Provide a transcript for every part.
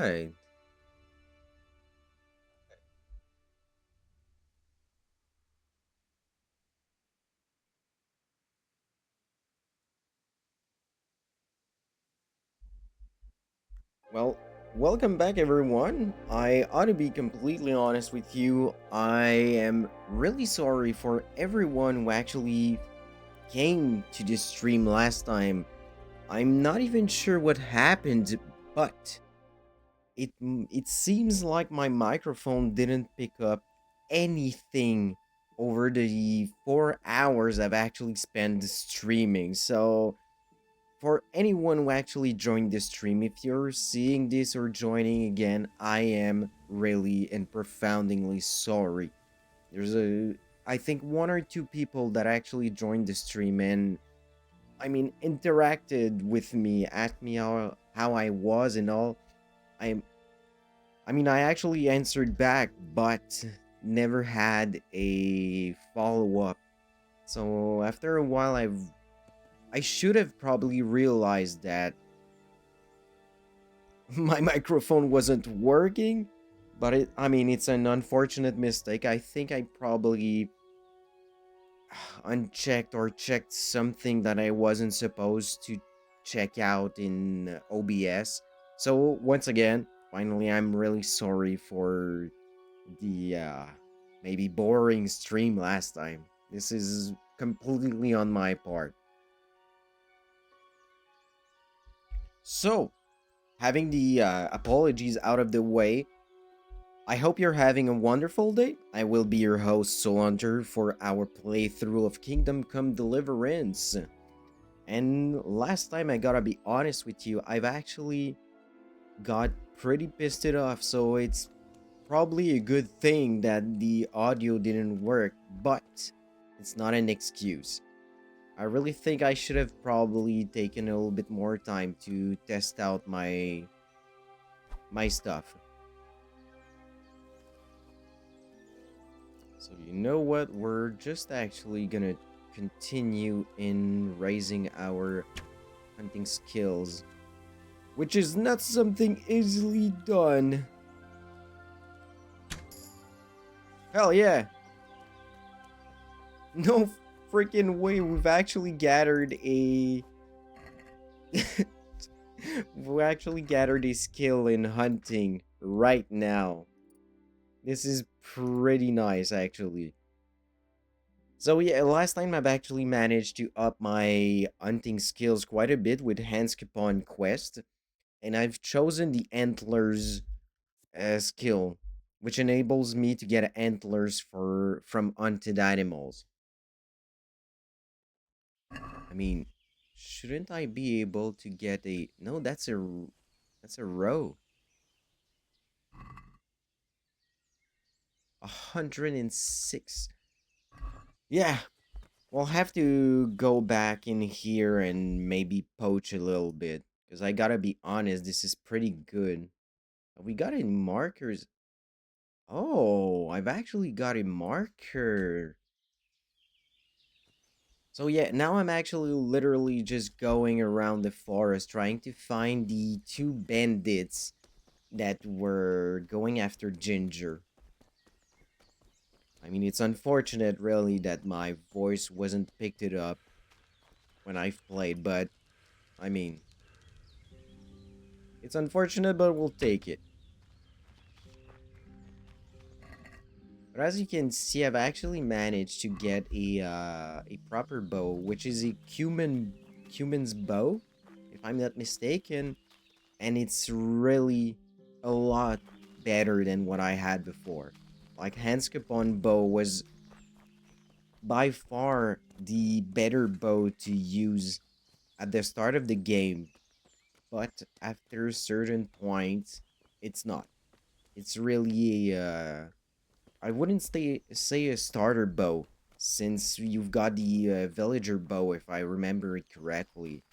Right. Well, welcome back, everyone. I ought to be completely honest with you. I am really sorry for everyone who actually came to this stream last time. I'm not even sure what happened, but it seems like my microphone didn't pick up anything over the 4 hours I've actually spent streaming. So for anyone who actually joined the stream, if you're seeing this or joining again, I am really and profoundly sorry. There's I think one or two people that actually joined the stream and, I mean, interacted with me, asked me how I was and all. I, I mean, I actually answered back, but never had a follow up. So after a while, I should have probably realized that my microphone wasn't working, but I mean, it's an unfortunate mistake. I think I probably unchecked or checked something that I wasn't supposed to check out in OBS. So once again, finally, I'm really sorry for the maybe boring stream last time. This is completely on my part. So, having the apologies out of the way, I hope you're having a wonderful day. I will be your host, Solanter, for our playthrough of Kingdom Come Deliverance. And last time, I gotta be honest with you, I've actually got pretty pissed it off, so it's probably a good thing that the audio didn't work, but it's not an excuse. I really think I should have probably taken a little bit more time to test out my stuff. So you know what? We're just actually gonna continue in raising our hunting skills, which is not something easily done. Hell yeah! No freaking way we've actually gathered a we actually gathered a skill in hunting right now. This is pretty nice actually. So yeah, last time I've actually managed to up my hunting skills quite a bit with Hans Capon quest, and I've chosen the antlers skill, which enables me to get antlers from hunted animals. I mean, shouldn't I be able to get a no? That's a row. 106. Yeah, we'll have to go back in here and maybe poach a little bit. Because I gotta be honest, this is pretty good. We got any markers? Oh, I've actually got a marker. So yeah, now I'm actually literally just going around the forest trying to find the two bandits that were going after Ginger. I mean, it's unfortunate really that my voice wasn't picked it up when I've played, but I mean, it's unfortunate, but we'll take it. But as you can see, I've actually managed to get a proper bow, which is a human's bow, if I'm not mistaken, and it's really a lot better than what I had before. Like Hans Capon bow was by far the better bow to use at the start of the game, but after a certain point, it's not. It's really a I wouldn't say a starter bow, since you've got the villager bow, if I remember it correctly.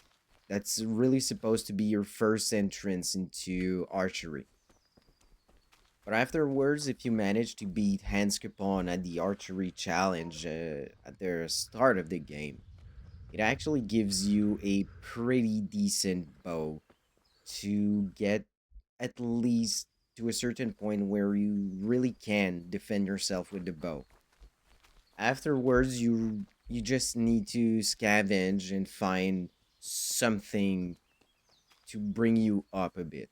That's really supposed to be your first entrance into archery. But afterwards, if you manage to beat Hans Capon at the archery challenge at the start of the game, it actually gives you a pretty decent bow to get at least to a certain point where you really can defend yourself with the bow. Afterwards, you just need to scavenge and find something to bring you up a bit.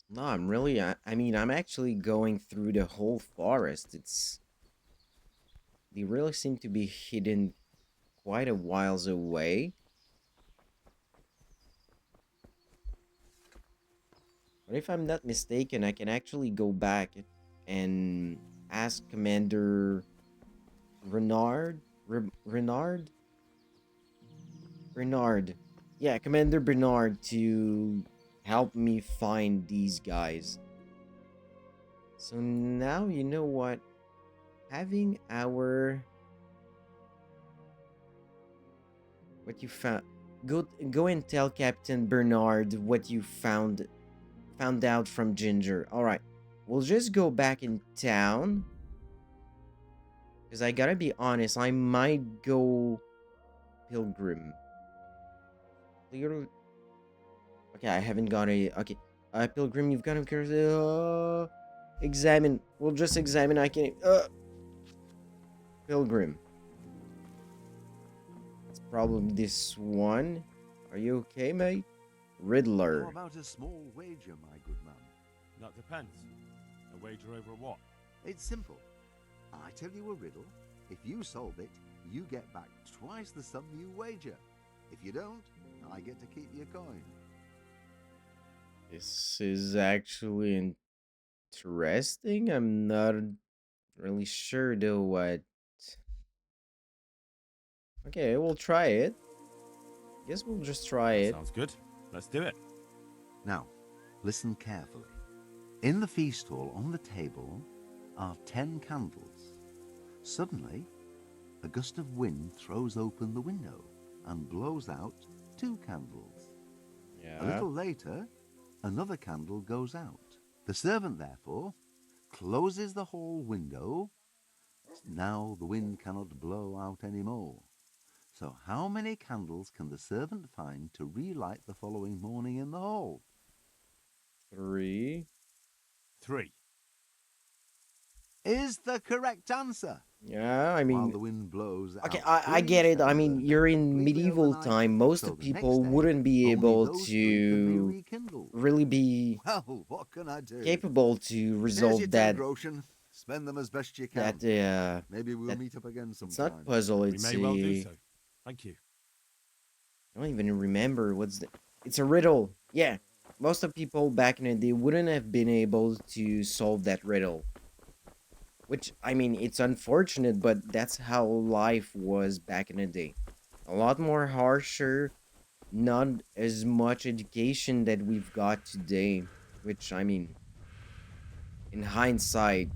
No, I'm really, I mean, I'm actually going through the whole forest. They really seem to be hidden quite a whiles away. But if I'm not mistaken, I can actually go back and ask Commander Renard? Renard? Bernard. Yeah, Commander Bernard to help me find these guys. So now you know what? Having our what you found, go and tell Captain Bernard what you found out from Ginger. All right, we'll just go back in town because I gotta be honest. I might go Pilgrim. Clear. Okay, I haven't got a. Okay, Pilgrim, you've got to examine. We'll just examine. I can. Pilgrim. It's probably this one. Are you okay, mate? Riddler. How about a small wager, my good man? That depends. A wager over what? It's simple. I tell you a riddle. If you solve it, you get back twice the sum you wager. If you don't, I get to keep your coin. This is actually interesting. I'm not really sure though what. Okay, we'll try it. Guess we'll just try it. Sounds good. Let's do it. Now, listen carefully. In the feast hall on the table are 10 candles. Suddenly, a gust of wind throws open the window and blows out 2 candles. Yeah. A little later, another candle goes out. The servant, therefore, closes the hall window. Now the wind cannot blow out any more. So how many candles can the servant find to relight the following morning in the hall? 3. 3. Is the correct answer. Yeah, I While mean, the wind blows okay, out I get it. I mean, you're in completely medieval overnight, time. Most so of the next people day, wouldn't be only able those 3 can be to rekindled. really be Well, what can I do? capable to Here's your resolve 10 that groschen. Spend them as best you can. Maybe we'll that meet up again it's sometime. not puzzle. We It's may well do so. Thank you. I don't even remember what's the. It's a riddle. Yeah, most of people back in the day wouldn't have been able to solve that riddle. Which I mean, it's unfortunate, but that's how life was back in the day. A lot more harsher, not as much education that we've got today. Which I mean, in hindsight,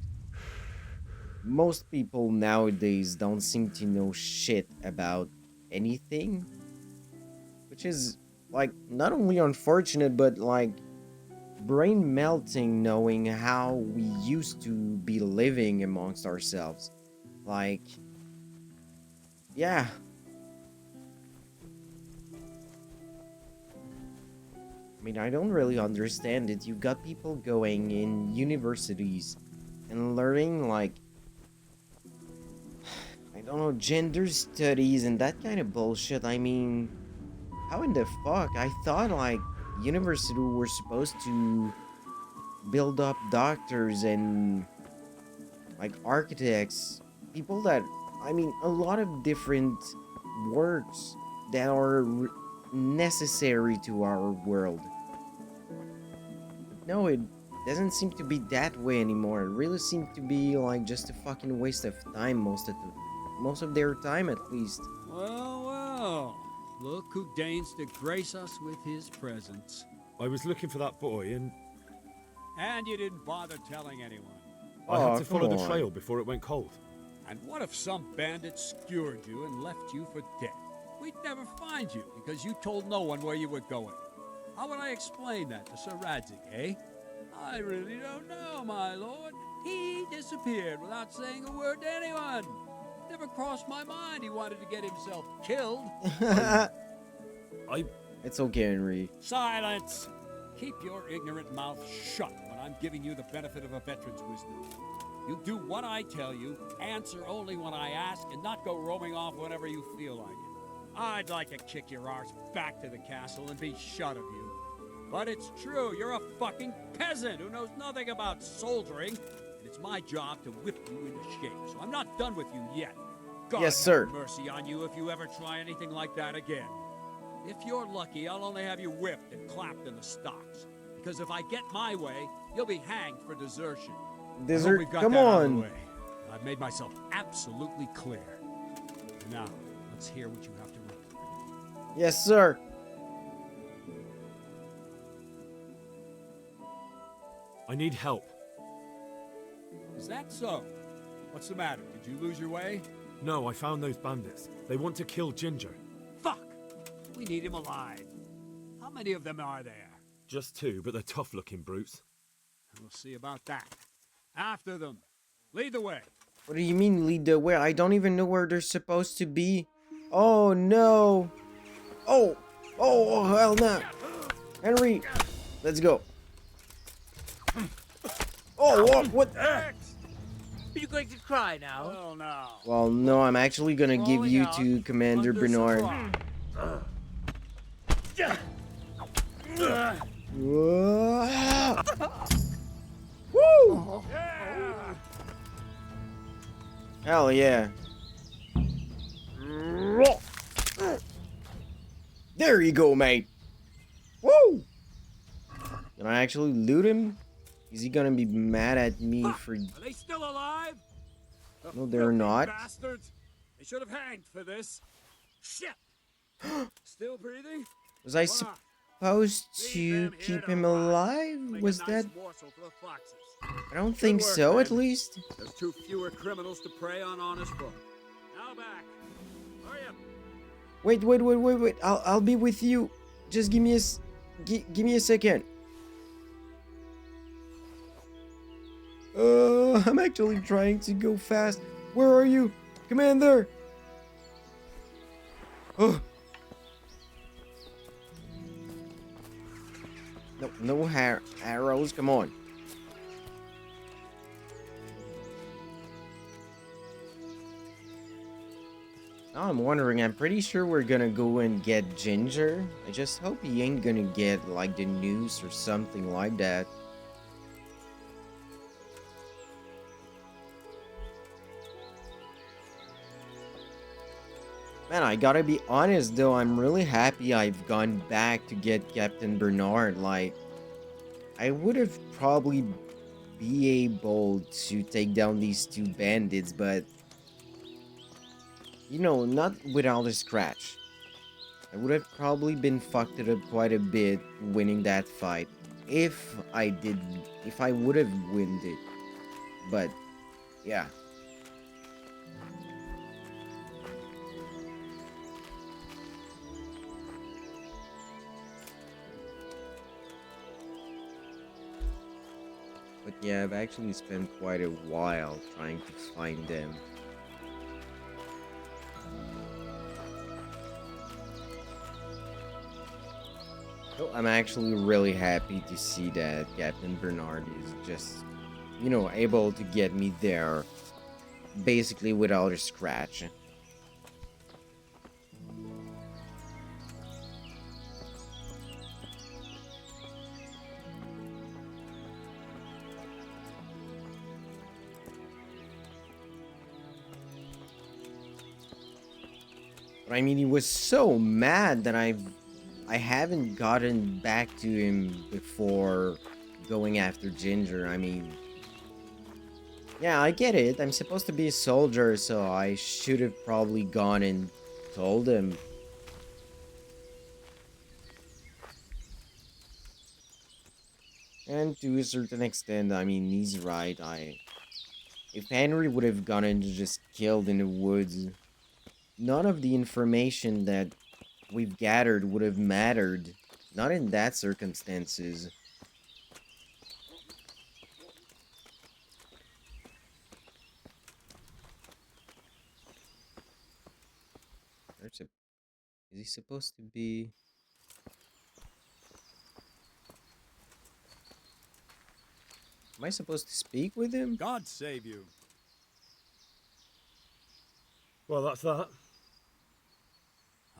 most people nowadays don't seem to know shit about anything, which is like not only unfortunate but like brain melting knowing how we used to be living amongst ourselves. Like, yeah. I mean, I don't really understand it. You've got people going in universities and learning like I don't know, gender studies and that kind of bullshit. I mean, how in the fuck? I thought like university were supposed to build up doctors and like architects, people that I mean, a lot of different works that are necessary to our world. No, it doesn't seem to be that way anymore. It really seems to be like just a fucking waste of time most of their time at least. Well, well. Look who deigns to grace us with his presence. I was looking for that boy and And you didn't bother telling anyone. I had to come follow the on. trail before it went cold. And what if some bandit skewered you and left you for dead? We'd never find you because you told no one where you were going. How would I explain that to Sir Radzig, eh? I really don't know, my lord. He disappeared without saying a word to anyone. Never crossed my mind he wanted to get himself killed. I It's okay, Henry. Silence! Keep your ignorant mouth shut when I'm giving you the benefit of a veteran's wisdom. You do what I tell you, answer only when I ask, and not go roaming off whenever you feel like it. I'd like to kick your arse back to the castle and be shut of you. But it's true, you're a fucking peasant who knows nothing about soldiering, and it's my job to whip you into shape, so I'm not done with you yet. God Yes, sir. have mercy on you if you ever try anything like that again. If you're lucky, I'll only have you whipped and clapped in the stocks. Because if I get my way, you'll be hanged for desertion. Desert, We've got come that out of the on. way. I've made myself absolutely clear. Now, let's hear what you have to report. Yes, sir. I need help. Is that so? What's the matter? Did you lose your way? No, I found those bandits. They want to kill Ginger. Fuck! We need him alive. How many of them are there? Just 2, but they're tough-looking brutes. We'll see about that. After them. Lead the way. What do you mean lead the way? I don't even know where they're supposed to be. Oh, no. Oh, hell no. Henry, let's go. Oh, what? Are you going to cry now? Oh, no. Well, no, I'm actually gonna give you to Commander Under some Bernard. rock. Whoa. Woo! Yeah! Hell yeah. There you go, mate. Woo! Can I actually loot him? Is he gonna be mad at me for... Are they still alive? The No, they're filthy not. Bastards! They should have hanged for this. Shit! Still breathing? Was I Come on. supposed Leave to them here keep to him rot. alive? Make Was a that... nice morsel for the foxes. I don't think work, so, at man. least. There's 2 fewer criminals to prey on honest folk. Now back. Hurry up. Wait. I'll be with you. Just give me give me a second. I'm actually trying to go fast. Where are you, Commander? Oh. No arrows. Come on. Now I'm wondering, I'm pretty sure we're gonna go and get Ginger. I just hope he ain't gonna get, like, the noose or something like that. Man, I gotta be honest though, I'm really happy I've gone back to get Captain Bernard. Like, I would have probably be able to take down these 2 bandits, but... you know, not without a scratch. I would have probably been fucked it up quite a bit winning that fight. If I would have won it. But, yeah. But yeah, I've actually spent quite a while trying to find them. So I'm actually really happy to see that Captain Bernard is just, you know, able to get me there basically without a scratch. But I mean, he was so mad that I haven't gotten back to him before going after Ginger. I mean, yeah, I get it. I'm supposed to be a soldier, so I should have probably gone and told him. And to a certain extent, I mean, he's right. If Henry would have gone and just killed in the woods, none of the information that we've gathered would have mattered. Not in that circumstances. Is he supposed to be... Am I supposed to speak with him? God save you. Well, that's that.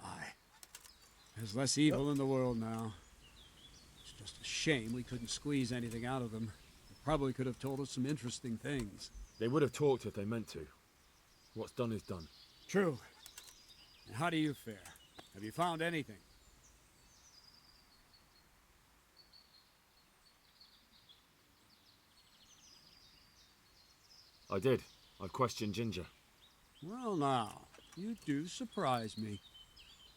Aye. There's less evil in the world now. It's just a shame we couldn't squeeze anything out of them. They probably could have told us some interesting things. They would have talked if they meant to. What's done is done. True. And how do you fare? Have you found anything? I did. I've questioned Ginger. Well, now, you do surprise me.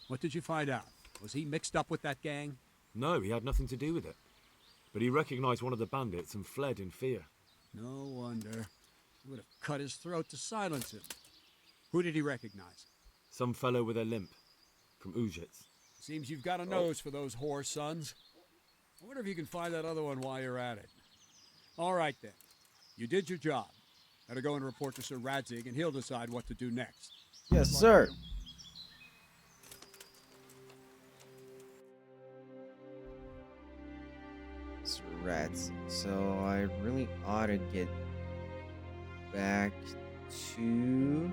What did you find out? Was he mixed up with that gang? No, he had nothing to do with it. But he recognized one of the bandits and fled in fear. No wonder. He would have cut his throat to silence him. Who did he recognize? Some fellow with a limp. From Ujits. Seems you've got a nose for those whore sons. I wonder if you can find that other one while you're at it. All right, then. You did your job. Better go and report to Sir Radzig, and he'll decide what to do next. Yes, sir. Sir Radzig. So I really ought to get back to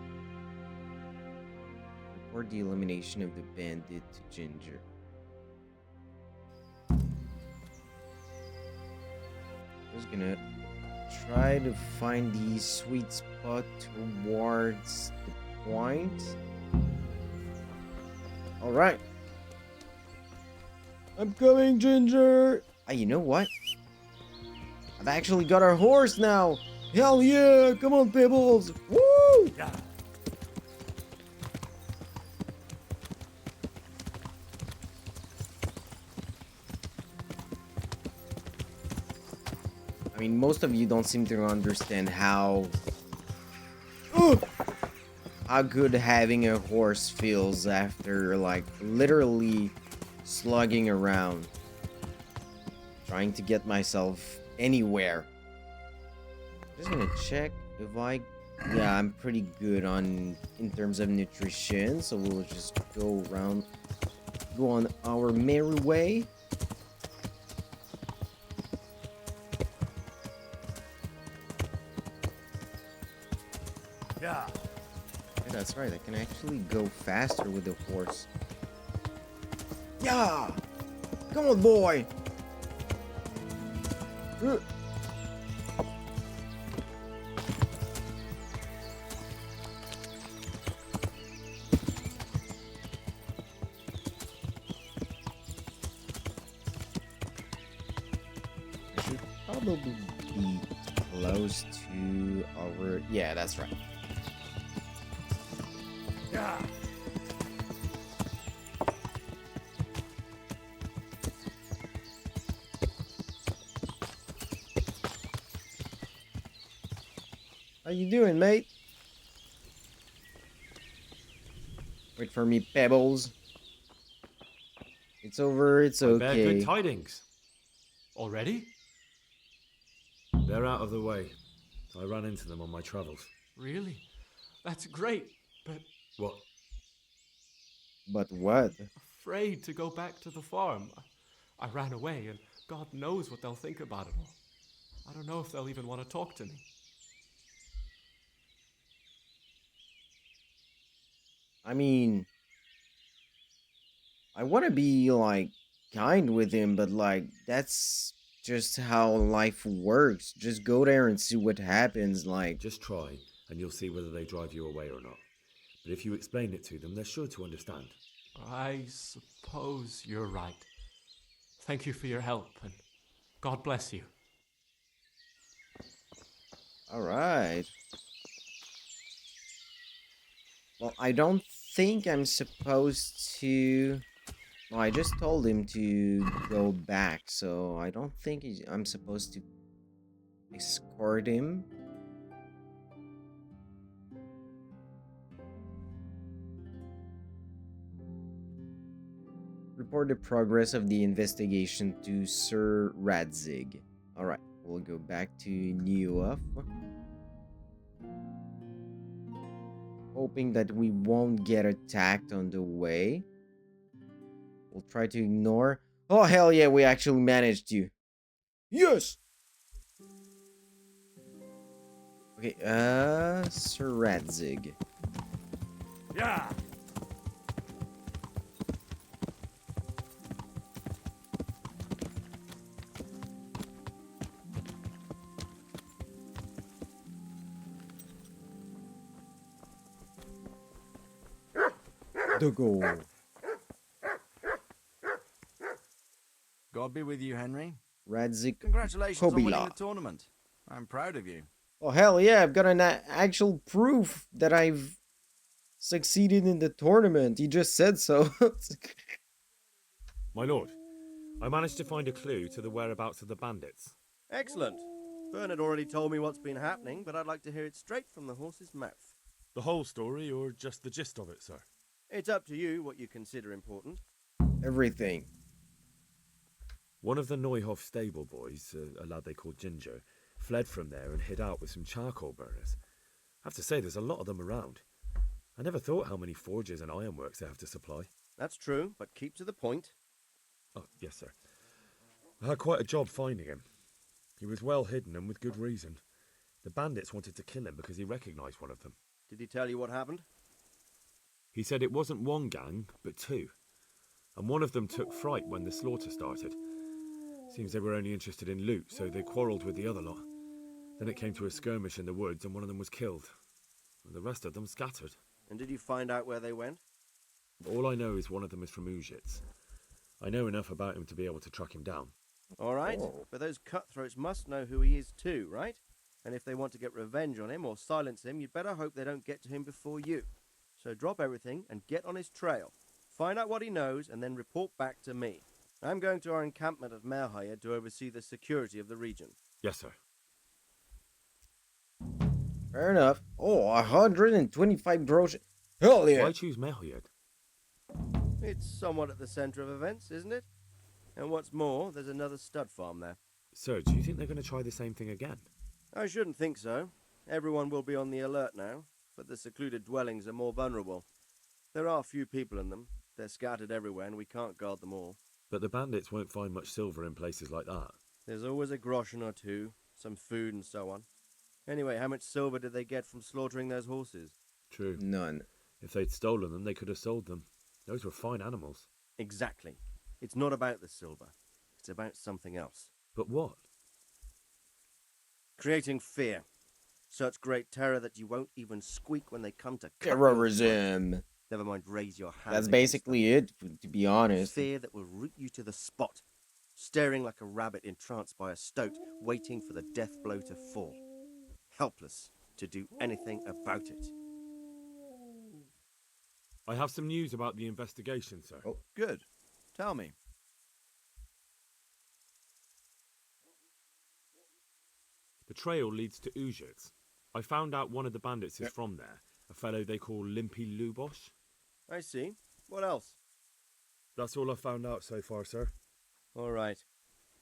report the elimination of the bandit to Ginger. Just gonna try to find the sweet spot towards the point. Alright. I'm coming, Ginger! Ah, you know what? I've actually got our horse now! Hell yeah! Come on, Pebbles! Woo! Yeah. I mean, most of you don't seem to understand how good having a horse feels after, like, literally slugging around, trying to get myself anywhere. Just gonna check if yeah, I'm pretty good in terms of nutrition, so we'll just go on our merry way. Yeah. Yeah, that's right, I can actually go faster with the horse. Yeah! Come on, boy! I should probably be close to our... Yeah, that's right. Yeah. How you doing, mate? Wait for me, Pebbles. It's over, it's I bear okay. good tidings. Already? They're out of the way. I ran into them on my travels. Really? That's great, but What? But what? afraid to go back to the farm. I ran away, and God knows what they'll think about it all. I don't know if they'll even want to talk to me. I mean, I want to be, like, kind with him, but, like, that's just how life works. Just go there and see what happens, like... Just try, and you'll see whether they drive you away or not. But if you explain it to them, they're sure to understand. I suppose you're right. Thank you for your help, and God bless you. Alright. Well, I don't think I'm supposed to... Well, I just told him to go back, so I don't think I'm supposed to escort him. Report the progress of the investigation to Sir Radzig. Alright, we'll go back to New hoping that we won't get attacked on the way. We'll try to ignore... Oh, hell yeah, we actually managed to. Yes! Okay, Sir Radzig. Yeah. The goal. God be with you, Henry. Radzig Congratulations on winning Kobila. the tournament. I'm proud of you. Oh, hell yeah, I've got an actual proof that I've succeeded in the tournament. He just said so. My lord, I managed to find a clue to the whereabouts of the bandits. Excellent. Bernard already told me what's been happening, but I'd like to hear it straight from the horse's mouth. The whole story, or just the gist of it, sir? It's up to you what you consider important. Everything. One of the Neuhoff stable boys, a lad they called Ginger, fled from there and hid out with some charcoal burners. I have to say, there's a lot of them around. I never thought how many forges and ironworks they have to supply. That's true, but keep to the point. Oh, yes, sir. I had quite a job finding him. He was well hidden and with good reason. The bandits wanted to kill him because he recognised one of them. Did he tell you what happened? He said it wasn't one gang, but two. And one of them took fright when the slaughter started. Seems they were only interested in loot, so they quarrelled with the other lot. Then it came to a skirmish in the woods and one of them was killed. And the rest of them scattered. And did you find out where they went? All I know is one of them is from Uzhitz. I know enough about him to be able to track him down. All right, but those cutthroats must know who he is too, right? And if they want to get revenge on him or silence him, you'd better hope they don't get to him before you. So drop everything and get on his trail. Find out what he knows and then report back to me. I'm going to our encampment at Merhaya to oversee the security of the region. Yes, sir. Fair enough. Oh, 125 groschen. Hell yeah. Why choose Mehoyed? It's somewhat at the centre of events, isn't it? And what's more, there's another stud farm there. Sir, do you think they're going to try the same thing again? I shouldn't think so. Everyone will be on the alert now, but the secluded dwellings are more vulnerable. There are few people in them. They're scattered everywhere and we can't guard them all. But the bandits won't find much silver in places like that. There's always a groschen or two, some food and so on. Anyway, how much silver did they get from slaughtering those horses? True. None. If they'd stolen them, they could have sold them. Those were fine animals. Exactly. It's not about the silver. It's about something else. But what? Creating fear. Such great terror that you won't even squeak when they come to cut your Terrorism. throat. Never mind raise your hand. That's against basically it, to be them. honest. Fear that will root you to the spot. Staring like a rabbit entranced by a stoat, waiting for the death blow to fall. Helpless to do anything about it. I have some news about the investigation, sir. Oh. Good. Tell me. The trail leads to Uzhitz. I found out one of the bandits is from there, a fellow they call Limpy Lubosh. I see. What else? That's all I found out so far, sir. All right.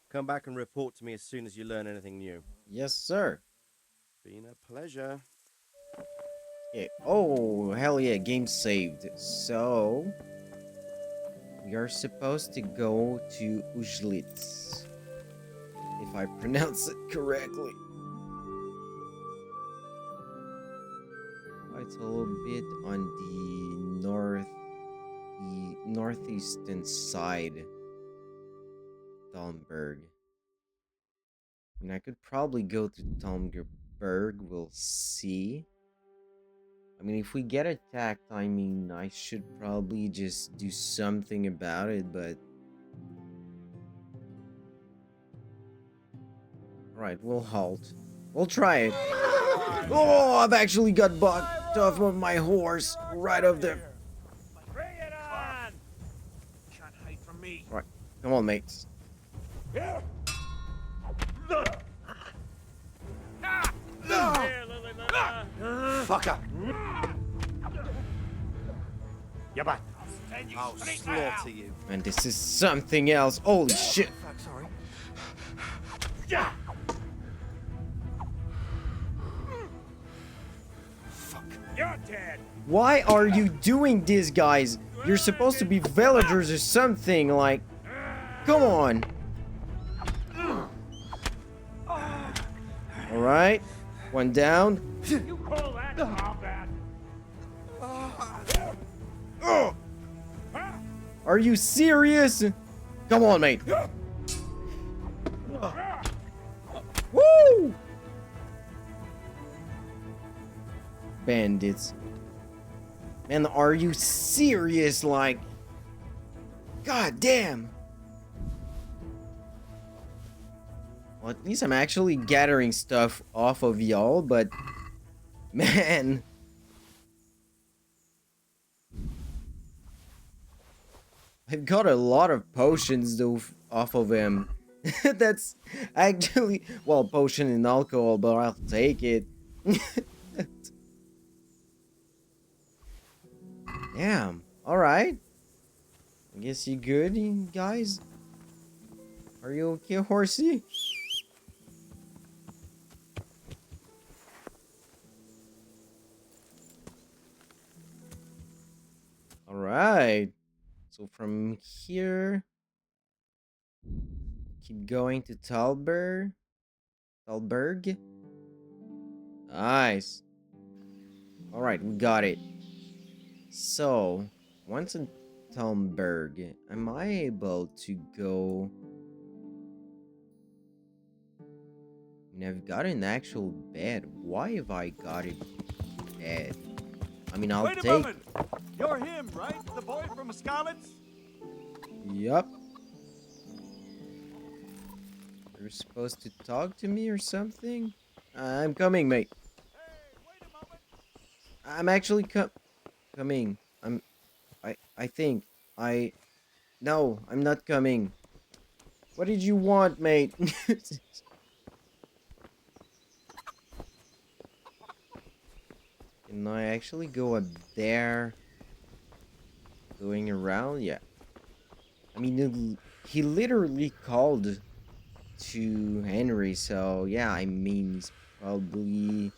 Come back and report to me as soon as you learn anything new. Yes, sir. Been a pleasure. Yeah. Oh, hell yeah, game saved. So, we are supposed to go to Uzhlitz, if I pronounce it correctly. It's a little bit on the northeastern side. Talmberg. I mean, I could probably go to Talmberg. We'll see. I mean, if we get attacked, I mean, I should probably just do something about it, but... Alright, we'll halt. We'll try it. Oh, I've actually got bucked off of my horse right off there. Bring it on! Can't hide from me. Right, come on, mates. Here, Fucker! You back. I'll slaughter you. And this is something else. Holy shit. Fuck, sorry. Yeah. Fuck. You're dead. Why are you doing this, guys? You're supposed to be villagers or something, like... Come on. Alright. One down. You call that combat? Are you serious? Come on, mate. Woo! Bandits. Man, are you serious? Like, god damn. Well, at least I'm actually gathering stuff off of y'all, but man. I've got a lot of potions though off of him. That's actually, well, potion and alcohol, but I'll take it. Damn. Alright. I guess you good, you guys? Are you okay, horsey? Alright. So from here, keep going to Talberg. Talberg. Nice. Alright, we got it. So, once in Talberg, am I able to go? I mean, I've got an actual bed. Why have I got a bed? I mean, I'll Wait a take. moment! You're him, right? The boy from Scarlet's? Yup. You're supposed to talk to me or something? I'm coming, mate. Hey, wait a moment! I'm actually coming. I think. No, I'm not coming. What did you want, mate? Can I actually go up there? Going around? Yeah. I mean, he literally called to Henry, so yeah, I mean, he's probably...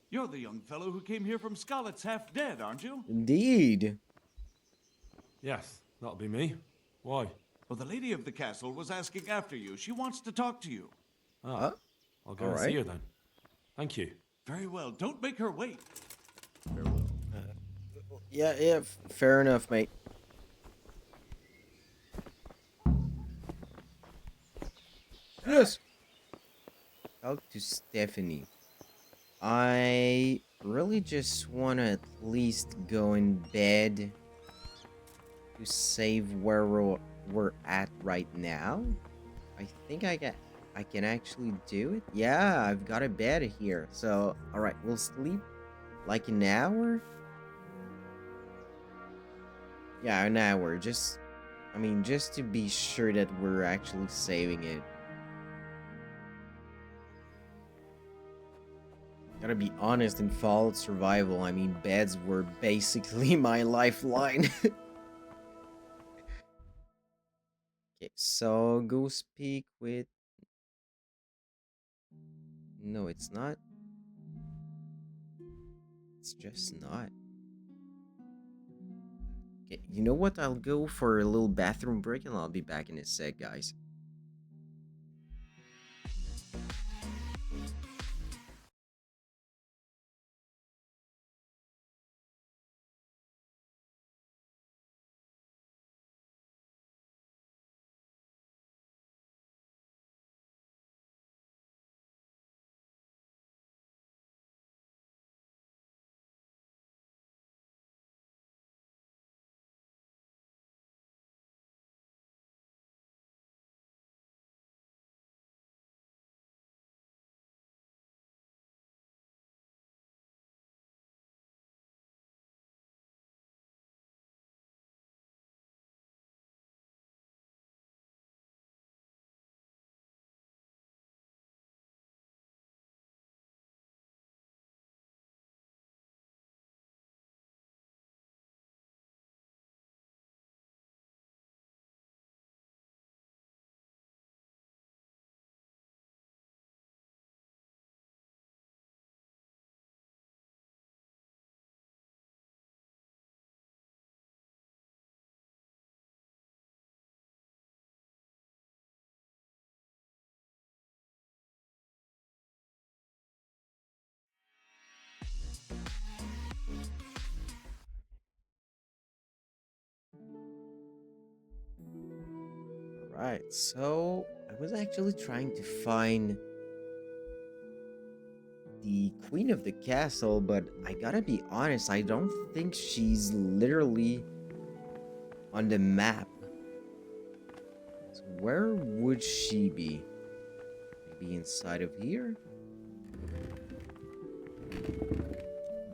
You're the young fellow who came here from Scarlet's half dead, aren't you? Indeed. Yes, that'll be me. Why? Well, the lady of the castle was asking after you. She wants to talk to you. Ah, I'll go and see her then. Thank you. Very well. Don't make her wait. Yeah, fair enough, mate. Yes. Talk to Stephanie. I really just want to at least go in bed to save where we're at right now. I think I can actually do it. Yeah, I've got a bed here. So, all right, we'll sleep like an hour. Yeah, an hour. Just to be sure that we're actually saving it. Gotta be honest, in Fallout Survival, I mean, beds were basically my lifeline. Okay, so go speak with... No, it's not. It's just not. Okay, you know what? I'll go for a little bathroom break and I'll be back in a sec, guys. Alright, so I was actually trying to find the queen of the castle, but I gotta be honest, I don't think she's literally on the map. So where would she be? Maybe inside of here?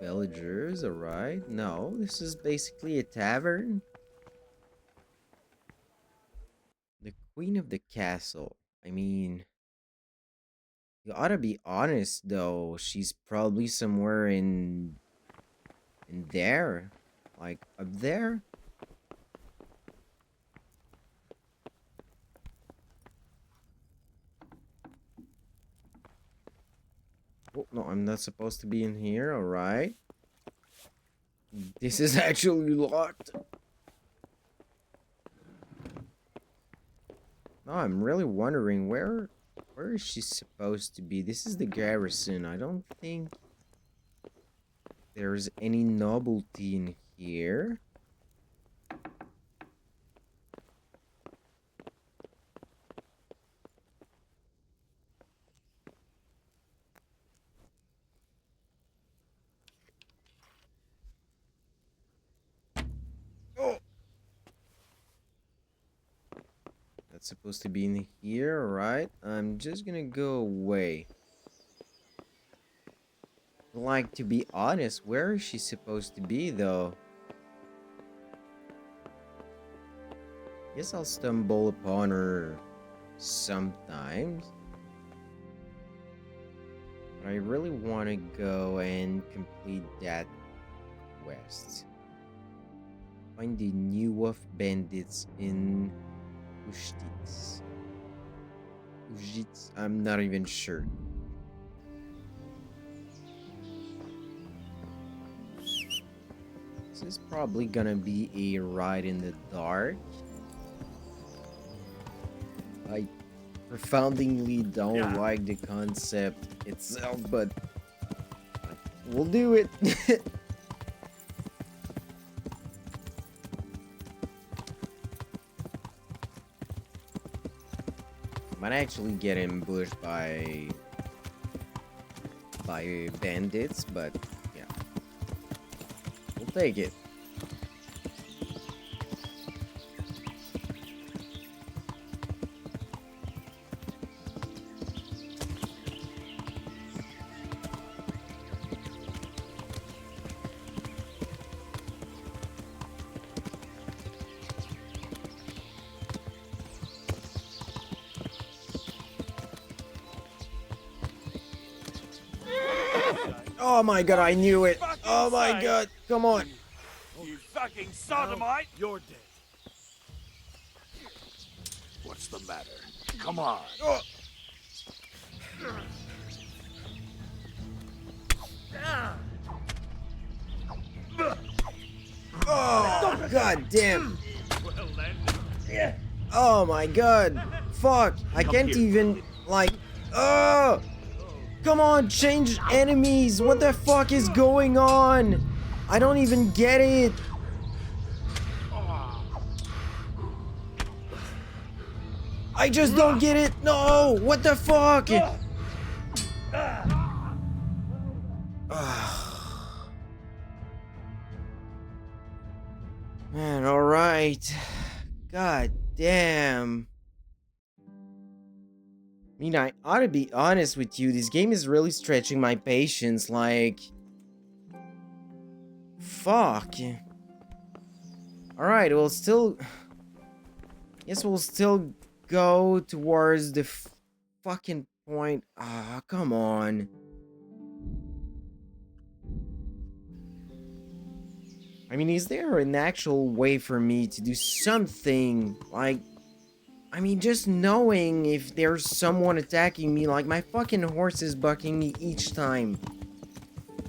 Villagers, alright. No, this is basically a tavern. The queen of the castle. I mean, you ought to be honest though. She's probably somewhere in there. Like up there. Oh, no, I'm not supposed to be in here, alright. This is actually locked. No, I'm really wondering where is she supposed to be? This is the garrison. I don't think there's any nobility in here. Oh! That's supposed to be in here, right? I'm just gonna go away. Like, to be honest, where is she supposed to be, though? Guess I'll stumble upon her sometimes. But I really want to go and complete that quest. Find the new wolf bandits in Ujits. Ujits? I'm not even sure. This is probably gonna be a ride in the dark. I profoundly don't like the concept itself, but we'll do it. Might actually get ambushed by bandits, but yeah, we'll take it. Oh my god, I knew it. Oh my god, come on. You fucking sodomite! You're dead. What's the matter? Come on. Oh, god damn. Well then. Oh my god. Fuck. I can't even, like, oh. Come on, change enemies. What the fuck is going on? I don't even get it. I just don't get it. No, what the fuck? Man, alright. God damn. I mean, I ought to be honest with you. This game is really stretching my patience. Like, fuck. Alright, we'll still... Guess we'll still go towards the fucking point. Ah, come on. I mean, is there an actual way for me to do something? Like, I mean, just knowing if there's someone attacking me, like my fucking horse is bucking me each time.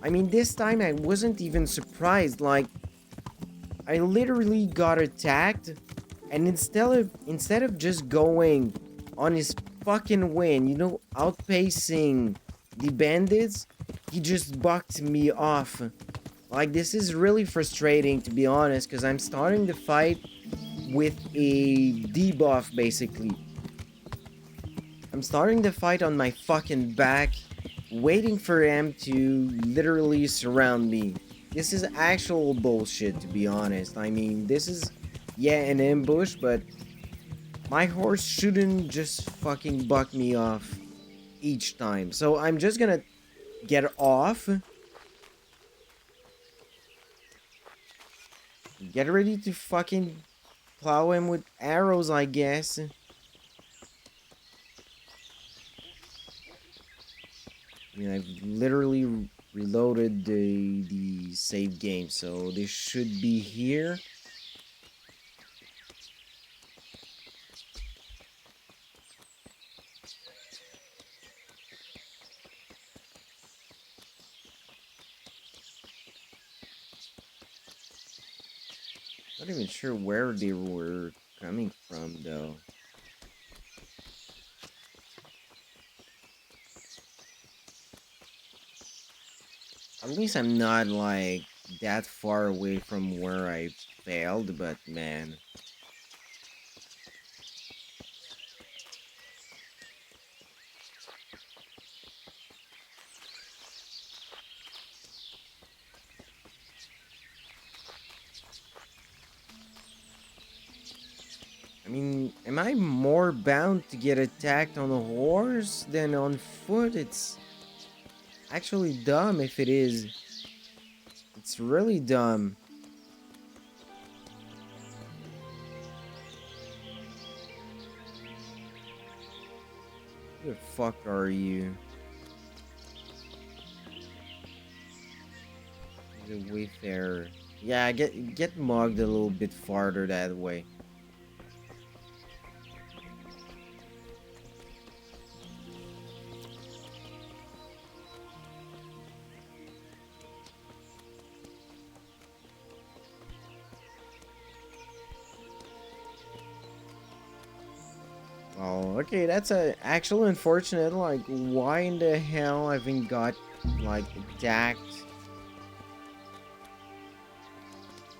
I mean, this time I wasn't even surprised. Like, I literally got attacked, and instead of just going on his fucking win, you know, outpacing the bandits, he just bucked me off. Like, this is really frustrating, to be honest, because I'm starting the fight with a debuff, basically. I'm starting the fight on my fucking back, waiting for him to literally surround me. This is actual bullshit, to be honest. I mean, this is, yeah, an ambush, but my horse shouldn't just fucking buck me off each time. So I'm just gonna get off. Get ready to fucking plow him with arrows, I guess. I mean, I've literally reloaded the save game, so this should be here. Not even sure where they were coming from, though. At least I'm not, like, that far away from where I failed, but man. I mean, am I more bound to get attacked on a horse than on foot? It's actually dumb if it is. It's really dumb. Who the fuck are you? The wayfarer. Yeah, get mugged a little bit farther that way. Oh, okay, that's actually unfortunate. Like, why in the hell haven't got, like, attacked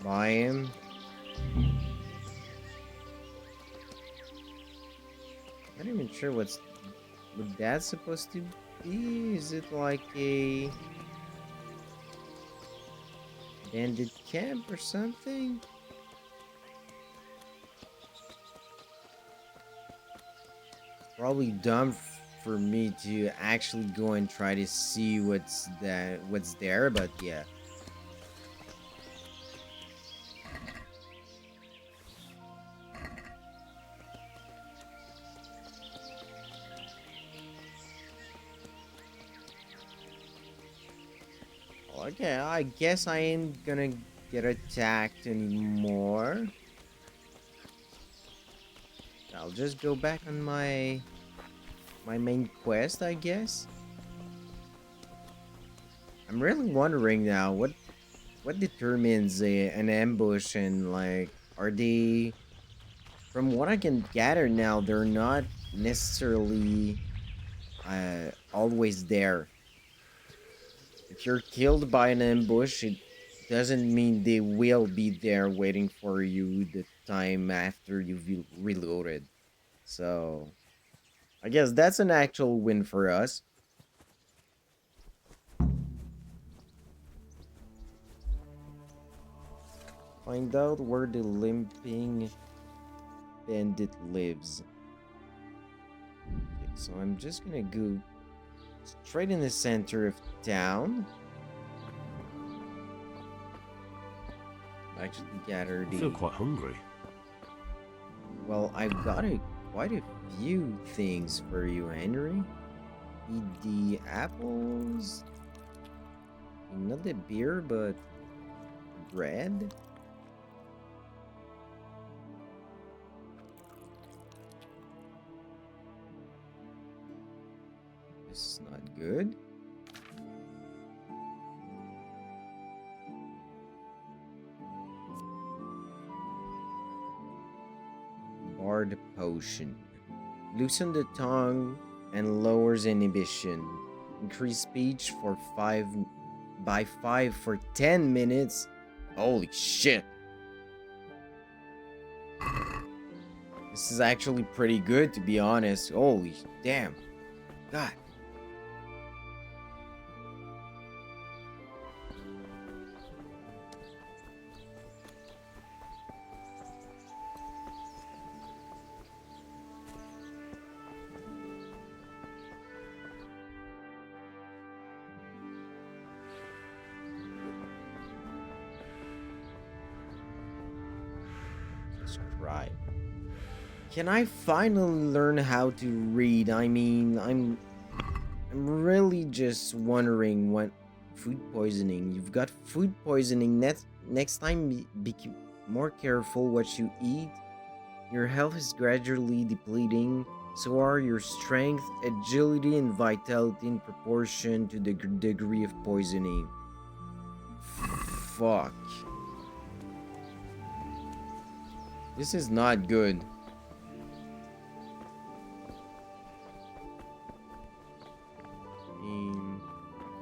by him? Not even sure what that's supposed to be. Is it like a bandit camp or something? Probably dumb for me to actually go and try to see what's there, but yeah. Okay, I guess I ain't gonna get attacked anymore. I'll just go back on my main quest, I guess. I'm really wondering now what determines an ambush, and like, are they, from what I can gather now, they're not necessarily always there. If you're killed by an ambush, it doesn't mean they will be there waiting for you the time after you've reloaded. So, I guess that's an actual win for us. Find out where the limping bandit lives. Okay, so I'm just gonna go straight in the center of town. Actually gather I feel quite hungry. Well, I've got quite a few things for you, Henry. Eat the apples. Not the beer, but bread. This is not good. Bard potion. Loosen the tongue and lowers inhibition. Increase speech for 5 for 10 minutes. Holy shit. This is actually pretty good, to be honest. Holy damn. God. Subscribe. Can I finally learn how to read? I mean, I'm really just wondering what food poisoning. You've got food poisoning. Next time be more careful what you eat. Your health is gradually depleting. So are your strength, agility, and vitality in proportion to the degree of poisoning. Fuck. This is not good.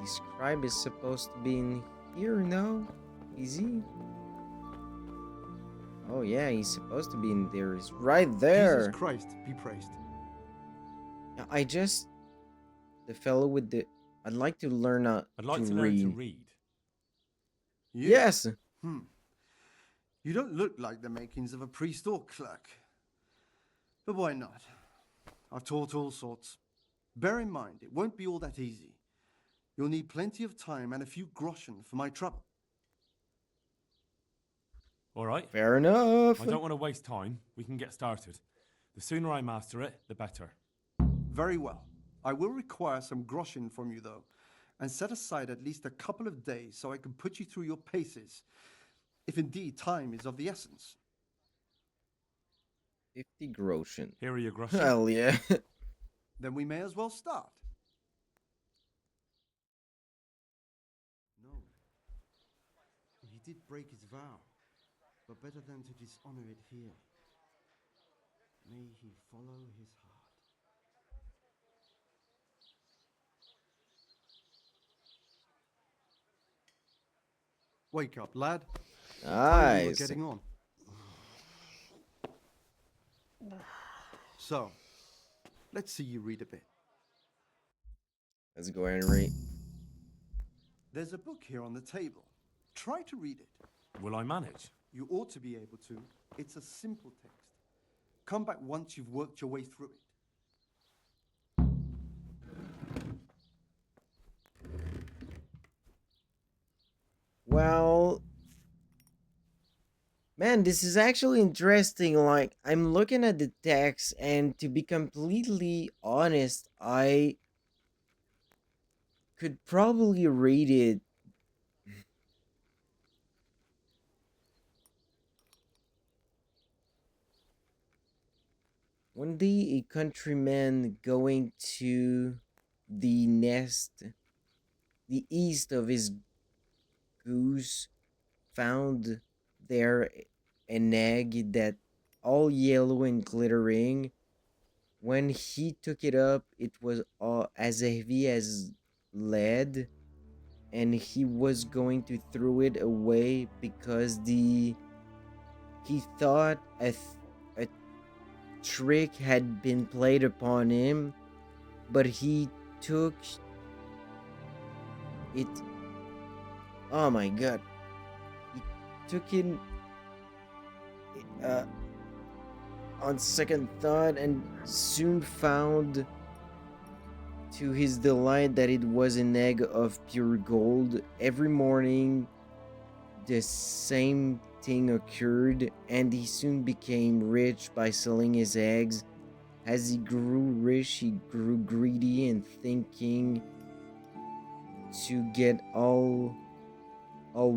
Describe is supposed to be in here, no? Is he? Oh yeah, he's supposed to be in there. He's right there. Jesus Christ, be praised. I just... The fellow with the... I'd like to learn I'd like to learn to read. You? Yes! You don't look like the makings of a priest or clerk. But why not? I've taught all sorts. Bear in mind, it won't be all that easy. You'll need plenty of time and a few groschen for my trouble. All right. Fair enough. I don't want to waste time. We can get started. The sooner I master it, the better. Very well. I will require some groschen from you, though, and set aside at least a couple of days so I can put you through your paces, if indeed time is of the essence. 50 groschen. Here are your groschen. Hell yeah. Then we may as well start. No. He did break his vow, but better than to dishonor it here. May he follow his heart. Wake up, lad. Nice. We're getting on. So, let's see you read a bit. Let's go ahead and read. There's a book here on the table. Try to read it. Will I manage? You ought to be able to. It's a simple text. Come back once you've worked your way through it. Well, man, this is actually interesting. Like, I'm looking at the text, and to be completely honest, I could probably read it. One day, a countryman going to the nest, the east of his goose, found there an egg that all yellow and glittering. When he took it up, it was as heavy as lead, and he was going to throw it away because he thought a trick had been played upon him, but he took it. Oh my god. He took it on second thought and soon found to his delight that it was an egg of pure gold. Every morning the same thing occurred, and he soon became rich by selling his eggs. As he grew rich, he grew greedy and thinking to get all the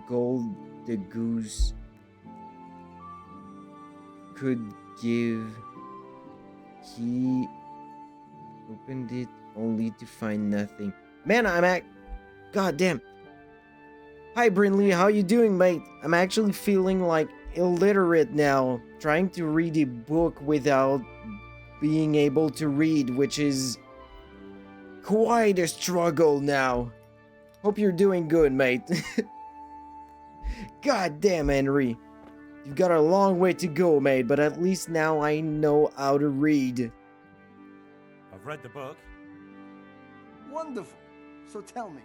gold the goose could give. He opened it only to find nothing. Man, God damn. Hi, Brinley, how you doing, mate? I'm actually feeling like illiterate now, trying to read a book without being able to read, which is quite a struggle now. Hope you're doing good, mate. God damn, Henry. You've got a long way to go, mate, but at least now I know how to read. I've read the book. Wonderful. So tell me.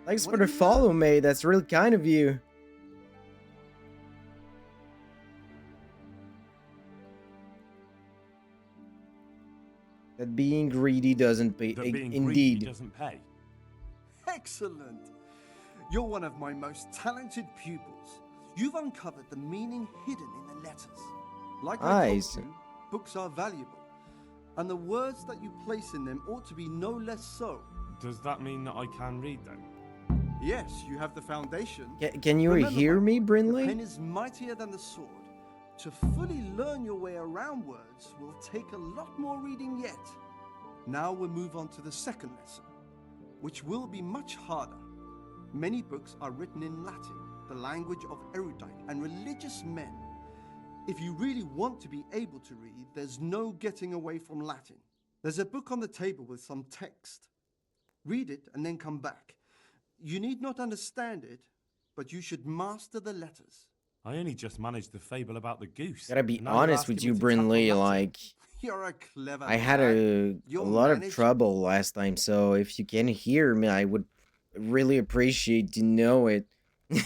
Thanks what for the have you learned? follow, mate. That's really kind of you. That being greedy doesn't pay. That being Indeed. greedy doesn't pay. Excellent. You're one of my most talented pupils. You've uncovered the meaning hidden in the letters. Like I told Nice. you, books are valuable, and the words that you place in them ought to be no less so. Does that mean that I can read then? Yes, you have the foundation. Can you Remember, hear me, the Brinley? pen is mightier than the sword. To fully learn your way around words will take a lot more reading yet. Now we'll move on to the second lesson, which will be much harder. Many books are written in Latin, the language of erudite and religious men. If you really want to be able to read, there's no getting away from Latin. There's a book on the table with some text. Read it and then come back. You need not understand it, but you should master the letters. I only just managed the fable about the goose. Gotta be and now you're honest asking with me you, to tackle Brinley. Latin. Like, You're a clever I had lad. a You'll lot of manage. trouble last time, so if you can hear me, I would really appreciate to know it. Because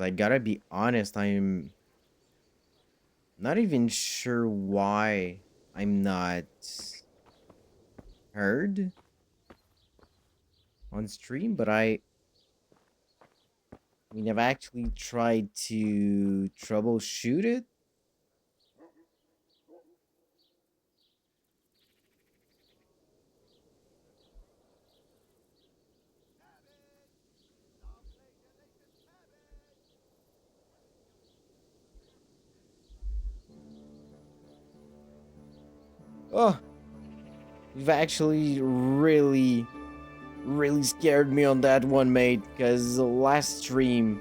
I gotta be honest, I'm not even sure why I'm not heard on stream, but we have actually tried to troubleshoot it. Oh, you've actually really scared me on that one, mate, because the last stream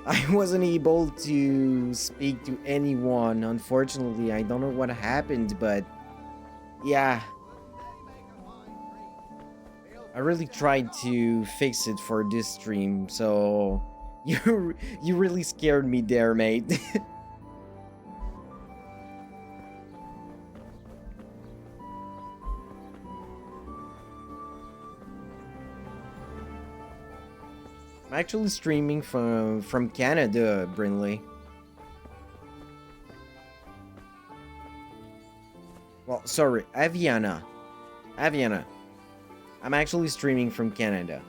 I wasn't able to speak to anyone. Unfortunately, I don't know what happened, but yeah, I really tried to fix it for this stream, so you really scared me there, mate. I'm actually streaming from Canada, Brinley. Well, sorry, Aviana. Aviana. I'm actually streaming from Canada.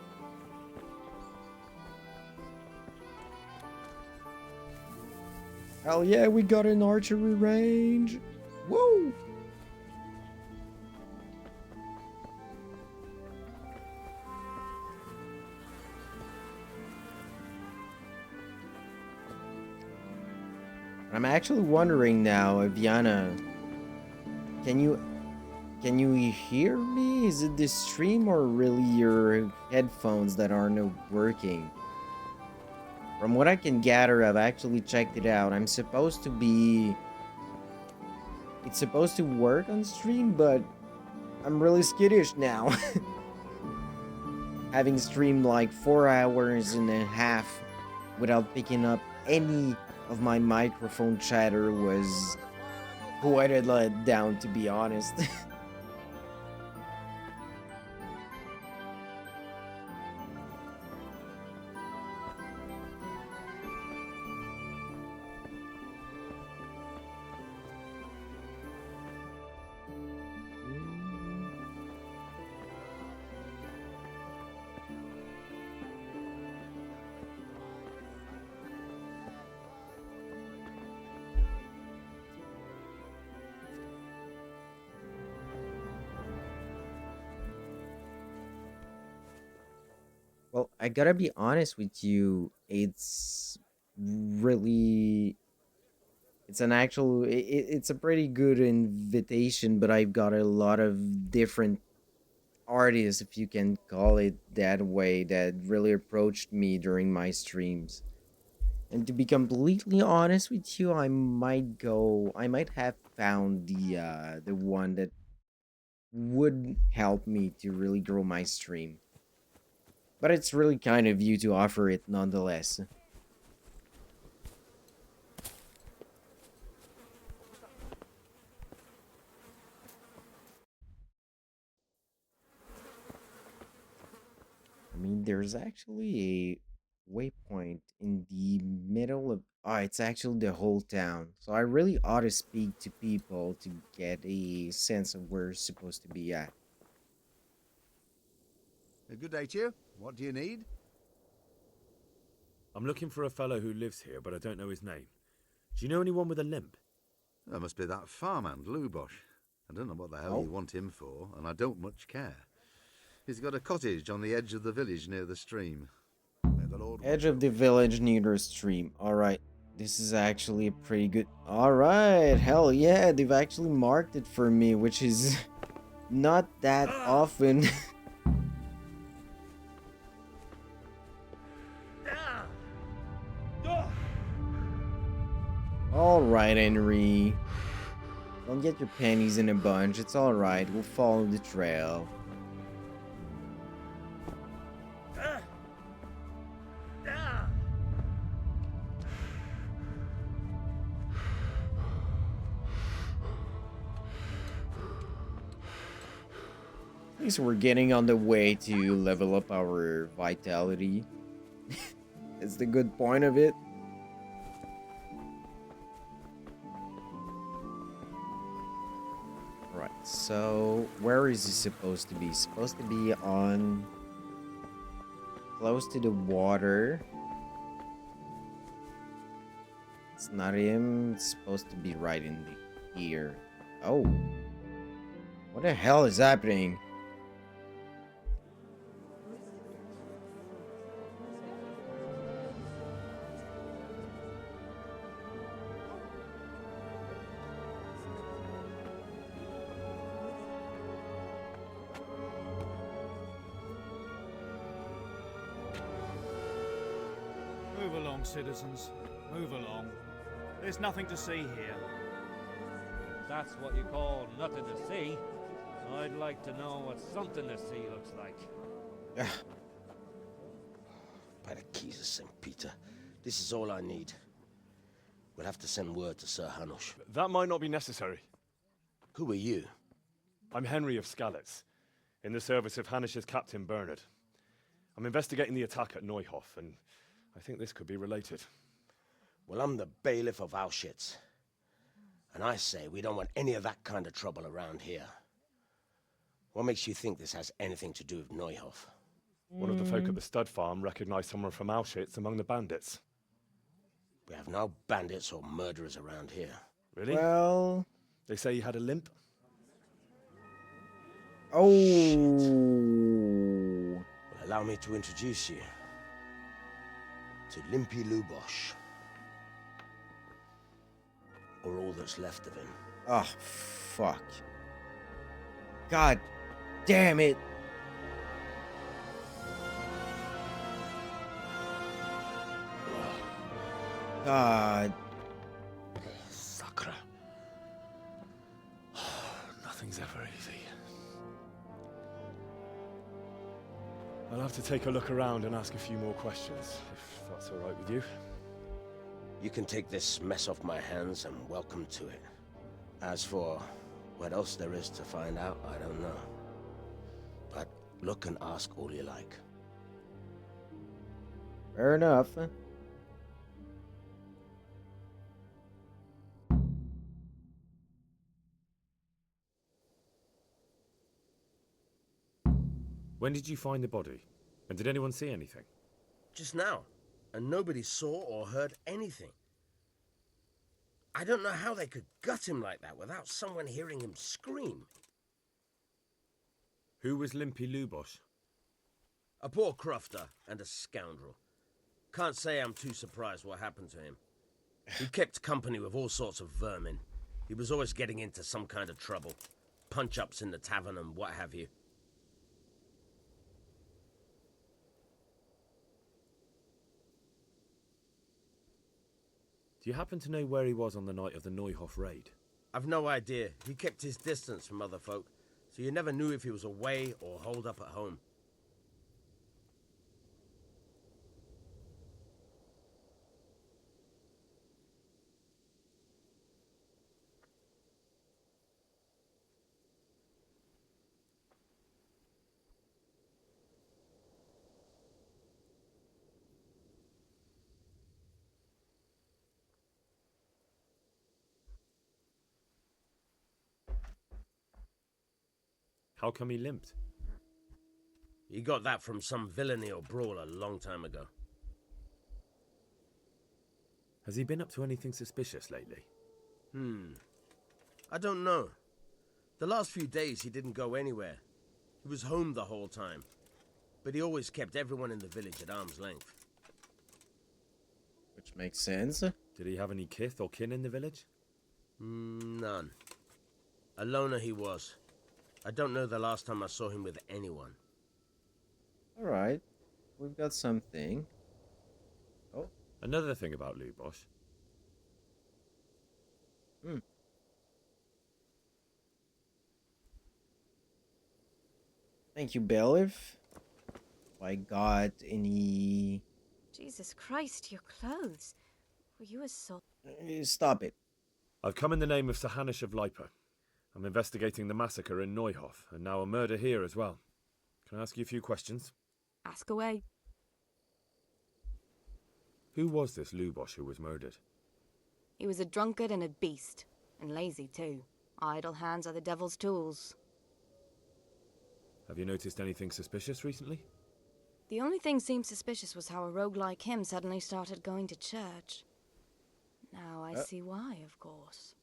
Hell yeah, we got an archery range. Woo! I'm actually wondering now, Aviana, can you hear me? Is it the stream or really your headphones that aren't working? From what I can gather, I've actually checked it out. It's supposed to work on stream, but I'm really skittish now. Having streamed like 4 hours and a half without picking up any of my microphone chatter was quite a letdown, to be honest. Well, I gotta be honest with you. It's a pretty good invitation, but I've got a lot of different artists, if you can call it that way, that really approached me during my streams. And to be completely honest with you, I might have found the one that would help me to really grow my stream. But it's really kind of you to offer it nonetheless. I mean, there's actually a waypoint in the middle of. Oh, it's actually the whole town. So I really ought to speak to people to get a sense of where we're supposed to be at. Good day to you. What do you need? I'm looking for a fellow who lives here, but I don't know his name. Do you know anyone with a limp? That must be that farmhand, Lubosh. I don't know what the hell Oh. you want him for, and I don't much care. He's got a cottage on the edge of the village near the stream. May the Lord Edge watch of the village near the stream. Alright. This is actually a pretty good. Alright. Hell yeah. They've actually marked it for me, which is not that often. Alright, Henry. Don't get your panties in a bunch. It's alright. We'll follow the trail. At least we're getting on the way to level up our vitality. That's the good point of it. Right, so where is he supposed to be? Supposed to be on close to the water. It's not him. It's supposed to be right in the here. Oh. What the hell is happening? Move along, citizens. Move along. There's nothing to see here. That's what you call nothing to see. I'd like to know what something to see looks like. By the keys of St. Peter, this is all I need. We'll have to send word to Sir Hanush. That might not be necessary. Who are you? I'm Henry of Skalitz, in the service of Hanush's Captain Bernard. I'm investigating the attack at Neuhof, and I think this could be related. Well, I'm the bailiff of Auschwitz. And I say we don't want any of that kind of trouble around here. What makes you think this has anything to do with Neuhof? One of the folk at the stud farm recognized someone from Auschwitz among the bandits. We have no bandits or murderers around here. Really? Well... They say he had a limp? Oh... Well, allow me to introduce you to Limpy Lubosh. Or all that's left of him. Oh, fuck. God damn it. God. Sakra. Nothing's ever easy. I'll have to take a look around and ask a few more questions, if that's all right with you. You can take this mess off my hands and welcome to it. As for what else there is to find out, I don't know. But look and ask all you like. Fair enough. When did you find the body? And did anyone see anything? Just now. And nobody saw or heard anything. I don't know how they could gut him like that without someone hearing him scream. Who was Limpy Lubosh? A poor crofter and a scoundrel. Can't say I'm too surprised what happened to him. He kept company with all sorts of vermin. He was always getting into some kind of trouble. Punch-ups in the tavern and what have you. Do you happen to know where he was on the night of the Neuhof raid? I've no idea. He kept his distance from other folk, so you never knew if he was away or holed up at home. How come he limped? He got that from some villainy or brawl a long time ago. Has he been up to anything suspicious lately? I don't know. The last few days he didn't go anywhere. He was home the whole time. But he always kept everyone in the village at arm's length. Which makes sense. Did he have any kith or kin in the village? None. A loner he was. I don't know the last time I saw him with anyone. Alright. We've got something. Oh. Another thing about Lubosh. Thank you, Belliv. I got any... Jesus Christ, your clothes. Were you assaulted? Stop it. I've come in the name of Sahanish of Lipa. I'm investigating the massacre in Neuhof, and now a murder here as well. Can I ask you a few questions? Ask away. Who was this Lubosh who was murdered? He was a drunkard and a beast. And lazy, too. Idle hands are the devil's tools. Have you noticed anything suspicious recently? The only thing seemed suspicious was how a rogue like him suddenly started going to church. Now I see why, of course.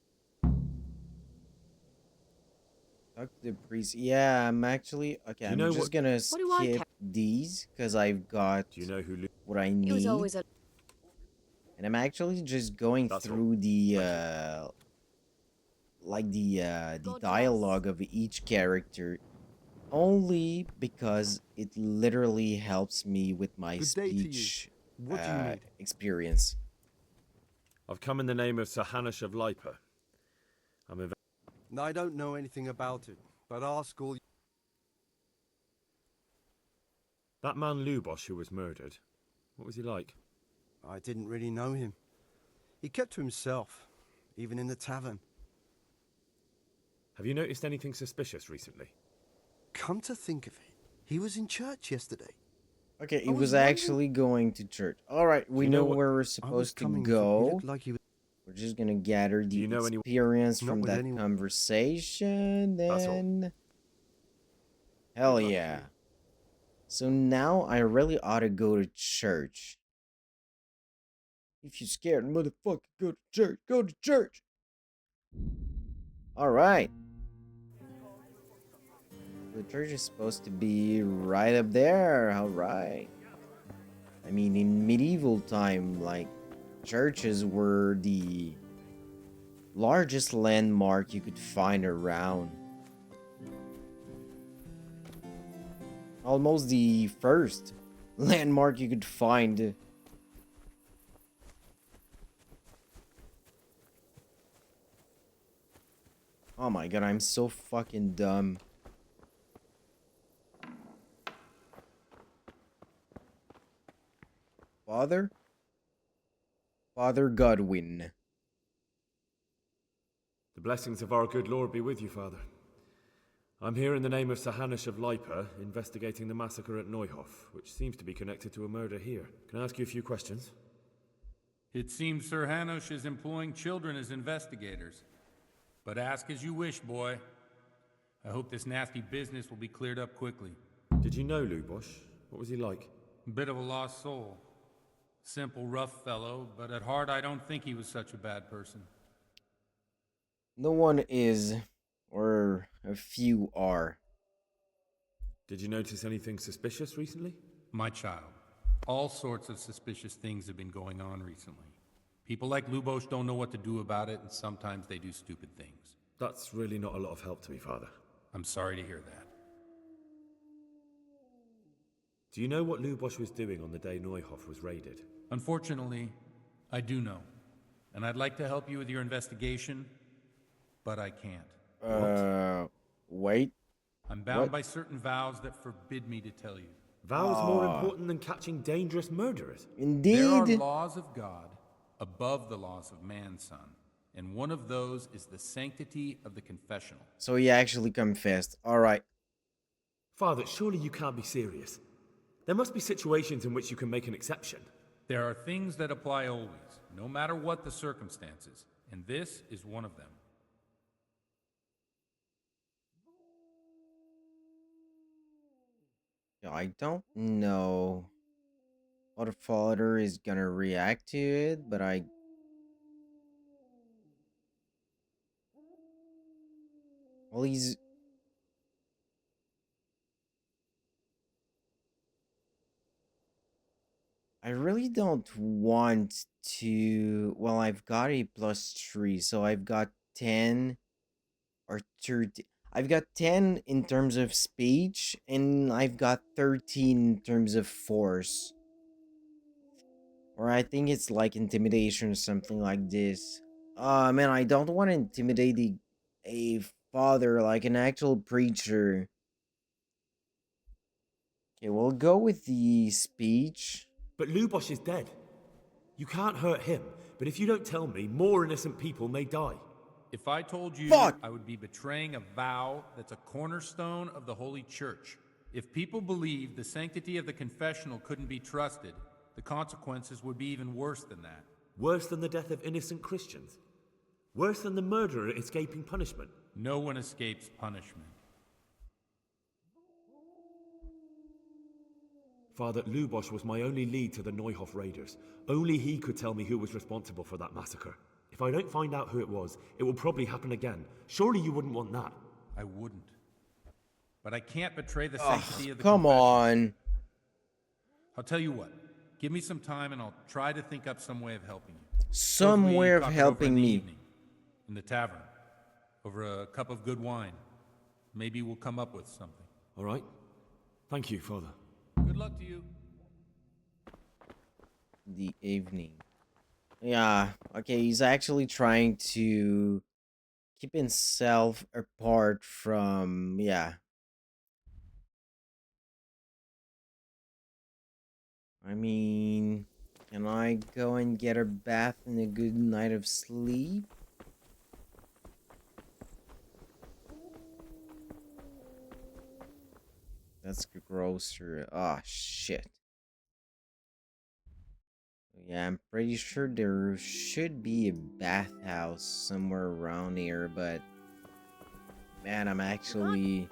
Talk to the priest. Yeah, I'm actually... Okay, I'm just gonna skip these, because I've got Do you know who what I need. He was always a... And I'm actually just going through the, the dialogue of each character. Only because it literally helps me with my speech experience. I've come in the name of Sahanish of Lipa. I don't know anything about it, but ask all... That man Lubosh who was murdered, what was he like? I didn't really know him. He kept to himself, even in the tavern. Have you noticed anything suspicious recently? Come to think of it, he was in church yesterday. Okay, he was actually going to church. Alright, we know where we're supposed to go. We're just gonna gather the experience from that conversation, then... Hell yeah. So now I really ought to go to church. If you're scared, motherfucker, go to church. Go to church. Alright. The church is supposed to be right up there. Alright. I mean, in medieval time, like, churches were the largest landmark you could find around. Almost the first landmark you could find. Oh my god, I'm so fucking dumb. Father? Father Godwin. The blessings of our good Lord be with you, Father. I'm here in the name of Sahanish of Lipa, investigating the massacre at Neuhof, which seems to be connected to a murder here. Can I ask you a few questions? It seems Sir Hanush is employing children as investigators. But ask as you wish, boy. I hope this nasty business will be cleared up quickly. Did you know Lubosh? What was he like? A bit of a lost soul. Simple, rough fellow, but at heart I don't think he was such a bad person. No one is, or a few are. Did you notice anything suspicious recently? My child, all sorts of suspicious things have been going on recently. People like Lubosh don't know what to do about it, and sometimes they do stupid things. That's really not a lot of help to me, Father. I'm sorry to hear that. Do you know what Lubosh was doing on the day Neuhof was raided? Unfortunately, I do know. And I'd like to help you with your investigation, but I can't. Wait. I'm bound by certain vows that forbid me to tell you. Vows more important than catching dangerous murderers? Indeed. There are laws of God above the laws of man, son. And one of those is the sanctity of the confessional. So he actually confessed. Alright. Father, surely you can't be serious. There must be situations in which you can make an exception. There are things that apply always, no matter what the circumstances, and this is one of them. I don't know how the father is gonna react to it, but I I really don't want to. Well, I've got a +3, so I've got 10 or 30. I've got 10 in terms of speech, and I've got 13 in terms of force. Or I think it's like intimidation or something like this. Man, I don't want to intimidate a father, like an actual preacher. Okay, we'll go with the speech. But Lubosh is dead. You can't hurt him, but if you don't tell me, more innocent people may die. If I told you, I would be betraying a vow that's a cornerstone of the Holy Church. If people believed the sanctity of the confessional couldn't be trusted, the consequences would be even worse than that. Worse than the death of innocent Christians? Worse than the murderer escaping punishment? No one escapes punishment. Father, Lubosh was my only lead to the Neuhof raiders. Only he could tell me who was responsible for that massacre. If I don't find out who it was, it will probably happen again. Surely you wouldn't want that. I wouldn't. But I can't betray the sanctity of the Come on. I'll tell you what. Give me some time and I'll try to think up some way of helping you. Some way of helping me. In the tavern. Over a cup of good wine. Maybe we'll come up with something. All right. Thank you, Father. Good luck to you. The evening. Yeah, okay, he's actually trying to keep himself apart from, yeah. I mean, can I go and get a bath and a good night of sleep? That's grosser. Ah, shit. Yeah, I'm pretty sure there should be a bathhouse somewhere around here, but man, I'm actually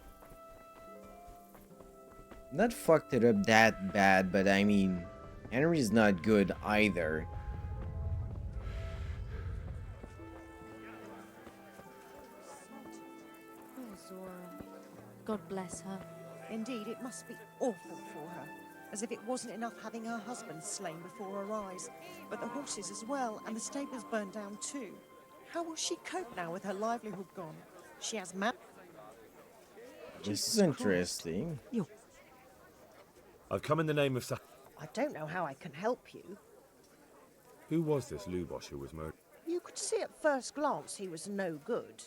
not fucked it up that bad, but I mean, Henry's not good either. Oh, Zora. God bless her. Indeed, it must be awful for her. As if it wasn't enough having her husband slain before her eyes, but the horses as well, and the stables burned down too. How will she cope now with her livelihood gone? She has This is interesting. I've come in the name of I don't know how I can help you. Who was this Lubosh who was murdered? You could see at first glance he was no good.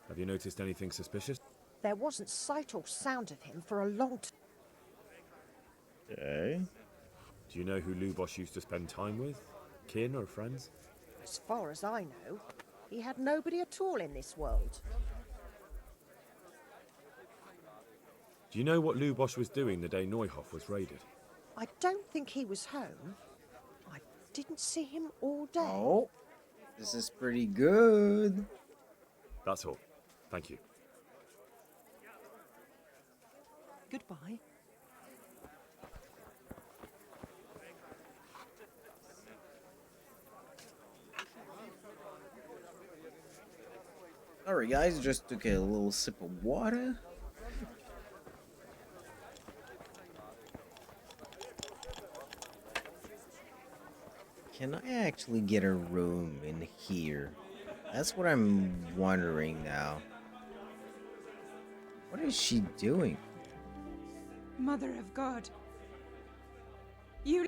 Have you noticed anything suspicious? There wasn't sight or sound of him for a long time. Okay. Do you know who Lubosh used to spend time with? Kin or friends? As far as I know, he had nobody at all in this world. Do you know what Lubosh was doing the day Neuhof was raided? I don't think he was home. I didn't see him all day. Oh, this is pretty good. That's all. Thank you. Goodbye. Alright guys, just took a little sip of water. Can I actually get a room in here? That's what I'm wondering now. What is she doing? Mother of God. You...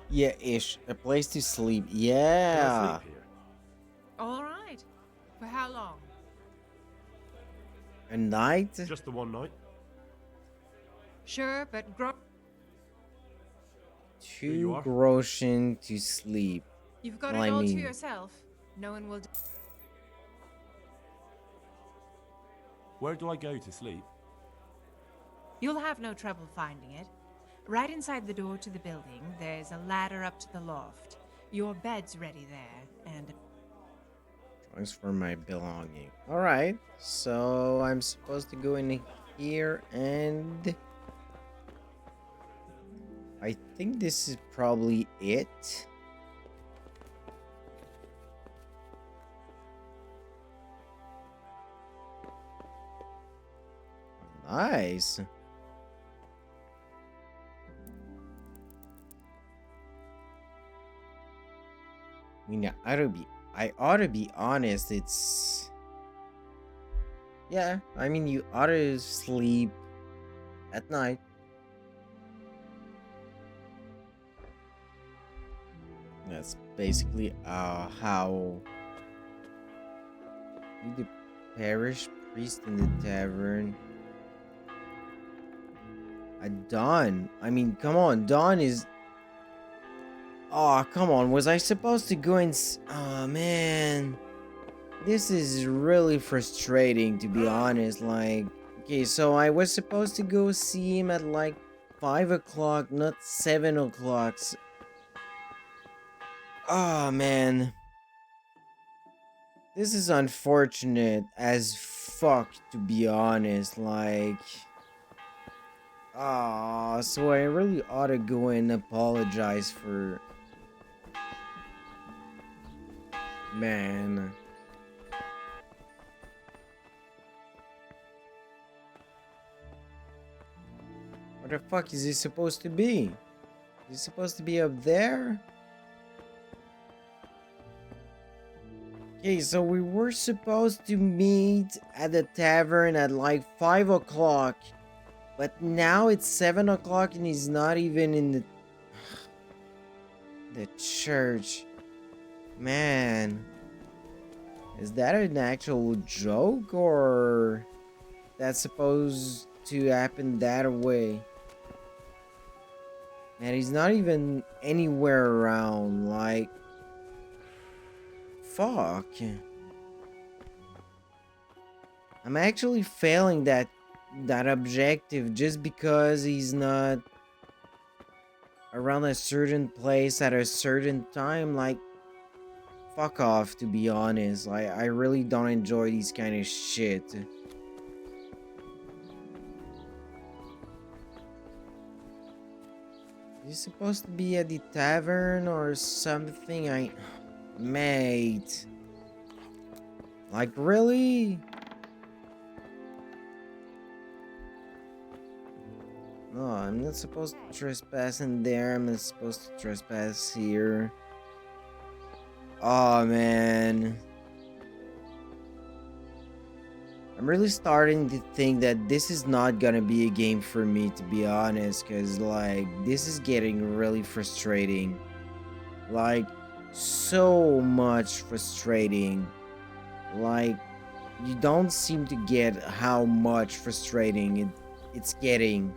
Yeah, ish. A place to sleep. Yeah. All right. For how long? A night? Just the one night. Sure, but Too groschen to sleep. you've got Well, it I all to mean, yourself. No one will. Where do I go to sleep? You'll have no trouble finding it. Right inside the door to the building, there's a ladder up to the loft. Your bed's ready there, and thanks for my belonging. Alright, so I'm supposed to go in here and I think this is probably it. Nice. I mean, I ought to be honest, it's... Yeah, I mean, you ought to sleep at night. That's basically how... You the parish priest in the tavern. Dawn. I mean, come on, Dawn is... Oh, come on. Was I supposed to go and... Oh, man. This is really frustrating, to be honest. Like, okay, so I was supposed to go see him at, like, 5 o'clock, not 7 o'clock. Oh, man. This is unfortunate as fuck, to be honest. Like... Ah, so I really ought to go and apologize for... Man. Where the fuck is he supposed to be? Is he supposed to be up there? Okay, so we were supposed to meet at the tavern at like 5 o'clock. But now it's 7 o'clock and he's not even in the church. Man. Is that an actual joke or that's supposed to happen that way? Man, he's not even anywhere around. Like, fuck. I'm actually failing that objective just because he's not around a certain place at a certain time. Like, fuck off, to be honest. I really don't enjoy these kind of shit. He's supposed to be at the tavern or something. Mate. Like, really? No, I'm not supposed to trespass in there. I'm not supposed to trespass here. Oh, man. I'm really starting to think that this is not gonna be a game for me, to be honest. Because, like, this is getting really frustrating. Like, so much frustrating. Like, you don't seem to get how much frustrating it's getting.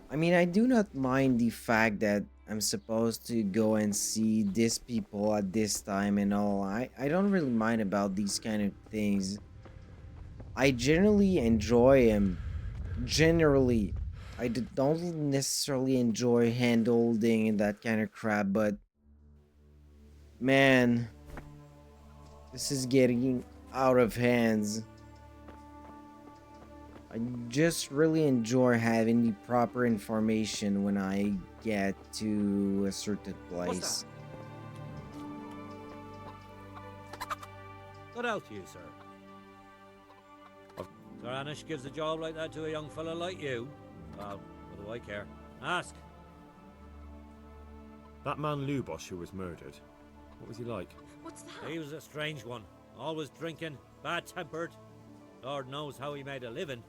I mean, I do not mind the fact that I'm supposed to go and see these people at this time and all. I don't really mind about these kind of things. I generally enjoy them. Generally. I don't necessarily enjoy hand-holding and that kind of crap, but... Man... This is getting out of hands. I just really enjoy having the proper information when I get to a certain place. Good out to you, sir. Sir Anish gives a job like that to a young fella like you. Well, what do I care? Ask. That man Lubosh who was murdered, what was he like? What's that? He was a strange one. Always drinking, bad-tempered. Lord knows how he made a living.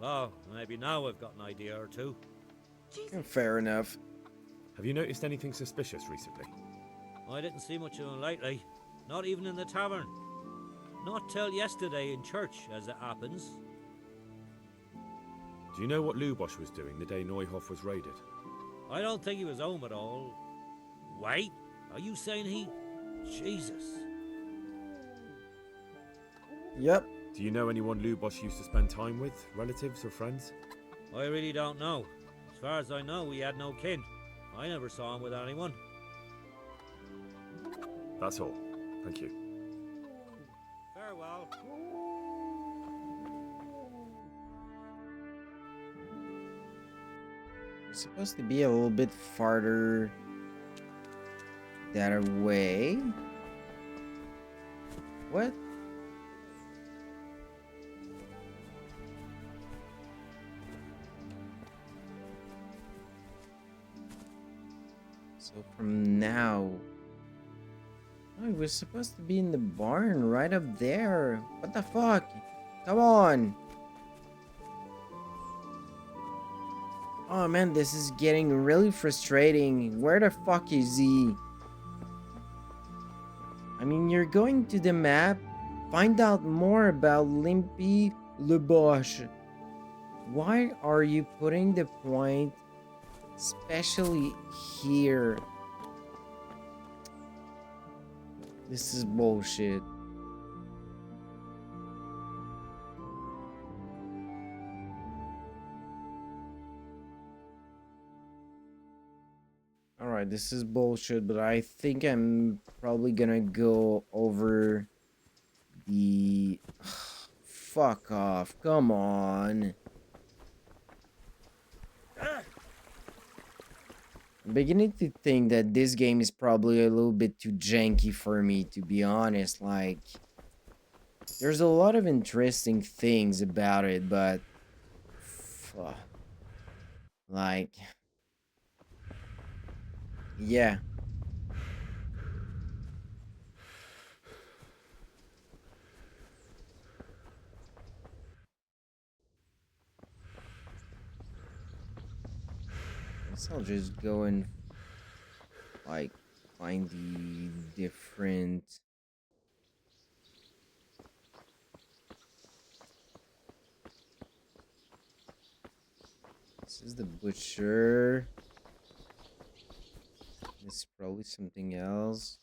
Well, maybe now I've got an idea or two. Fair enough. Have you noticed anything suspicious recently? I didn't see much of him lately. Not even in the tavern. Not till yesterday in church, as it happens. Do you know what Lubosh was doing the day Neuhoff was raided? I don't think he was home at all. Wait, are you saying he... Jesus. Yep. Do you know anyone Lubosh used to spend time with? Relatives or friends? I really don't know. As far as I know, he had no kin. I never saw him with anyone. That's all. Thank you. Farewell. We're supposed to be a little bit farther that way. What? So from now... Oh, he was supposed to be in the barn right up there. What the fuck? Come on. Oh man, this is getting really frustrating. Where the fuck is he? I mean, you're going to the map. Find out more about Limpy Lubosh. Why are you putting the point especially here? This is bullshit. Alright, this is bullshit, but I think I'm probably gonna go over the... Fuck off, come on. I'm beginning to think that this game is probably a little bit too janky for me, to be honest. Like, there's a lot of interesting things about it, but... Like... Yeah. Guess I'll just go and like find the different this is the butcher. This is probably something else.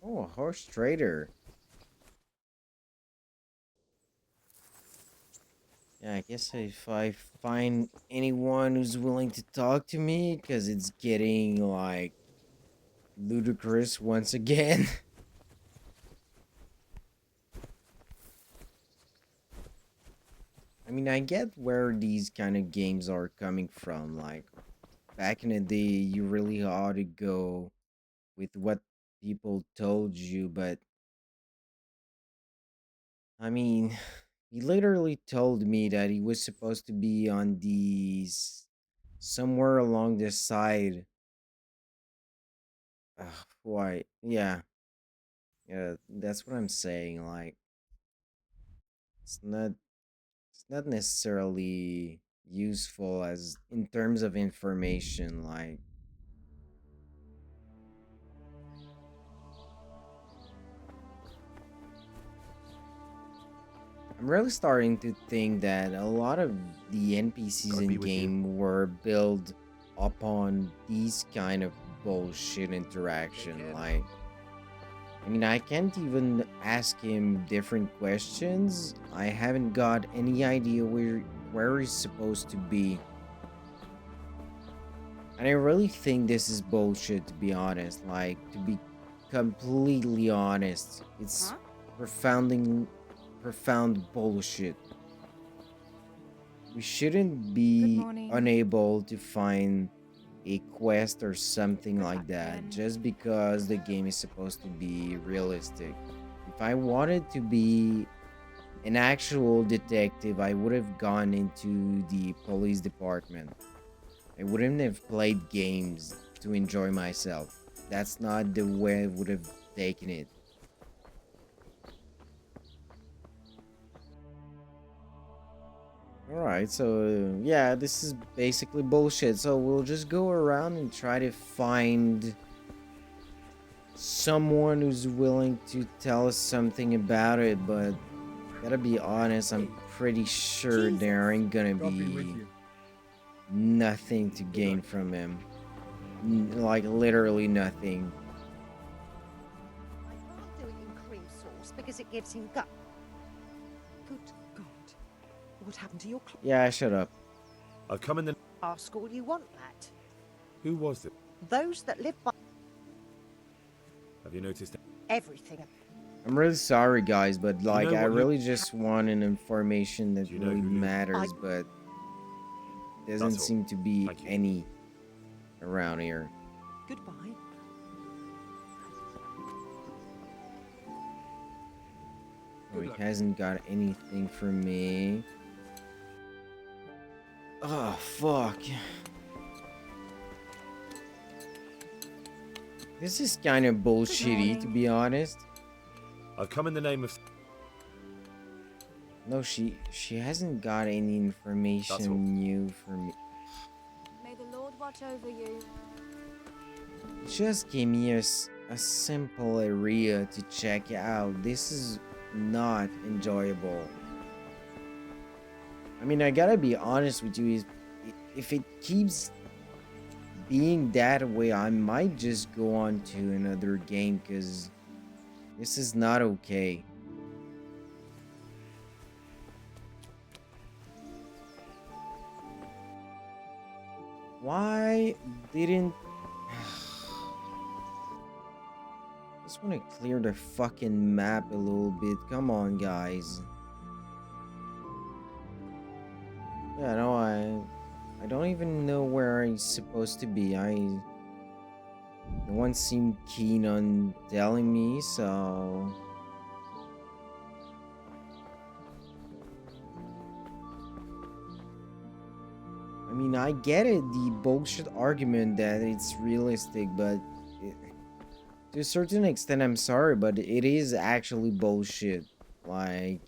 Oh, a horse trader. Yeah, I guess if I find anyone who's willing to talk to me, because it's getting, like, ludicrous once again. I mean, I get where these kind of games are coming from. Like, back in the day, you really ought to go with what people told you, but... I mean, he literally told me that he was supposed to be on these... somewhere along this side. Why? Yeah. Yeah, that's what I'm saying. Like, it's not necessarily useful as in terms of information. Like, I'm really starting to think that a lot of the NPCs in game were built upon these kind of bullshit interaction. Like, I mean, I can't even ask him different questions. I haven't got any idea where he's supposed to be. And I really think this is bullshit, to be honest. Like, to be completely honest, it's profound bullshit. We shouldn't be unable to find a quest or something like that just because the game is supposed to be realistic. If I wanted to be an actual detective, I would have gone into the police department. I wouldn't have played games to enjoy myself. That's not the way I would have taken it. Alright, so yeah, this is basically bullshit. So we'll just go around and try to find someone who's willing to tell us something about it, but gotta be honest, I'm pretty sure there ain't gonna be nothing to gain from him. Like, literally nothing. I can't do it in cream sauce because it gives him gut. Good God. What happened to your Yeah, shut up. I've come in the... Ask all you want, lad. Who was it? Those that live by Have you noticed? everything. I'm really sorry, guys, but like, know I what really just want an information that Do you know really who Luke- matters, but doesn't That's all. seem to be Thank you. any around here. Goodbye. Oh, he hasn't got anything for me. Oh, fuck. This is kind of bullshitty, to be honest. I've come in the name of... No, she hasn't got any information new for me. May the Lord watch over you. Just give me a simple area to check out. This is not enjoyable. I mean, I gotta be honest with you, if it keeps being that way, I might just go on to another game, because this is not okay. Why didn't... Just want to clear the fucking map a little bit. Come on, guys. Yeah, no, I don't even know where I'm supposed to be. No one seemed keen on telling me, so... I mean, I get it, the bullshit argument that it's realistic, but to a certain extent, I'm sorry, but it is actually bullshit. Like,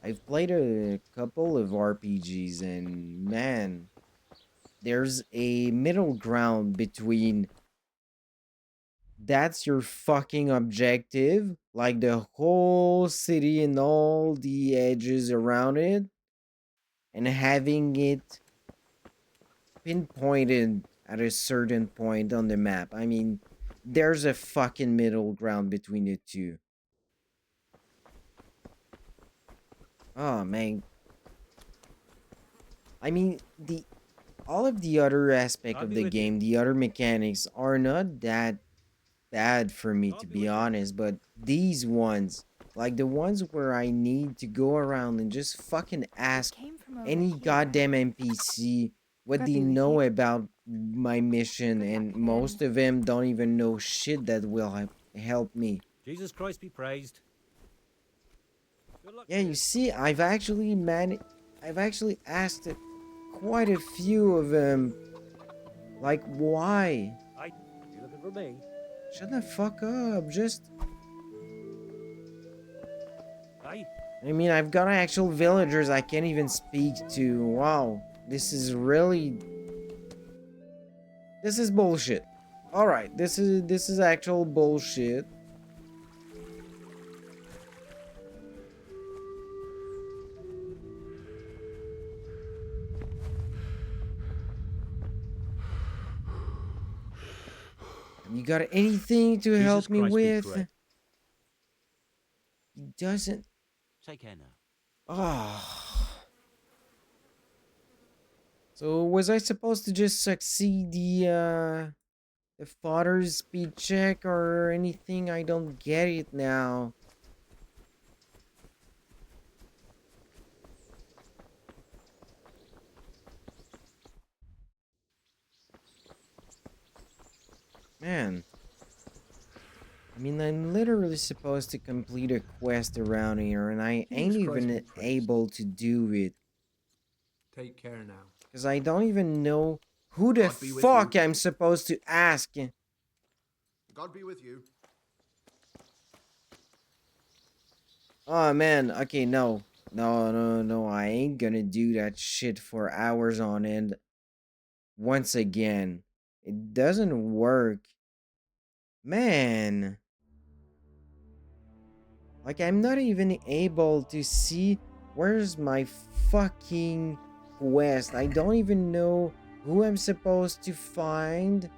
I've played a couple of RPGs, and man, there's a middle ground between that's your fucking objective, like the whole city and all the edges around it, and having it pinpointed at a certain point on the map. I mean, there's a fucking middle ground between the two. Oh, man. I mean, all of the other aspect of the game, the other mechanics are not that bad for me, to be honest, but these ones, like the ones where I need to go around and just fucking ask any goddamn NPC what they know about my mission, and most of them don't even know shit that will help me. Jesus Christ be praised. Yeah, you see, I've actually asked quite a few of them. Like, why? You looking for me? Shut the fuck up, just... I mean, I've got actual villagers I can't even speak to. Wow, this is really... This is bullshit. Alright, this is actual bullshit. You got anything to help me with? He doesn't. Take care now. Ah. So was I supposed to just succeed the father's speed check or anything? I don't get it now. Man. mean, I'm literally supposed to complete a quest around here, and I ain't even able to do it. Take care now. Because I don't even know who the fuck I'm supposed to ask. God be with you. Oh, man. Okay, no. No. I ain't gonna do that shit for hours on end. Once again. It doesn't work. Man. Like, I'm not even able to see where's my fucking quest. I don't even know who I'm supposed to find.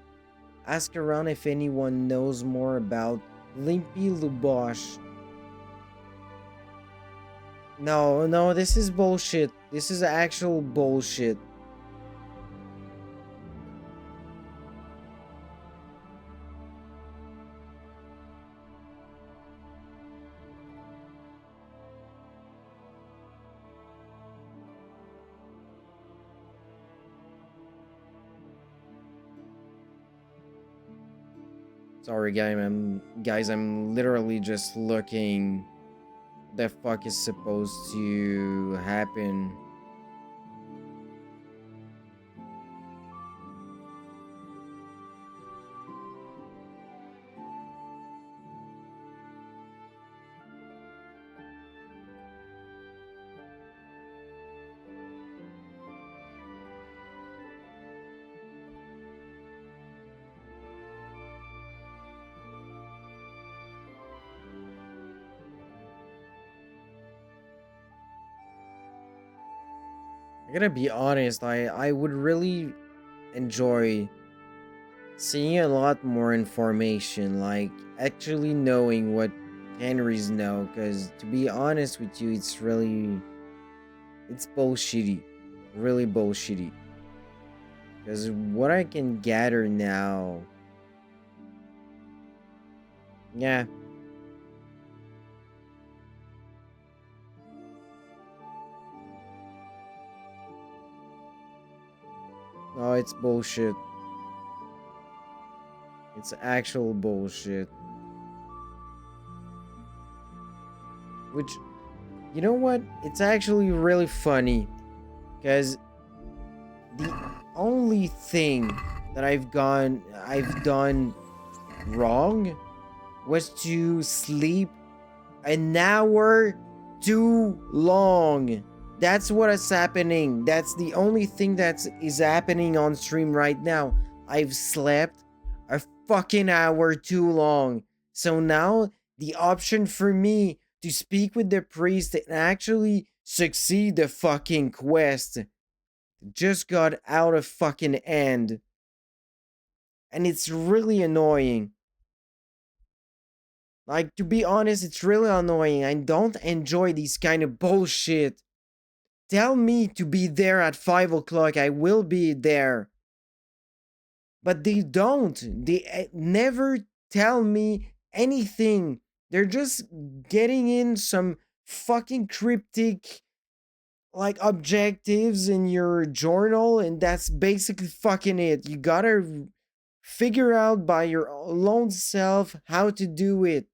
Ask around if anyone knows more about Limpy Lubosh. No, this is bullshit. This is actual bullshit. Sorry, guys, I'm literally just looking. The fuck is supposed to happen? I gotta be honest, I would really enjoy seeing a lot more information, like actually knowing what Henry's know, because to be honest with you, it's bullshitty. Really bullshitty. Because what I can gather now... Yeah. No, it's bullshit. It's actual bullshit. Which, you know what? It's actually really funny. Because the only thing that I've done wrong was to sleep an hour too long. That's what is happening. That's the only thing that is happening on stream right now. I've slept a fucking hour too long. So now the option for me to speak with the priest and actually succeed the fucking quest just got out of fucking hand. And it's really annoying. Like, to be honest, it's really annoying. I don't enjoy these kind of bullshit. Tell me to be there at 5 o'clock. I will be there. But they don't. They never tell me anything. They're just getting in some fucking cryptic, like, objectives in your journal, and that's basically fucking it. You gotta figure out by your own self how to do it.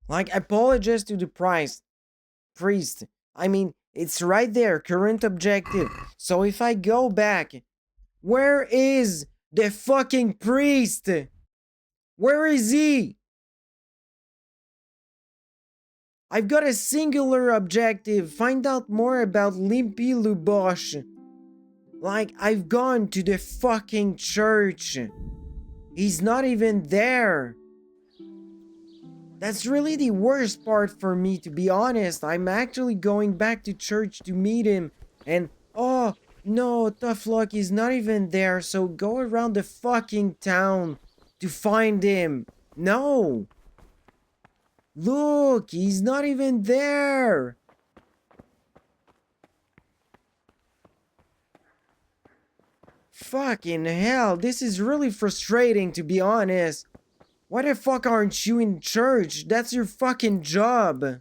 Like, apologize to the priest. I mean, it's right there, current objective. So if I go back, where is the fucking priest? Where is he? I've got a singular objective. Find out more about Limpy Lubosh. Like, I've gone to the fucking church. He's not even there. That's really the worst part for me, to be honest. I'm actually going back to church to meet him. And, oh, no, tough luck, he's not even there. So go around the fucking town to find him. No. Look, he's not even there. Fucking hell, this is really frustrating, to be honest. Why the fuck aren't you in church? That's your fucking job.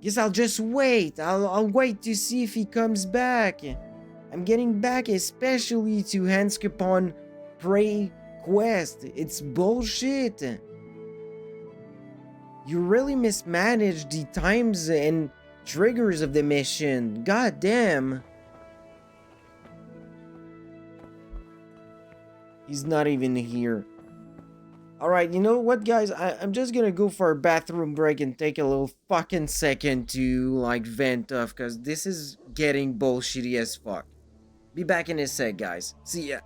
Guess I'll just wait. I'll wait to see if he comes back. I'm getting back especially to Hanskapon Pray quest. It's bullshit. You really mismanaged the times and triggers of the mission. God damn. He's not even here. Alright, you know what, guys? I'm just gonna go for a bathroom break and take a little fucking second to, like, vent off, because this is getting bullshitty as fuck. Be back in a sec, guys. See ya.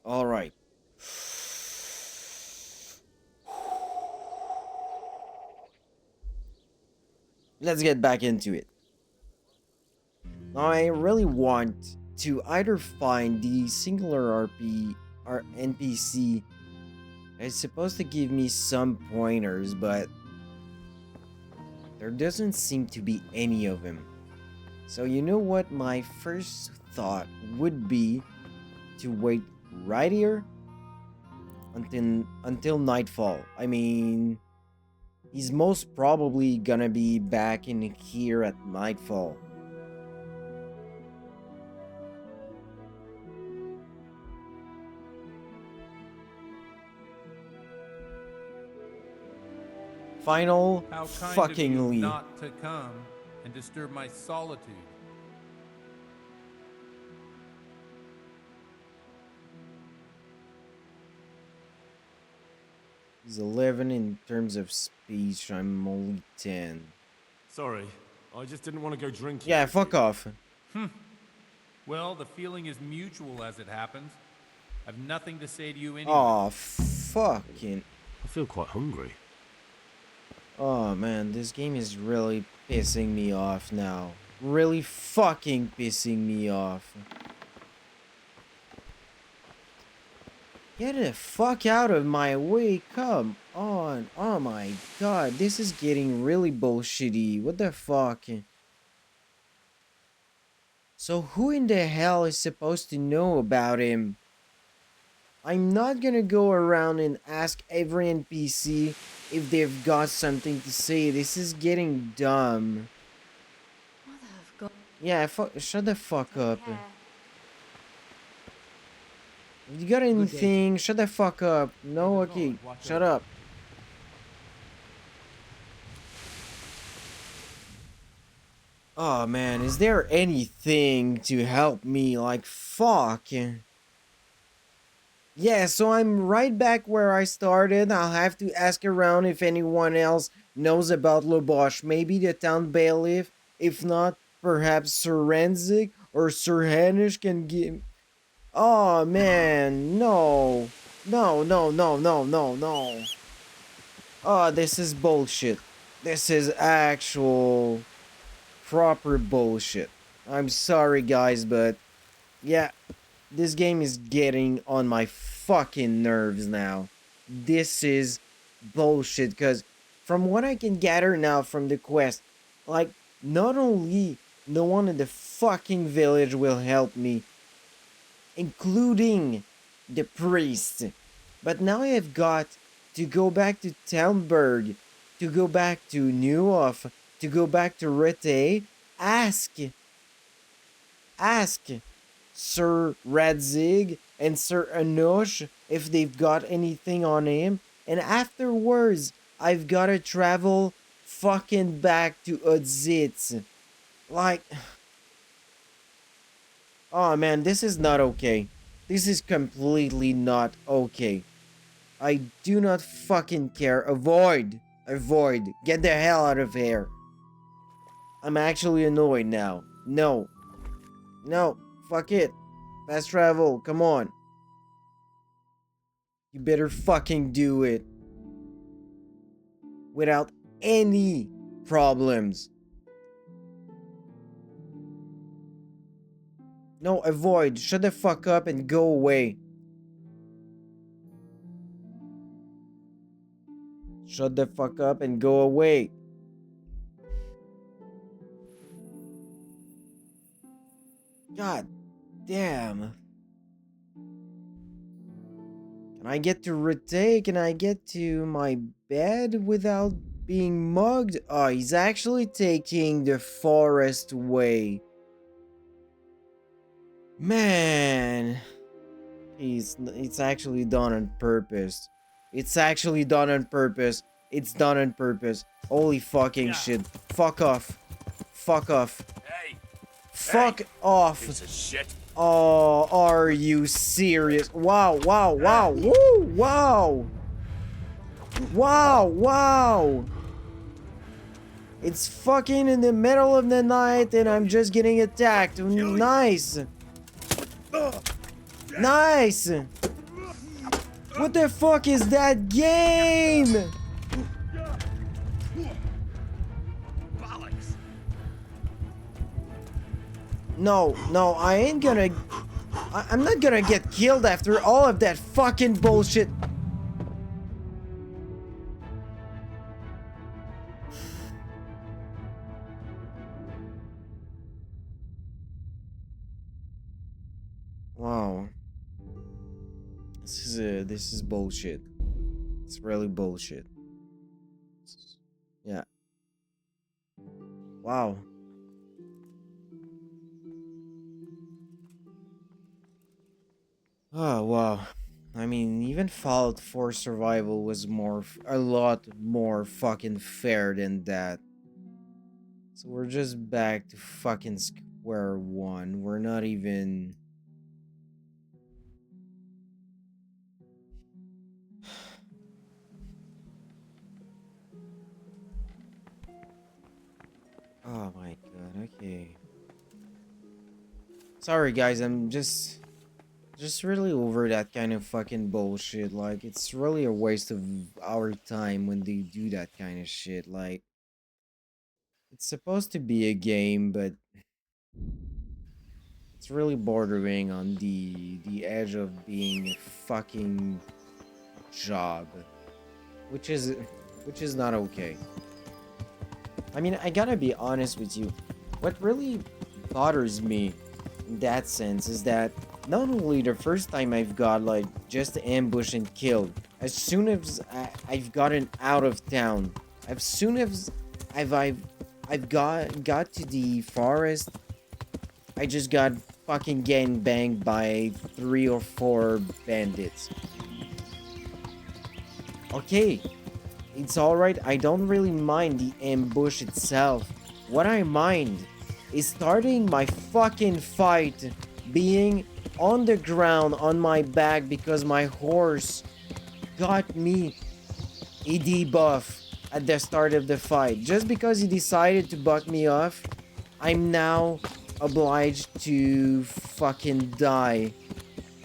Alright. Let's get back into it. Now, I really want to either find the singular RP or NPC. It's supposed to give me some pointers, but there doesn't seem to be any of them. So you know what my first thought would be? To wait right here until nightfall. I mean, he's most probably gonna be back in here at nightfall. Final How kind fucking of you Lee. not to come and disturb my solitude. He's 11 in terms of speech. I'm only 10. Sorry, I just didn't want to go drinking. Yeah, fuck off. Well, the feeling is mutual as it happens. I've nothing to say to you anyway. Oh, fucking. I feel quite hungry. Oh man, this game is really pissing me off now. Really fucking pissing me off. Get the fuck out of my way, come on. Oh my god, this is getting really bullshitty. What the fuck? So who in the hell is supposed to know about him? I'm not gonna go around and ask every NPC if they've got something to say. This is getting dumb. Yeah, shut the fuck up. You got anything? Shut the fuck up. No, okay, shut up. Oh man, is there anything to help me? Like, fuck. Yeah, so I'm right back where I started. I'll have to ask around if anyone else knows about Lobosh. Maybe the town bailiff. If not, perhaps Sir Renzik or Sir Hanish can give... Oh, man, no. No, no, no, no, no, no. Oh, this is bullshit. This is actual proper bullshit. I'm sorry, guys, but yeah, this game is getting on my fucking nerves now. This is bullshit, because from what I can gather now from the quest, like, not only no one in the fucking village will help me, including the priest, but now I have got to go back to Townburg, to go back to Newhoff, to go back to Rete, ask Sir Radzig and Sir Anosh if they've got anything on him, and afterwards I've gotta travel fucking back to Udzitz. Like, oh man, this is not okay. This is completely not okay. I do not fucking care. Avoid. Get the hell out of here. I'm actually annoyed now. No, fuck it. Fast travel, come on. You better fucking do it. Without any problems. No, avoid. Shut the fuck up and go away. Shut the fuck up and go away. God damn. Can I get to Rete? Can I get to my bed without being mugged? Oh, he's actually taking the forest way. Man. It's actually done on purpose. It's actually done on purpose. It's done on purpose. Holy fucking shit. Fuck off. Fuck off. Hey. Fuck off. Piece of shit. Oh, are you serious? Wow, wow, wow. Woo, wow. Wow, wow. It's fucking in the middle of the night and I'm just getting attacked. Nice. Nice. What the fuck is that game? No, I ain't gonna... I'm not gonna get killed after all of that fucking bullshit. Wow. This is bullshit. It's really bullshit. Yeah. Wow. Oh, wow. I mean, even Fallout 4 Survival was a lot more fucking fair than that. So we're just back to fucking square one. We're not even... Oh my god, okay. Sorry guys, I'm just really over that kind of fucking bullshit. Like, it's really a waste of our time when they do that kind of shit. Like, it's supposed to be a game, but it's really bordering on the edge of being a fucking job, which is not okay. I mean, I gotta be honest with you. What really bothers me in that sense is that not only the first time I've got like just ambushed and killed, as soon as I've gotten out of town, as soon as I've got to the forest, I just got fucking getting banged by 3 or 4 bandits. Okay, it's alright, I don't really mind the ambush itself. What I mind is starting my fucking fight being on the ground on my back because my horse got me a debuff at the start of the fight. Just because he decided to buck me off, I'm now obliged to fucking die.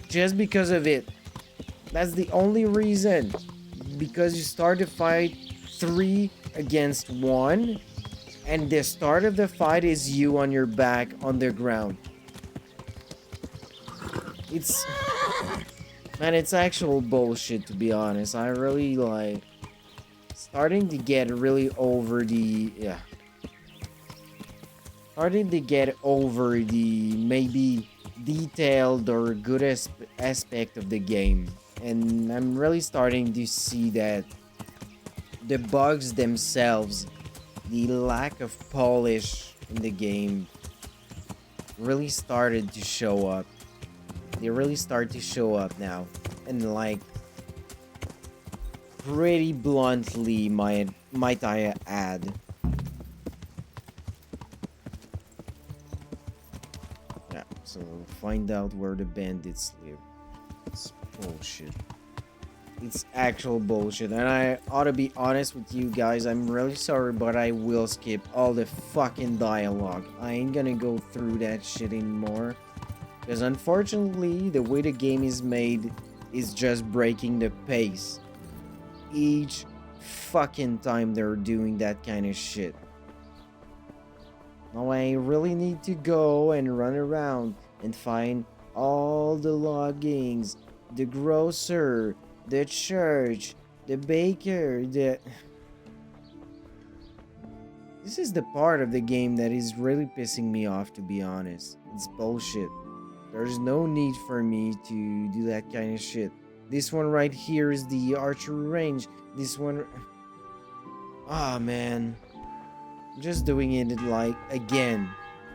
Just because of it. That's the only reason. Because you start the fight 3 against 1, and the start of the fight is you on your back on the ground. It's... Man, it's actual bullshit, to be honest. I really, like... Starting to get really over the... Yeah. Starting to get over the maybe detailed or good aspect of the game. And I'm really starting to see that the bugs themselves, the lack of polish in the game, really started to show up. They really start to show up now. And like, pretty bluntly, might I add. Yeah, so find out where the bandits live. It's bullshit. It's actual bullshit, and I ought to be honest with you guys, I'm really sorry, but I will skip all the fucking dialogue. I ain't gonna go through that shit anymore, because unfortunately, the way the game is made is just breaking the pace. Each fucking time they're doing that kind of shit. Now I really need to go and run around and find all the loggings, the grocer, the church, the baker, the... This is the part of the game that is really pissing me off, to be honest. It's bullshit. There's no need for me to do that kind of shit. This one right here is the archery range. This one... Ah, man. I'm just doing it like again.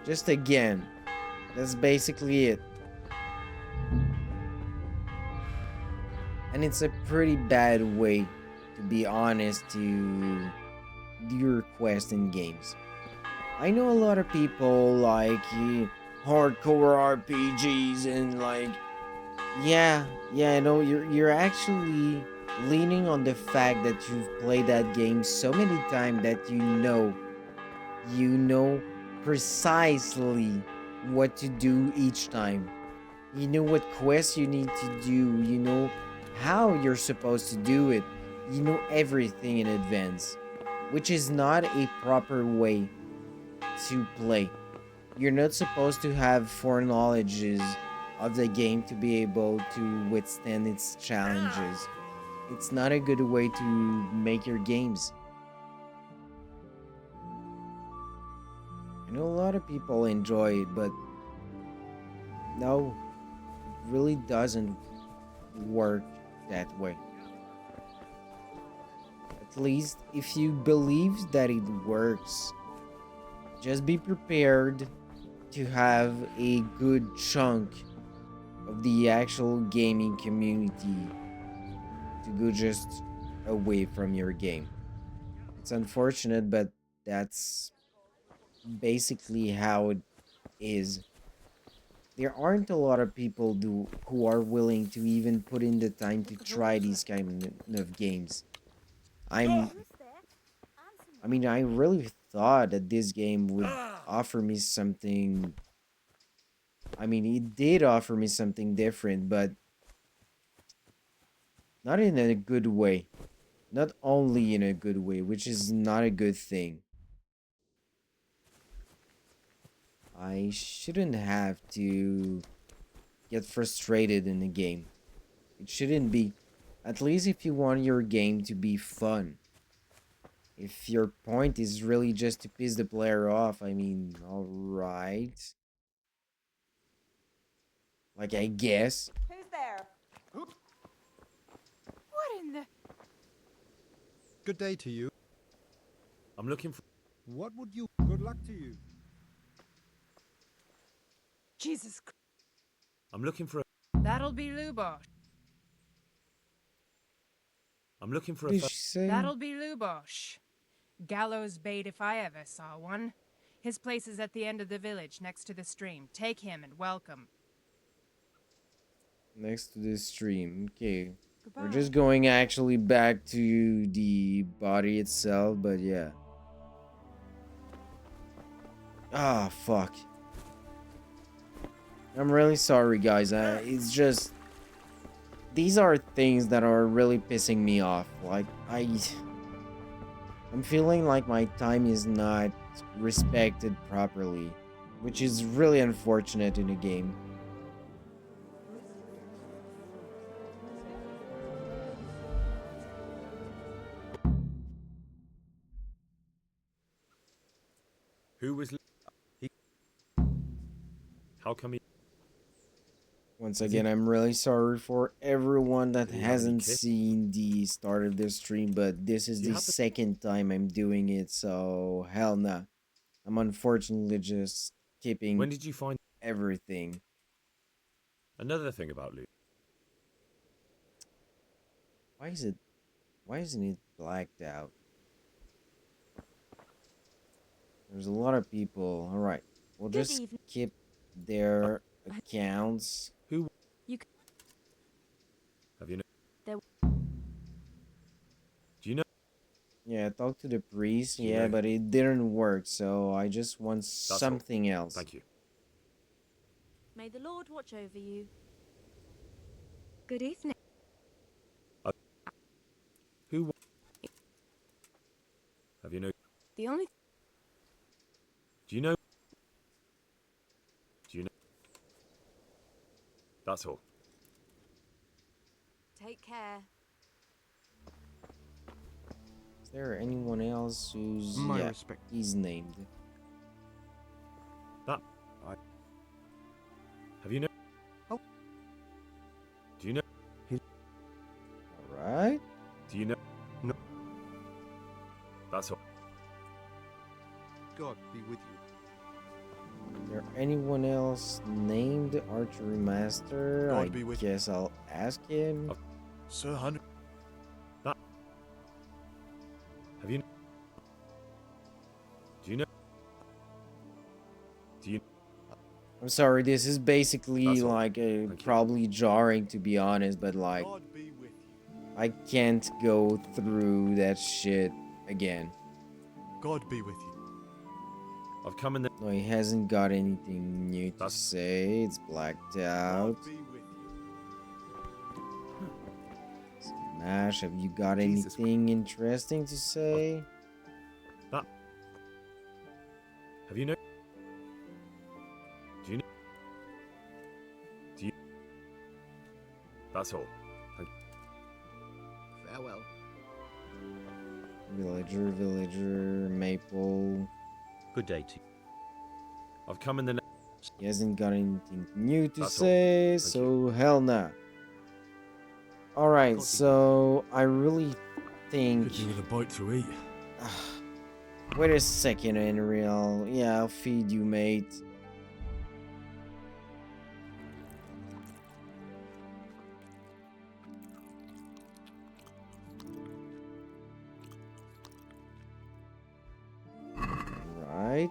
Just again. That's basically it. And it's a pretty bad way, to be honest, to do your quest in games. I know a lot of people like hardcore RPGs and like, yeah, I know you're actually leaning on the fact that you've played that game so many times that you know precisely what to do each time. You know what quests you need to do. You know how you're supposed to do it. You know everything in advance, which is not a proper way to play. You're not supposed to have foreknowledges of the game to be able to withstand its challenges. It's not a good way to make your games. I know a lot of people enjoy it, but no, it really doesn't work that way. At least if you believe that it works, just be prepared to have a good chunk of the actual gaming community to go just away from your game. It's unfortunate, but that's basically how it is. There aren't a lot of people who are willing to even put in the time to try these kind of games. I mean, I really thought that this game would offer me something I mean, it did offer me something different, but not in a good way. Not only in a good way, which is not a good thing. I shouldn't have to get frustrated in a game. It shouldn't be. At least if you want your game to be fun. If your point is really just to piss the player off, I mean, alright. Like, I guess. Who's there? What in the... Good day to you. I'm looking for. What would you? Good luck to you. Jesus Christ. I'm looking for a. That'll be Lubosh. I'm looking for What a. did she say? That'll be Lubosh. Gallows bait if I ever saw one. His place is at the end of the village, next to the stream. Take him and welcome. Next to this stream. Okay. Goodbye. We're just going actually back to the body itself, but yeah. Ah, fuck. I'm really sorry, guys. It's just... These are things that are really pissing me off. Like, I'm feeling like my time is not respected properly, which is really unfortunate in a game. Who was. How come he. Once again, I'm really sorry for everyone that Did he have any hasn't kids? seen the start of this stream, but this is You the have to- second time I'm doing it, so hell nah. I'm unfortunately just skipping When did you find. everything. Another thing about Luke. Why isn't it blacked out? There's a lot of people. Alright, we'll Good just evening. skip their accounts. Who. You Have you know. There- Do you know. Yeah, I talked to the priest, Do you yeah, know- but it didn't work, so I just want all. something else. Thank you. May the Lord watch over you. Good evening. Who. Have you know. The only Do you know. Do you know. That's all. take care. Is there anyone else who's... My yeah, respect. he's named. That. Have you know. Oh. Do you know. Alright. Do you know. No. That's all. God be with you. Is there anyone else named Archery Master? God I be with guess I'll ask him. Sir Hunter. That. Have you. Do you know. Do you. I'm sorry, this is basically That's all. like Thank you. probably jarring to be honest, but like God be with you. I can't go through that shit again. God be with you. I've come in the. No, he hasn't got anything new to That's- say. It's blacked out. God be with you. Nash, have you got Jesus anything interesting to say? That. Have you know. Do you know. Do you. That's all. Thank you. Farewell. Villager, Maple. Good day to you. I've come in the. He hasn't got anything new to That's all. say, Thank so hell nah. Alright, so I really think... Could do with a bite to eat. Wait a second, Henry. I'll feed you, mate. Right.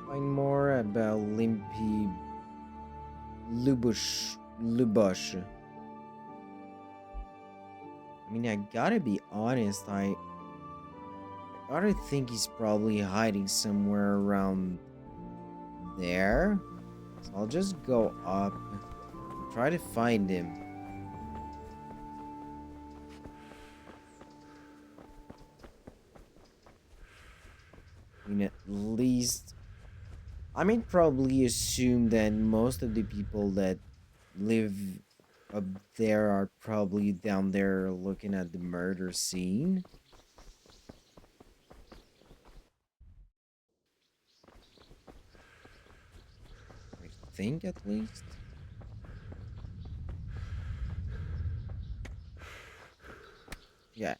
Find more about Limpy Lubush. mean, I gotta be honest, I gotta think he's probably hiding somewhere around there. So I'll just go up and try to find him. I mean, at least I mean, probably assume that most of the people that live up there are probably down there looking at the murder scene. I think at least. Yeah,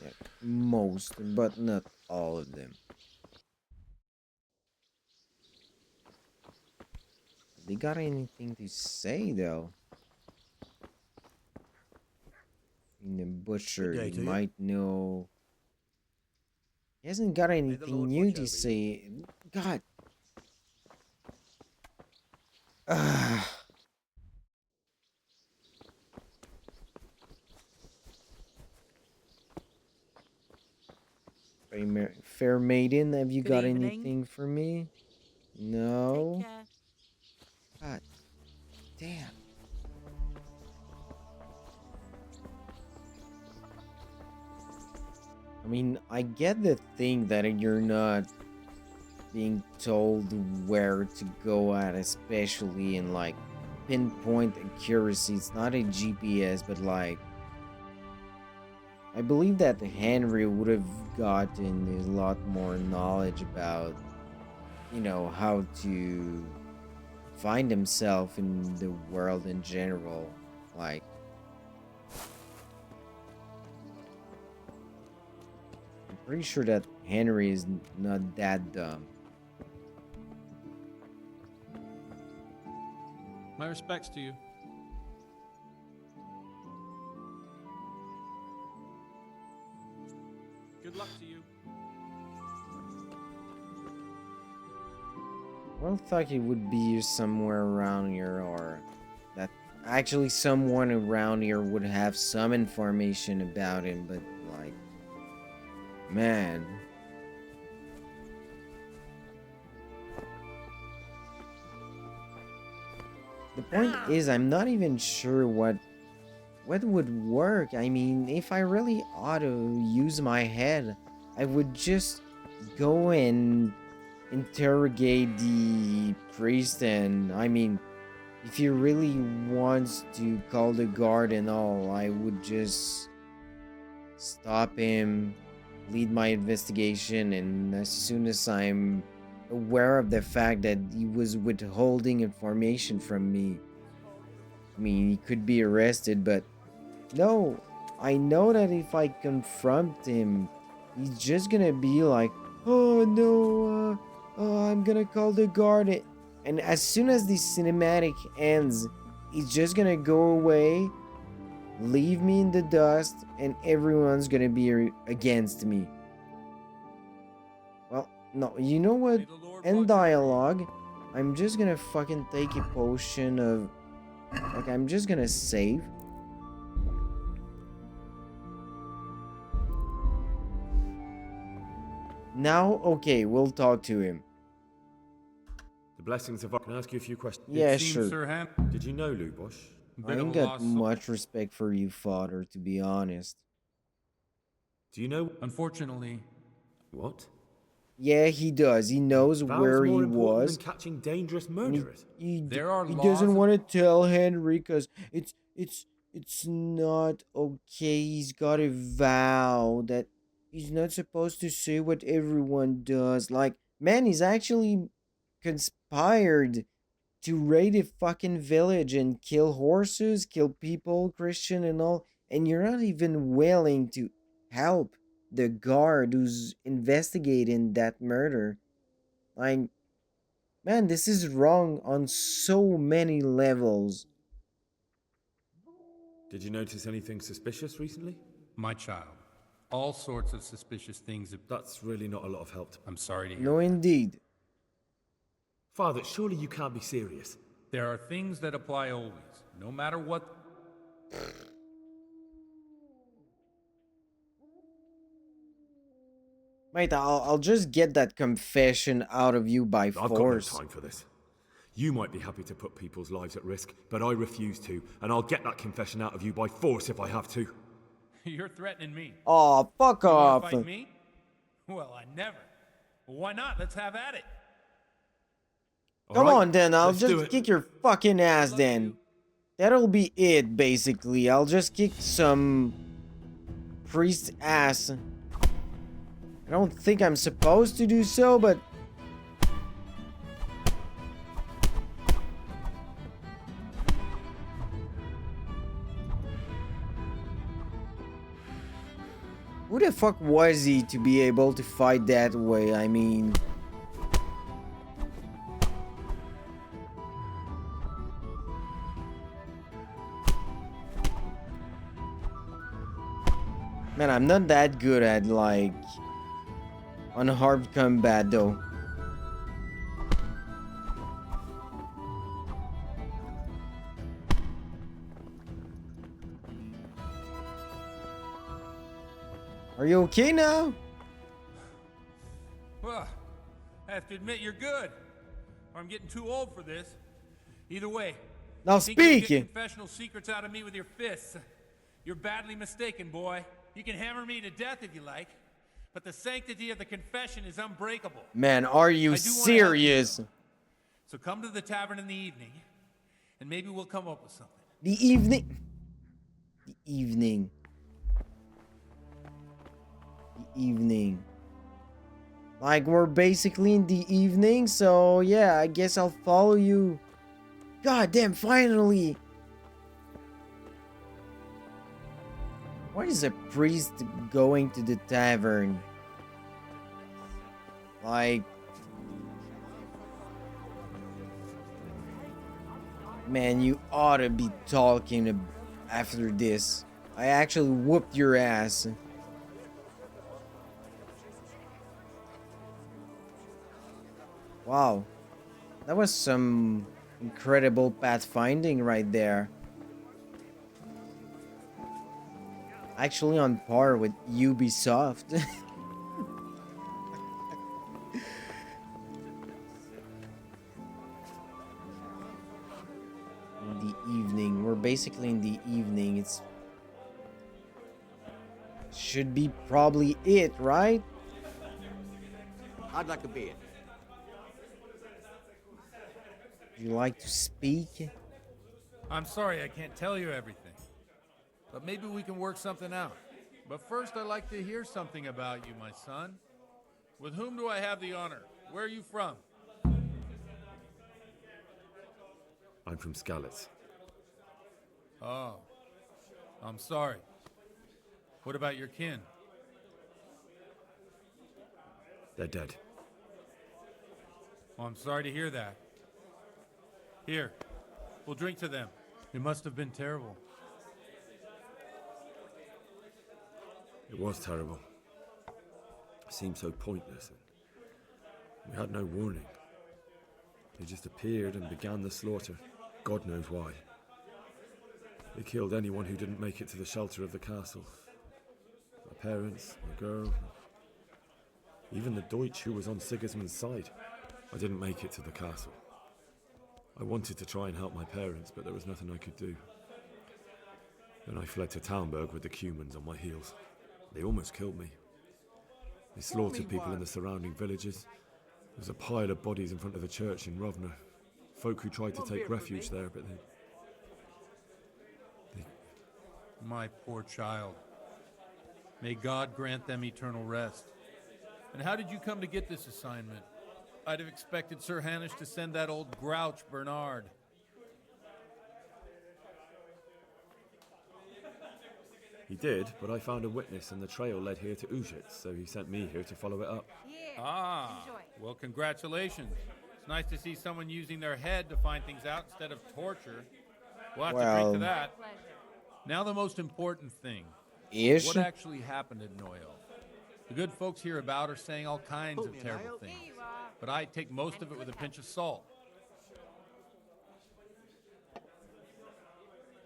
yeah, most, but not all of them. They got anything to say though? In the butcher, Good day he to you. might know. He hasn't got anything new to say. God. Fair maiden, have you Good got evening. anything for me? No. Take care. God damn. I mean, I get the thing that you're not being told where to go at, especially in like pinpoint accuracy. It's not a GPS, but like I believe that Henry would have gotten a lot more knowledge about, you know, how to find himself in the world in general. Like, I'm pretty sure that Henry is not that dumb. My respects to you. Good luck to you. Well, I thought he would be somewhere around here, or that actually someone around here would have some information about him, but like, man. The point is, I'm not even sure what would work. I mean, if I really ought to use my head, I would just go and interrogate the priest, and I mean, if he really wants to call the guard and all, I would just stop him, lead my investigation, and as soon as I'm aware of the fact that he was withholding information from me, I mean, he could be arrested, but no, I know that if I confront him, he's just gonna be like, oh no, I'm gonna call the guard. And as soon as the cinematic ends, he's just gonna go away, leave me in the dust, and everyone's gonna be against me. Well, no, you know what? End dialogue. I'm just gonna fucking take a potion of... Like, I'm just gonna save. Now, okay, we'll talk to him. The blessings of... Can I ask you a few questions? Yeah, sure. Did you know Lou Bush? I ain't got much respect for you, father, to be honest. Do you know... Unfortunately... What? Yeah, he does. He knows Val's where more he important was. Than catching dangerous murderers. He laws doesn't want to tell Henry because it's not okay. He's got a vow that he's not supposed to say what everyone does. Like, man, he's actually conspired to raid a fucking village and kill horses, kill people, Christian and all, and you're not even willing to help the guard who's investigating that murder. Like, man, this is wrong on so many levels. Did you notice anything suspicious recently? My child. All sorts of suspicious things. That's really not a lot of help. I'm sorry to hear. No, indeed. Father, surely you can't be serious. There are things that apply always, no matter what. Mate, I'll just get that confession out of you by I've got no force. time for this. You might be happy to put people's lives at risk, but I refuse to, and I'll get that confession out of you by force if I have to. You're threatening me. Aw, fuck You wanna off. fight me? Well, I never. Well, why not? Let's have at it. Come right, on then, I'll let's do just it. kick your fucking ass then. That'll be it, basically. I'll just kick some priest ass. I don't think I'm supposed to do so, but... Who the fuck was he to be able to fight that way? I mean... Man, I'm not that good at, like, unarmed combat, though. Are you okay now? Well, I have to admit you're good. Or I'm getting too old for this. Either way. Now you think you'll speak. get confessional secrets out of me with your fists. You're badly mistaken, boy. You can hammer me to death if you like, but the sanctity of the confession is unbreakable. Man, are you I do wanna help you, serious? though. So come to the tavern in the evening, and maybe we'll come up with something. The evening. The evening. The evening. Like, we're basically in the evening, so yeah, I guess I'll follow you. God damn, finally! Why is a priest going to the tavern? Like... Man, you ought to be talking after this. I actually whooped your ass. Wow. That was some incredible pathfinding right there. Actually on par with Ubisoft. In the evening. We're basically in the evening. It's... should be probably it, right? I'd like a beer. Would you like to speak? I'm sorry I can't tell you everything, but maybe we can work something out. But first, I'd like to hear something about you, my son. With whom do I have the honor? Where are you from? I'm from Skalitz. Oh, I'm sorry. What about your kin? They're dead. Oh, I'm sorry to hear that. Here, we'll drink to them. It must have been terrible. It was terrible. It seemed so pointless. And we had no warning. They just appeared and began the slaughter. God knows why. They killed anyone who didn't make it to the shelter of the castle. My parents, my girl, even the Deutsch who was on Sigismund's side. I didn't make it to the castle. I wanted to try and help my parents, but there was nothing I could do. Then I fled to Talmberg with the Cumans on my heels. They almost killed me. They slaughtered people in the surrounding villages. There was a pile of bodies in front of the church in Rovna. Folk who tried to take refuge there, but they... My poor child. May God grant them eternal rest. And how did you come to get this assignment? I'd have expected Sir Hanish to send that old grouch, Bernard. He did, but I found a witness and the trail led here to Ujitz, so he sent me here to follow it up. Ah, well, congratulations. It's nice to see someone using their head to find things out instead of torture. We'll have to drink to that. Now the most important thing. Ish? What actually happened at Noyel? The good folks hereabout are saying all kinds of terrible things, but I take most of it with a pinch of salt.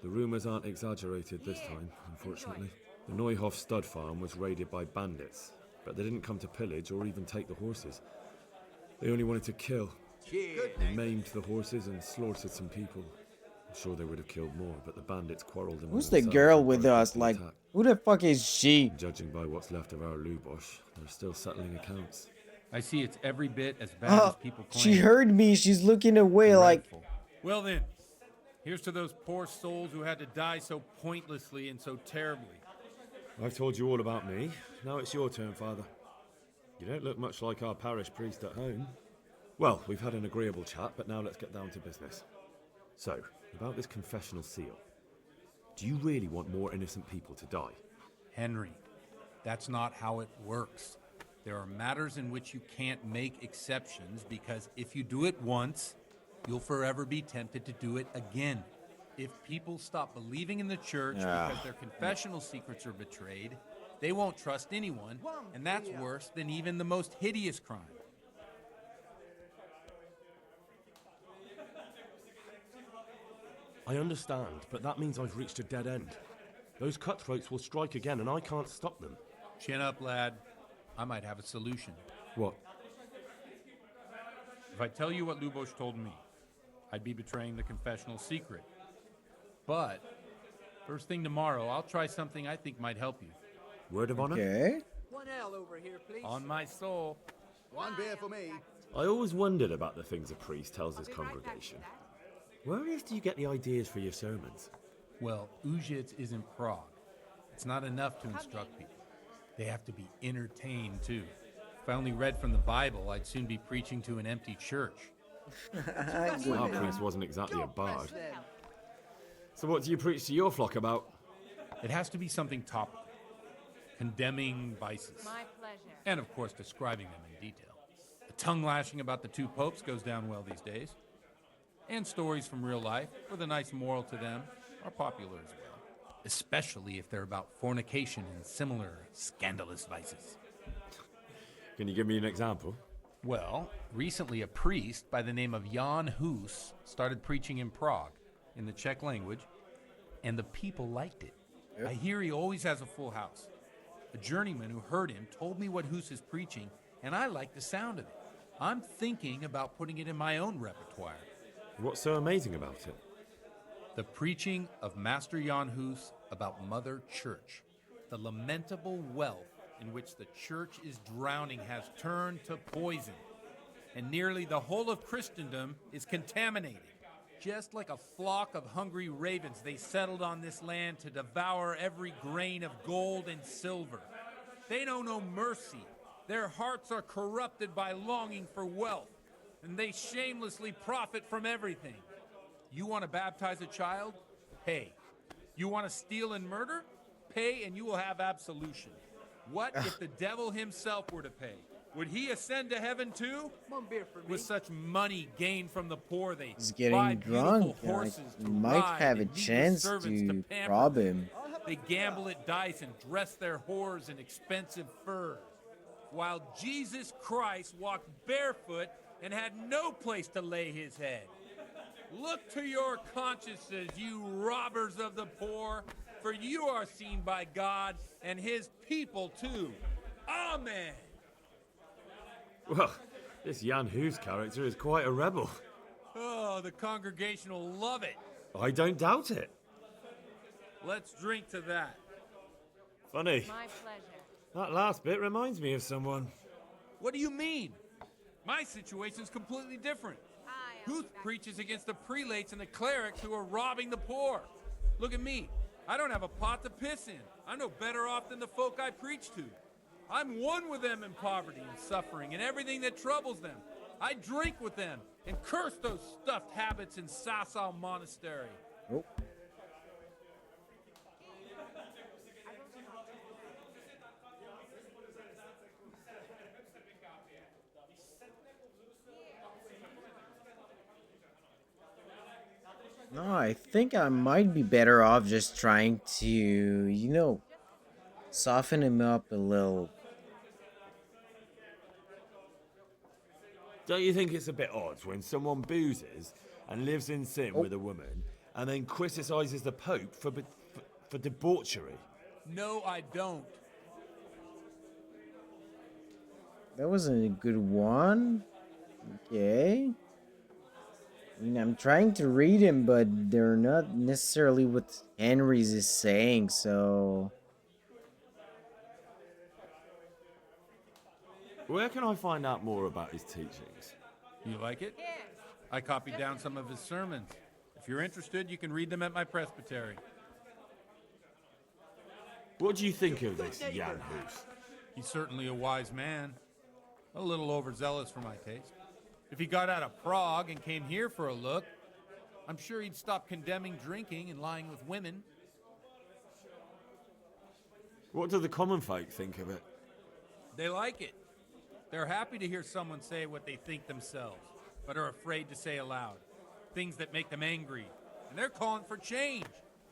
The rumours aren't exaggerated this time, unfortunately. The Neuhof stud farm was raided by bandits. But they didn't come to pillage or even take the horses. They only wanted to kill. Cheers. They maimed the horses and slaughtered some people. I'm sure they would have killed more, but the bandits quarreled among Who's the themselves girl and with broke up us? the Like, attack. who the fuck is she? Judging by what's left of our Lubosh, they're still settling accounts. I see it's every bit as bad as people claim. She heard me. She's looking away like... Well then, here's to those poor souls who had to die so pointlessly and so terribly. I've told you all about me. Now it's your turn, Father. You don't look much like our parish priest at home. Well, we've had an agreeable chat, but now let's get down to business. So, about this confessional seal. Do you really want more innocent people to die? Henry, that's not how it works. There are matters in which you can't make exceptions because if you do it once, you'll forever be tempted to do it again. If people stop believing in the church because their confessional secrets are betrayed, they won't trust anyone, and that's worse than even the most hideous crime. I understand, but that means I've reached a dead end. Those cutthroats will strike again, and I can't stop them. Chin up, lad. I might have a solution. What? If I tell you what Lubosh told me, I'd be betraying the confessional secret. But, first thing tomorrow, I'll try something I think might help you. Word of honor? Okay. One L over here, please. On my soul. One beer for me. I always wondered about the things a priest tells his congregation. Where on earth do you get the ideas for your sermons? Well, Ujits is in Prague. It's not enough to instruct people. They have to be entertained, too. If I only read from the Bible, I'd soon be preaching to an empty church. Our priest wasn't exactly a bard. So what do you preach to your flock about? It has to be something topical. Condemning vices. My pleasure. And, of course, describing them in detail. The tongue lashing about the two popes goes down well these days. And stories from real life, with a nice moral to them, are popular as well. Especially if they're about fornication and similar scandalous vices. Can you give me an example? Well, recently a priest by the name of Jan Hus started preaching in Prague, in the Czech language, and the people liked it. I hear he always has a full house. A journeyman who heard him told me what Hus is preaching, and I like the sound of it. I'm thinking about putting it in my own repertoire. What's so amazing about it? The preaching of Master Jan Hus about Mother Church. The lamentable wealth in which the church is drowning has turned to poison, and nearly the whole of Christendom is contaminated. Just like a flock of hungry ravens, they settled on this land to devour every grain of gold and silver. They know no mercy. Their hearts are corrupted by longing for wealth, and they shamelessly profit from everything. You want to baptize a child? Pay. You want to steal and murder? Pay and you will have absolution. What if the devil himself were to pay? Would he ascend to heaven too? One beer for me. With such money gained from the poor, they He's buy getting drunk. beautiful horses to Might ride have a and needless chance servants to pamper rob them. him. They gamble at dice and dress their whores in expensive furs, while Jesus Christ walked barefoot and had no place to lay his head. Look to your consciences, you robbers of the poor, for you are seen by God and his people too. Amen. Well, this Jan Hus character is quite a rebel. Oh, the congregation will love it. I don't doubt it. Let's drink to that. Funny. My pleasure. That last bit reminds me of someone. What do you mean? My situation's completely different. Huth preaches against the prelates and the clerics who are robbing the poor. Look at me. I don't have a pot to piss in. I'm no better off than the folk I preach to. I'm one with them in poverty and suffering and everything that troubles them. I drink with them and curse those stuffed habits in Sasau Monastery. Oh. No, I think I might be better off just trying to, you know, soften him up a little. Don't you think it's a bit odd when someone boozes and lives in sin with a woman and then criticizes the Pope for debauchery? No, I don't. That wasn't a good one. Okay. I mean, I'm trying to read him, but they're not necessarily what Henry's is saying, so... Where can I find out more about his teachings? You like it? I copied down some of his sermons. If you're interested, you can read them at my presbytery. What do you think of this Jan Hus? He's certainly a wise man. A little overzealous for my taste. If he got out of Prague and came here for a look, I'm sure he'd stop condemning drinking and lying with women. What do the common folk think of it? They like it. They're happy to hear someone say what they think themselves, but are afraid to say aloud. Things that make them angry. And they're calling for change.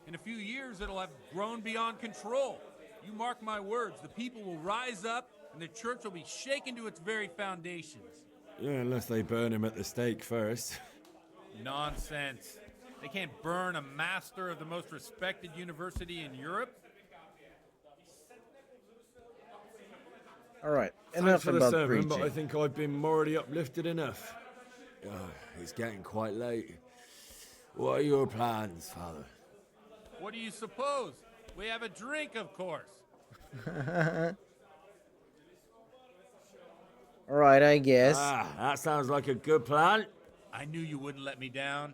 In a few years, it'll have grown beyond control. You mark my words, the people will rise up and the church will be shaken to its very foundations. Yeah, unless they burn him at the stake first. Nonsense. They can't burn a master of the most respected university in Europe. Alright, Thanks enough for the about sermon, preaching. but I think I've been morally uplifted enough. Oh, it's getting quite late. What are your plans, Father? What do you suppose? We have a drink, of course. Alright, I guess. Ah, that sounds like a good plan. I knew you wouldn't let me down.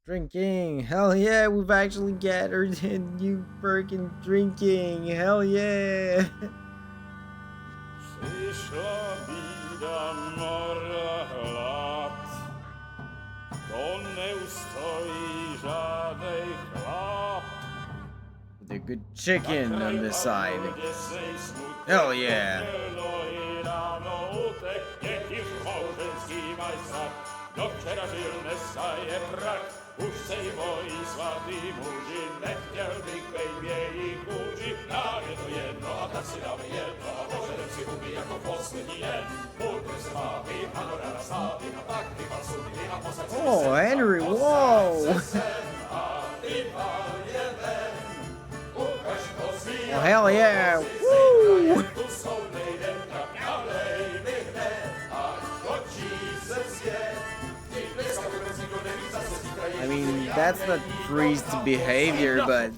Drinking. Hell yeah, we've actually gathered and you freaking drinking. Hell yeah. With a good chicken on the side. Hell yeah. Oh, Henry, whoa! Oh, hell yeah! Woo! I mean, that's not priest behavior, but...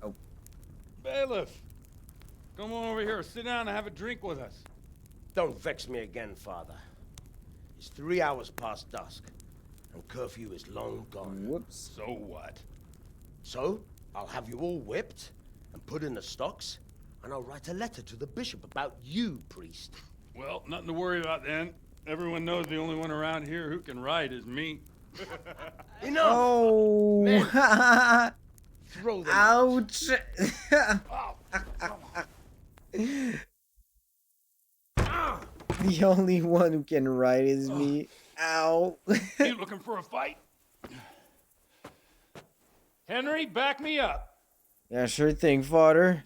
Oh. Bailiff! Come on over here, sit down and have a drink with us. Don't vex me again, Father. It's 3 hours past dusk, and curfew is long gone. Whoops. So what? So, I'll have you all whipped and put in the stocks, and I'll write a letter to the bishop about you, priest. Well, nothing to worry about then. Everyone knows the only one around here who can write is me. Enough! Oh! Men, throw them Ouch! The only one who can write is me. Ow! You looking for a fight? Henry, back me up. Yeah, sure thing, father.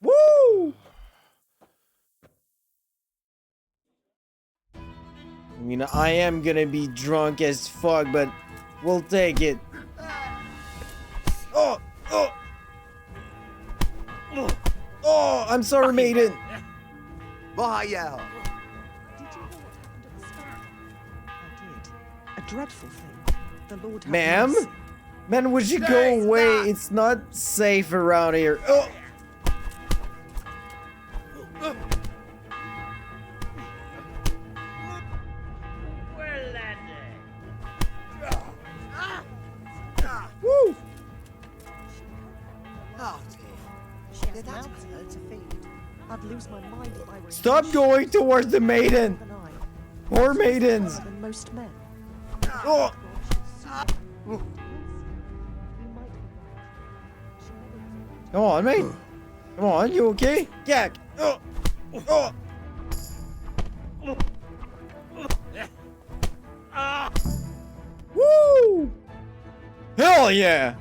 Woo! I mean, I am gonna be drunk as fuck, but we'll take it. Oh! Oh! Oh! I'm sorry, maiden! Bohemia! Did you hear what happened at the start? I did. A dreadful thing. The Lord have Ma'am? mercy. Man, would you go away? It's not safe around here. Oh! Woo! Oh dear. She has mouths her to feed. I'd lose my mind if I were. Stop going towards the maiden! Poor maidens! Than most men. Oh! Come on, mate! Come on, you okay? Gag! Oh! Oh! Woo! Hell yeah!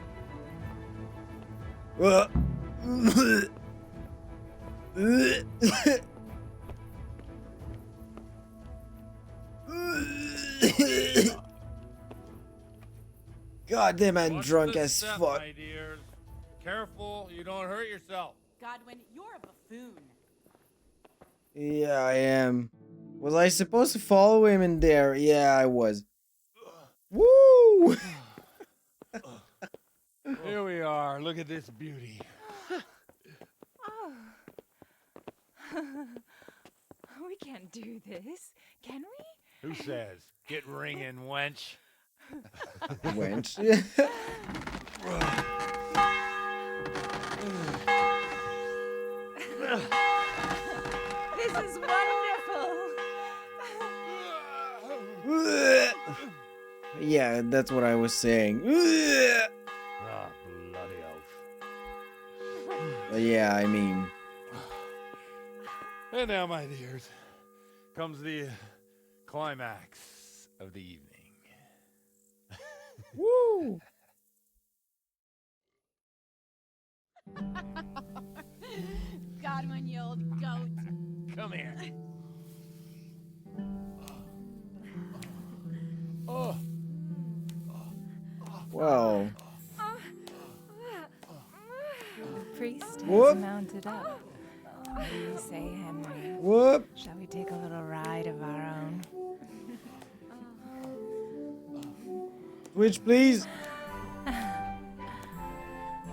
God damn, I'm drunk as fuck. My dears. Careful, you don't hurt yourself. Godwin, you're a buffoon. buffoon. Yeah, I am. Was I supposed to follow him in there? Yeah, I was. Woo! Here we are. Look at this beauty. Oh. We can't do this, can we? Who says? Get ringing, wench. Wench. This is wonderful. Yeah, that's what I was saying. Ah, bloody oath. Yeah, I mean. And now, my dears, comes the climax of the evening. Woo! Godwin, you old goat. Come here. Oh. Wow. The priest has Whoop. mounted up. What do you say, Henry? Whoop. Shall we take a little ride of our own? Twitch, please.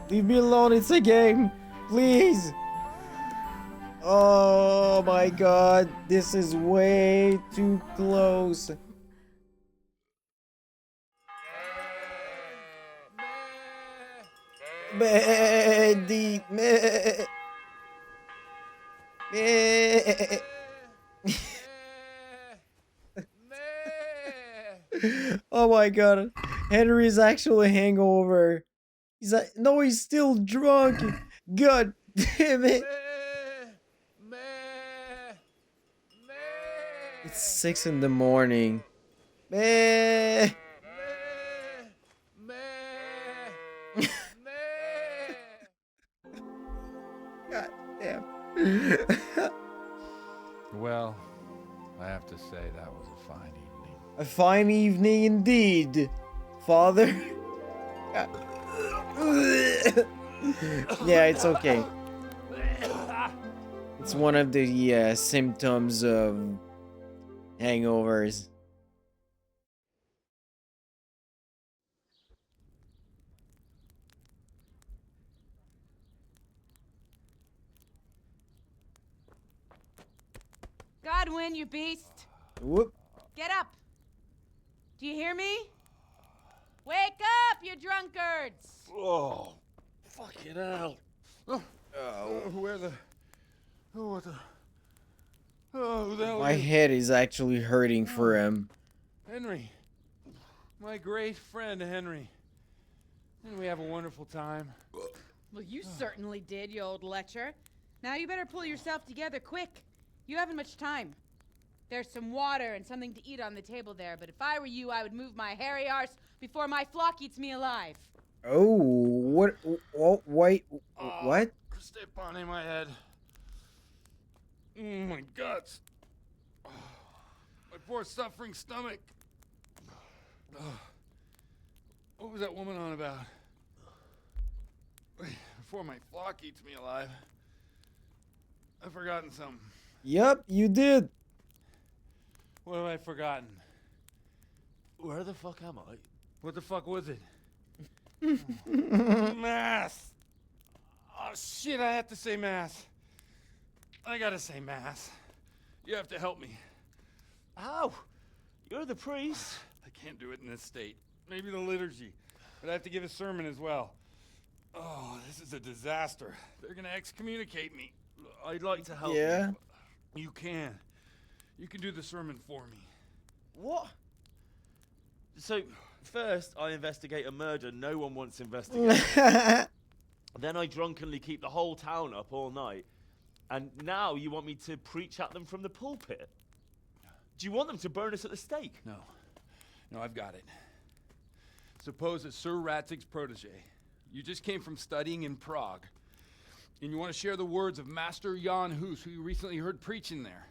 Leave me alone. It's a game. Please. Oh my god. This is way too close. Mandy. Oh my god. Henry's actually hangover. He's like, no, he's still drunk. God damn it. It's 6 in the morning. Meh. God damn. Well, I have to say that was a fine evening. A fine evening indeed, Father. Yeah, it's okay. It's one of the symptoms of hangovers. Godwin, you beast. Whoop. Get up. Do you hear me? Wake up, you drunkards. Oh, fucking hell. Where the... Oh, what the... Oh, who the hell My are you? head is actually hurting for him. Henry. My great friend, Henry. Didn't we have a wonderful time? Well, you certainly did, you old lecher. Now you better pull yourself together quick. You haven't much time. There's some water and something to eat on the table there, but if I were you, I would move my hairy arse before my flock eats me alive. Oh, what? Oh, wait, what? Step on in my head. My guts. My poor suffering stomach. What was that woman on about? Before my flock eats me alive. I've forgotten something. Yep, you did. What have I forgotten? Where the fuck am I? What the fuck was it? Mass! Oh shit, I have to say mass. I gotta say mass. You have to help me. How? You're the priest. I can't do it in this state. Maybe the liturgy. But I have to give a sermon as well. Oh, this is a disaster. They're gonna excommunicate me. I'd like to help Yeah. you. You can. You can do the sermon for me. What? So, first I investigate a murder no one wants investigated. Then I drunkenly keep the whole town up all night. And now you want me to preach at them from the pulpit? Do you want them to burn us at the stake? No. No, I've got it. Suppose that Sir Ratzig's protege. You just came from studying in Prague. And you want to share the words of Master Jan Hus, who you recently heard preaching there.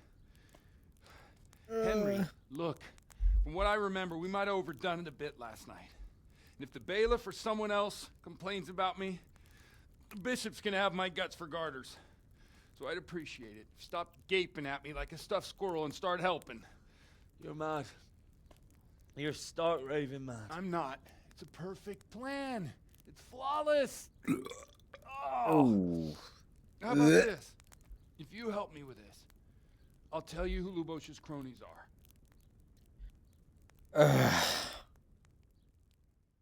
Henry, look. From what I remember, we might have overdone it a bit last night. And if the bailiff or someone else complains about me, the bishop's gonna have my guts for garters. so I'd appreciate it. Stop gaping at me like a stuffed squirrel and start helping. You're mad. You're stark raving mad. I'm not. It's a perfect plan. It's flawless. Oh. How about this? If you help me with this, I'll tell you who Lubosh's cronies are.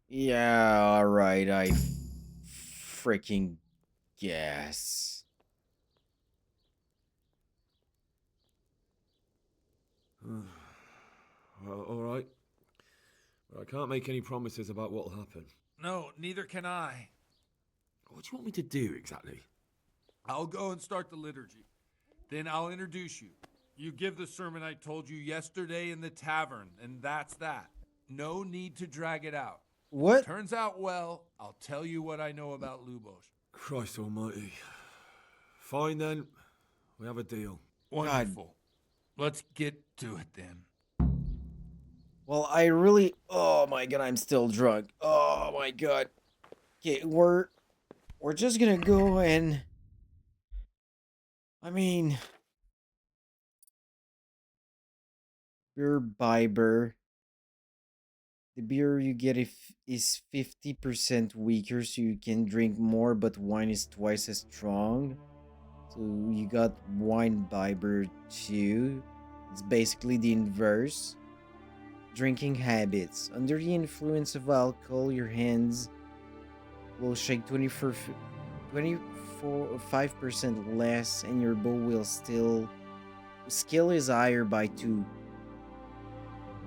Yeah, alright, I freaking guess. Well, all right. Well, I can't make any promises about what'll happen. No, neither can I. What do you want me to do exactly? I'll go and start the liturgy. Then I'll introduce you. You give the sermon I told you yesterday in the tavern, and that's that. No need to drag it out. What? Turns out well, I'll tell you what I know about Lubosh. Christ almighty. Fine then. We have a deal. Wonderful. Let's get to it then. Well, I really... Oh my god, I'm still drunk. Oh my god. Okay, we're just gonna go and... I mean... Beer Biber. The beer you get is 50% weaker, so you can drink more, but wine is twice as strong. So you got Wine Biber 2. It's basically the inverse. Drinking habits. Under the influence of alcohol, your hands will shake 25% less, and your bow will still... Skill is higher by 2.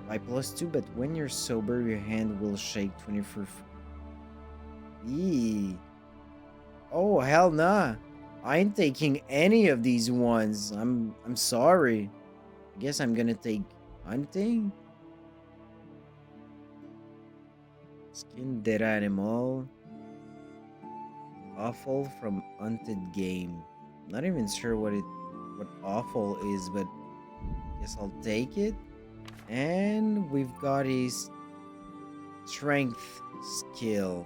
By +2, but when you're sober, your hand will shake 24. Eee. Oh, hell nah. I ain't taking any of these ones. I'm sorry. I guess I'm gonna take hunting. Skin dead animal. Offal from hunted game. Not even sure what offal is, but guess I'll take it. And we've got his strength skill.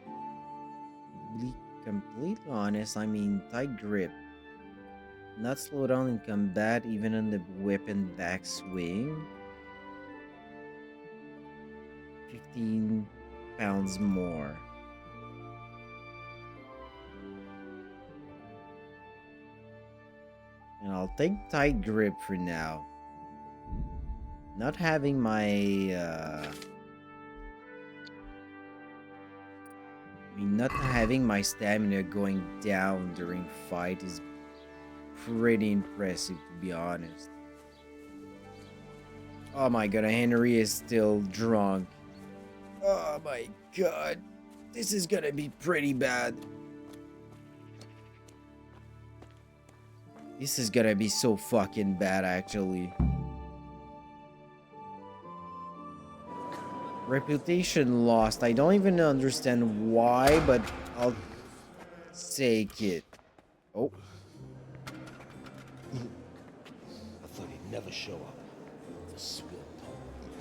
To be completely honest, I mean tight grip. Not slow down in combat, even on the weapon backswing. 15 pounds more. And I'll take tight grip for now. Not having my not having my stamina going down during fight is pretty impressive, to be honest. Oh my god, Henry is still drunk. Oh my god. This is gonna be pretty bad. This is gonna be so fucking bad, actually. Reputation lost. I don't even understand why, but I'll take it. Oh. I thought he'd never show up. The swill pole.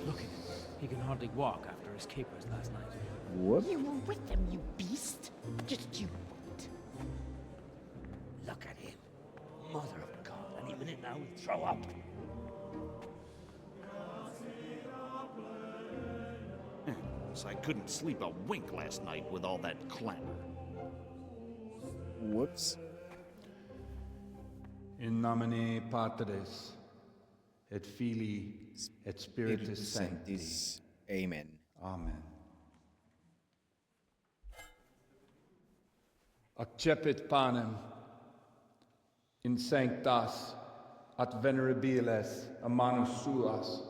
Look at him. He can hardly walk after his capers last night. Whoop. You were with them, you beast. Just you wait. Look at him. Mother of God. Any minute now he'll throw up. So I couldn't sleep a wink last night with all that clamor. Whoops. In nomine Patris et Filii et Spiritus Sancti. Amen. Amen. Accepit panem in sanctas at venerabiles a manus suas.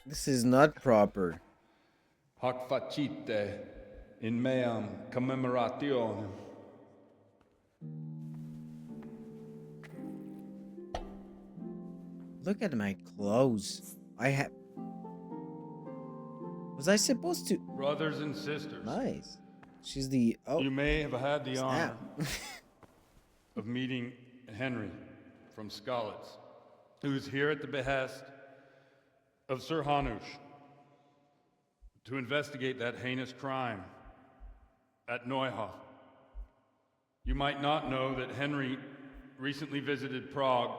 This is not proper. Hoc facite in meam commemorationem. Look at my clothes. Was I supposed to? Brothers and sisters. Nice. She's the... Oh. You may have had the honor of meeting Henry from Skalitz, who's here at the behest of Sir Hanush to investigate that heinous crime at Neuhof. You might not know that Henry recently visited Prague,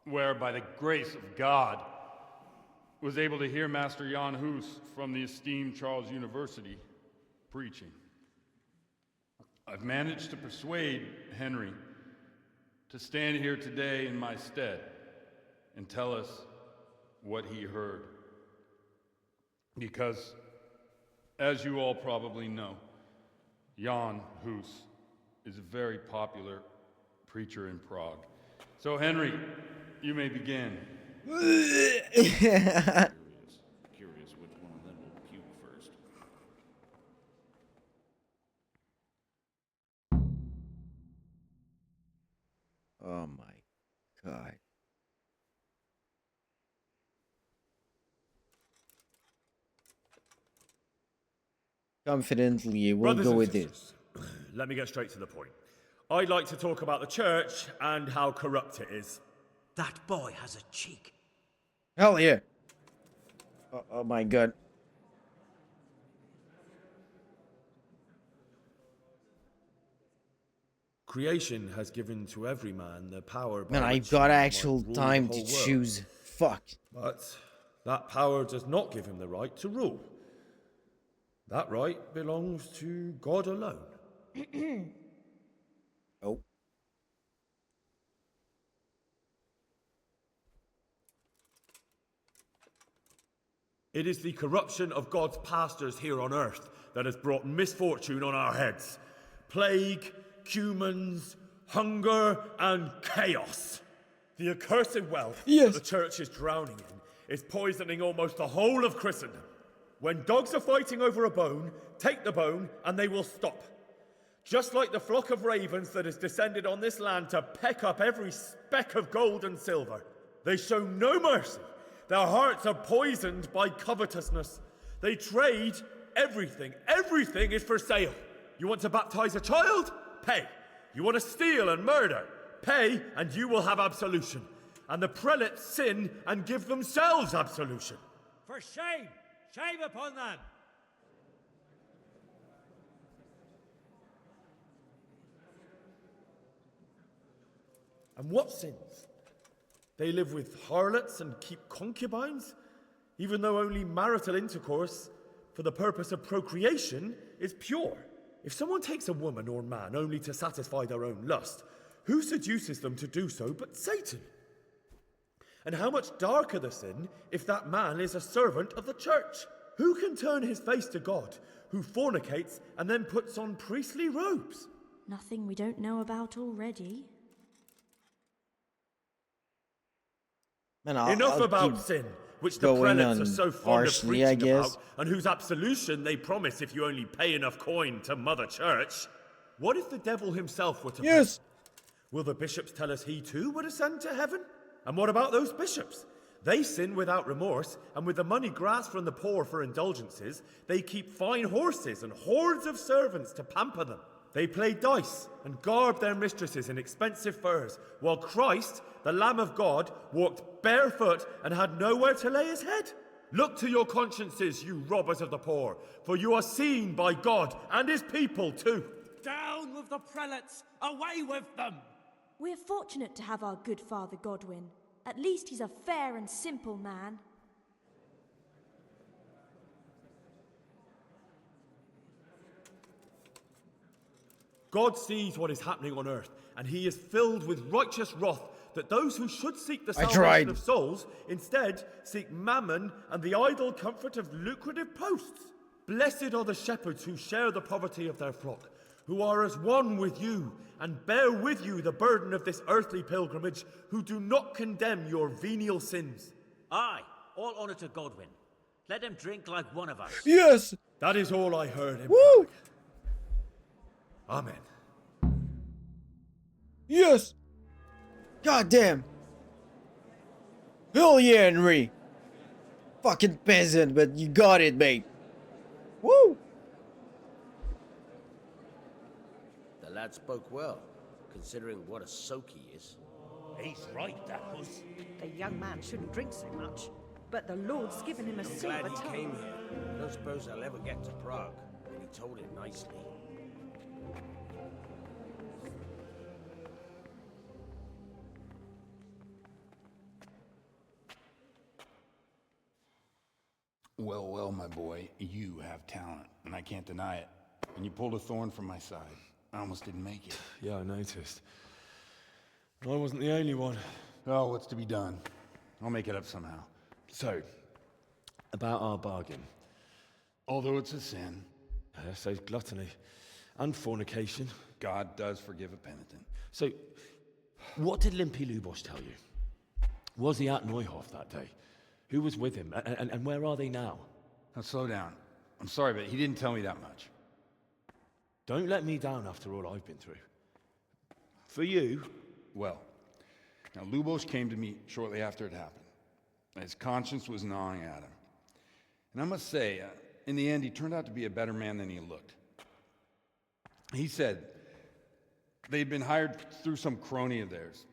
where, by the grace of God, was able to hear Master Jan Hus from the esteemed Charles University preaching. I've managed to persuade Henry to stand here today in my stead and tell us what he heard. Because, as you all probably know, Jan Hus is a very popular preacher in Prague. So, Henry, you may begin. Curious which one of them will puke first. Oh my god. Confidently, we'll Brothers go and with sisters, this. Let me get straight to the point. I'd like to talk about the church and how corrupt it is. That boy has a cheek. Hell yeah. Oh my god. Creation has given to every man the power by Man, I've which got he might actual rule the time whole to world. choose. Fuck. But that power does not give him the right to rule. That right belongs to God alone. Oh. It is the corruption of God's pastors here on earth that has brought misfortune on our heads. Plague, cumens, hunger, and chaos. The accursed wealth that the church is drowning in is poisoning almost the whole of Christendom. When dogs are fighting over a bone, take the bone and they will stop. Just like the flock of ravens that has descended on this land to peck up every speck of gold and silver. They show no mercy. Their hearts are poisoned by covetousness. They trade everything. Everything is for sale. You want to baptize a child? Pay. You want to steal and murder? Pay, and you will have absolution. And the prelates sin and give themselves absolution. For shame! Shame upon them! And what sins? They live with harlots and keep concubines, even though only marital intercourse for the purpose of procreation is pure. If someone takes a woman or man only to satisfy their own lust, who seduces them to do so but Satan? And how much darker the sin if that man is a servant of the church? Who can turn his face to God, who fornicates and then puts on priestly robes? Nothing we don't know about already. Man, Enough I'll about keep sin, which the going prelates on are so fond of harshly, I preaching guess. about, and whose absolution they promise if you only pay enough coin to Mother Church. What if the devil himself were to pay? Will the bishops tell us he too would ascend to heaven? And what about those bishops? They sin without remorse, and with the money grasped from the poor for indulgences, they keep fine horses and hordes of servants to pamper them. They play dice and garb their mistresses in expensive furs, while Christ, the Lamb of God, walked barefoot and had nowhere to lay his head. Look to your consciences, you robbers of the poor, for you are seen by God and his people too. Down with the prelates! Away with them! We're fortunate to have our good Father Godwin. At least he's a fair and simple man. God sees what is happening on earth, and he is filled with righteous wrath that those who should seek the salvation of souls instead seek mammon and the idle comfort of lucrative posts. Blessed are the shepherds who share the poverty of their flock, who are as one with you and bear with you the burden of this earthly pilgrimage, who do not condemn your venial sins. Aye, all honour to Godwin. Let him drink like one of us. Yes! That is all I heard him. Woo! Amen. Yes! God damn! Hell yeah, Henry! Fucking peasant, but you got it, mate. Woo! The lad spoke well, considering what a soak he is. He's right, that was. The young man shouldn't drink so much, but the Lord's given him a I'm silver glad he tongue. came here. I don't suppose I'll ever get to Prague. When he told it nicely. Well, well, my boy, you have talent, and I can't deny it. And you pulled a thorn from my side. I almost didn't make it. Yeah, I noticed. I wasn't the only one. Oh, what's to be done? I'll make it up somehow. So, about our bargain. Although it's a sin. So gluttony and fornication. God does forgive a penitent. So, what did Limpy Lubosh tell you? Was he at Neuhof that day? Who was with him? And where are they now? Now slow down. I'm sorry, but he didn't tell me that much. Don't let me down after all I've been through. For you... Well, now Lubosh came to me shortly after it happened. His conscience was gnawing at him. And I must say, in the end, he turned out to be a better man than he looked. He said they'd been hired through some crony of theirs.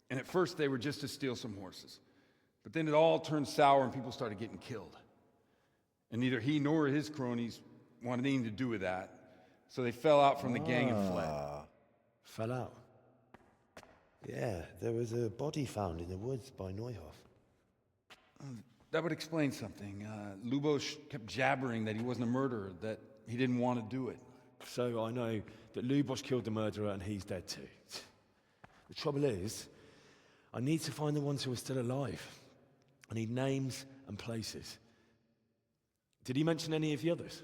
And at first they were just to steal some horses. But then it all turned sour and people started getting killed. And neither he nor his cronies wanted anything to do with that. So they fell out from the gang and fled. Fell out? Yeah, there was a body found in the woods by Neuhof. That would explain something. Lubosh kept jabbering that he wasn't a murderer, that he didn't want to do it. So I know that Lubosh killed the murderer and he's dead too. The trouble is, I need to find the ones who are still alive. I need names and places. Did he mention any of the others?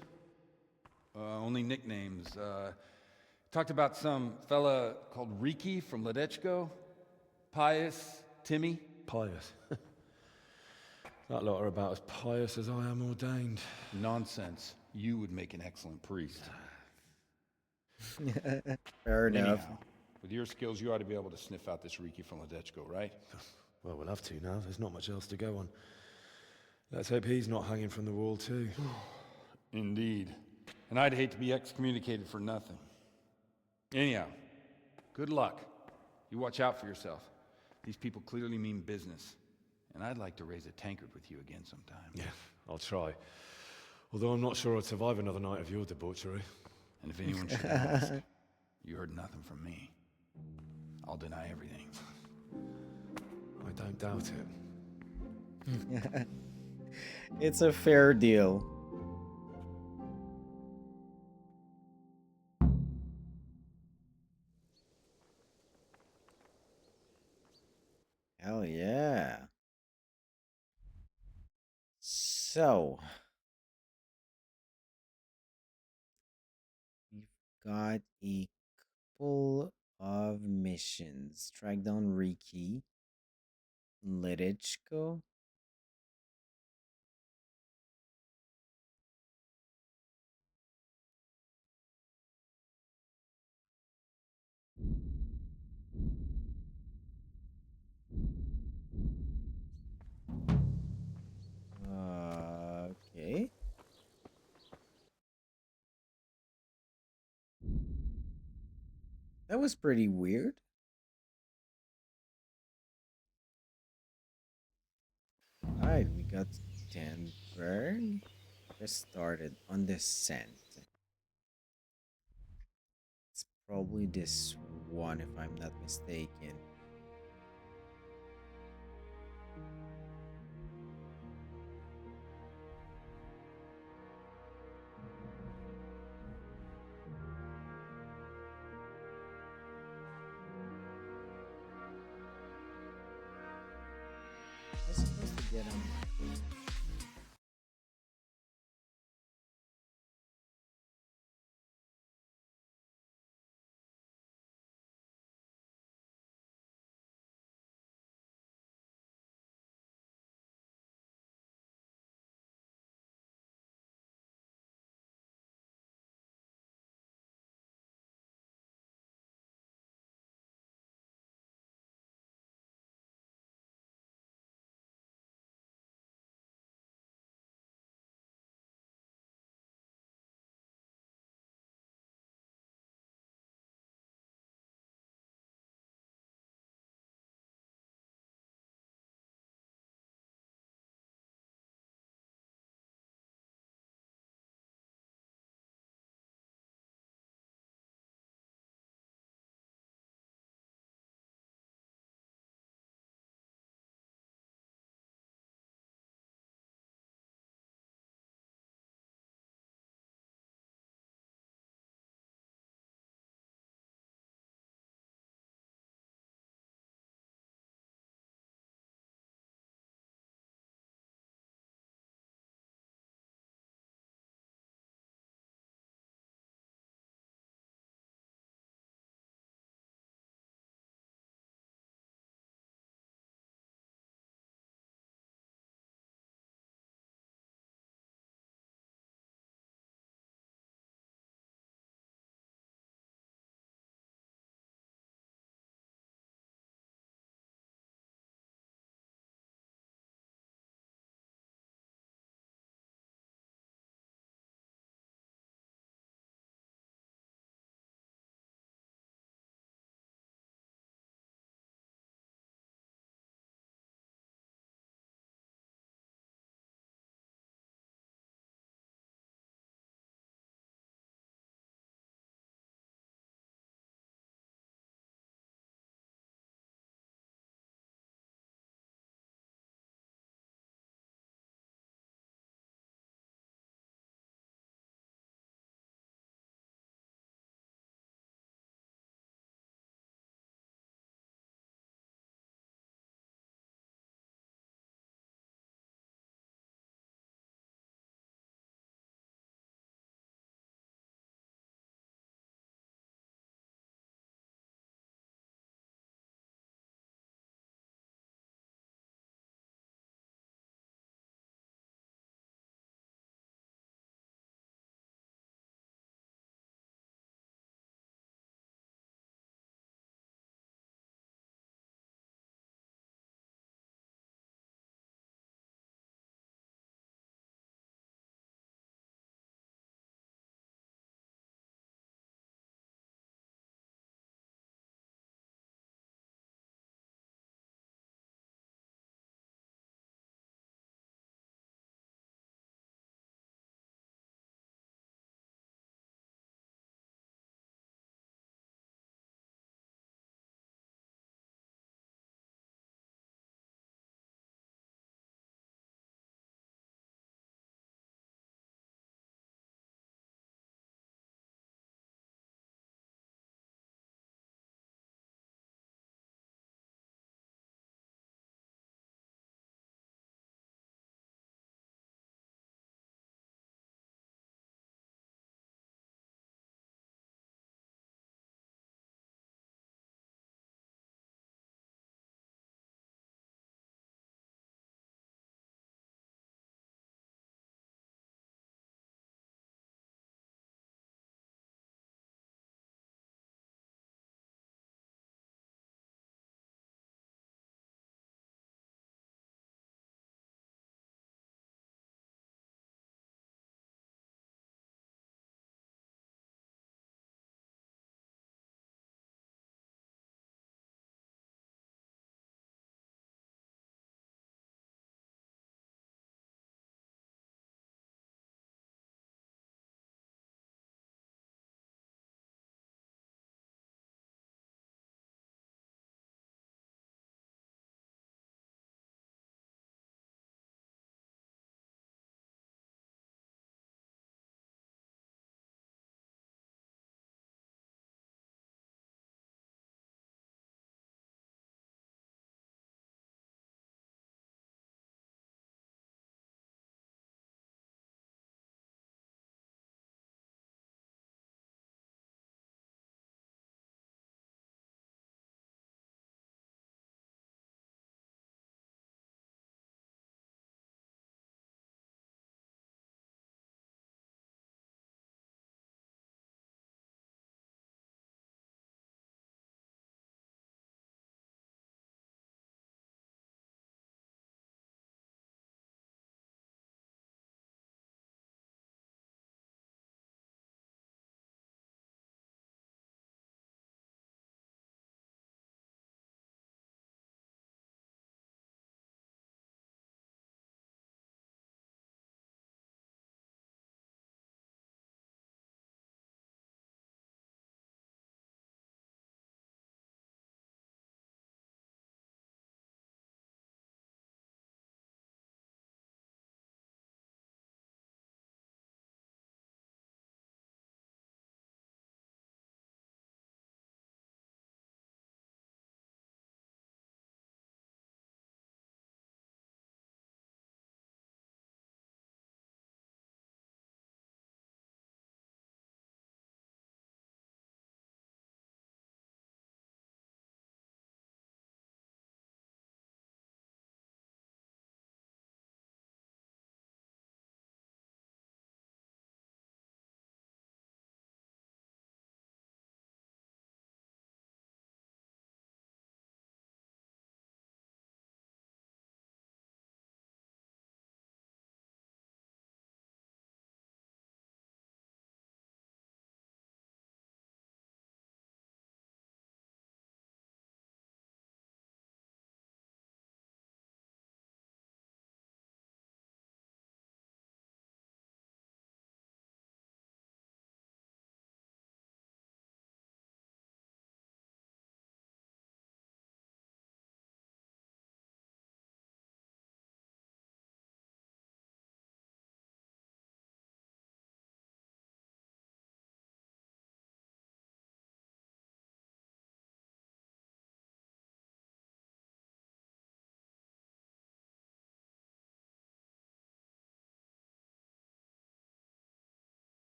Only nicknames. Talked about some fella called Riki from Ledechko, Pius, Timmy. Pius. That lot are about as pious as I am ordained. Nonsense. You would make an excellent priest. Fair enough. Anyhow, with your skills, you ought to be able to sniff out this Riki from Ledechko, right? Well, we'll have to now. There's not much else to go on. Let's hope he's not hanging from the wall too. Indeed. And I'd hate to be excommunicated for nothing. Anyhow, good luck. You watch out for yourself. These people clearly mean business. And I'd like to raise a tankard with you again sometime. Yeah, I'll try. Although I'm not sure I'd survive another night of your debauchery. And if anyone should ask, you heard nothing from me. I'll deny everything. I don't doubt it. It's a fair deal. Hell yeah. So, we've got a couple of missions. Track down Riki, Ledechko. Okay. That was pretty weird. Alright, we got Denberg. Just started on descent. It's probably this one if I'm not mistaken. I'm supposed to get on.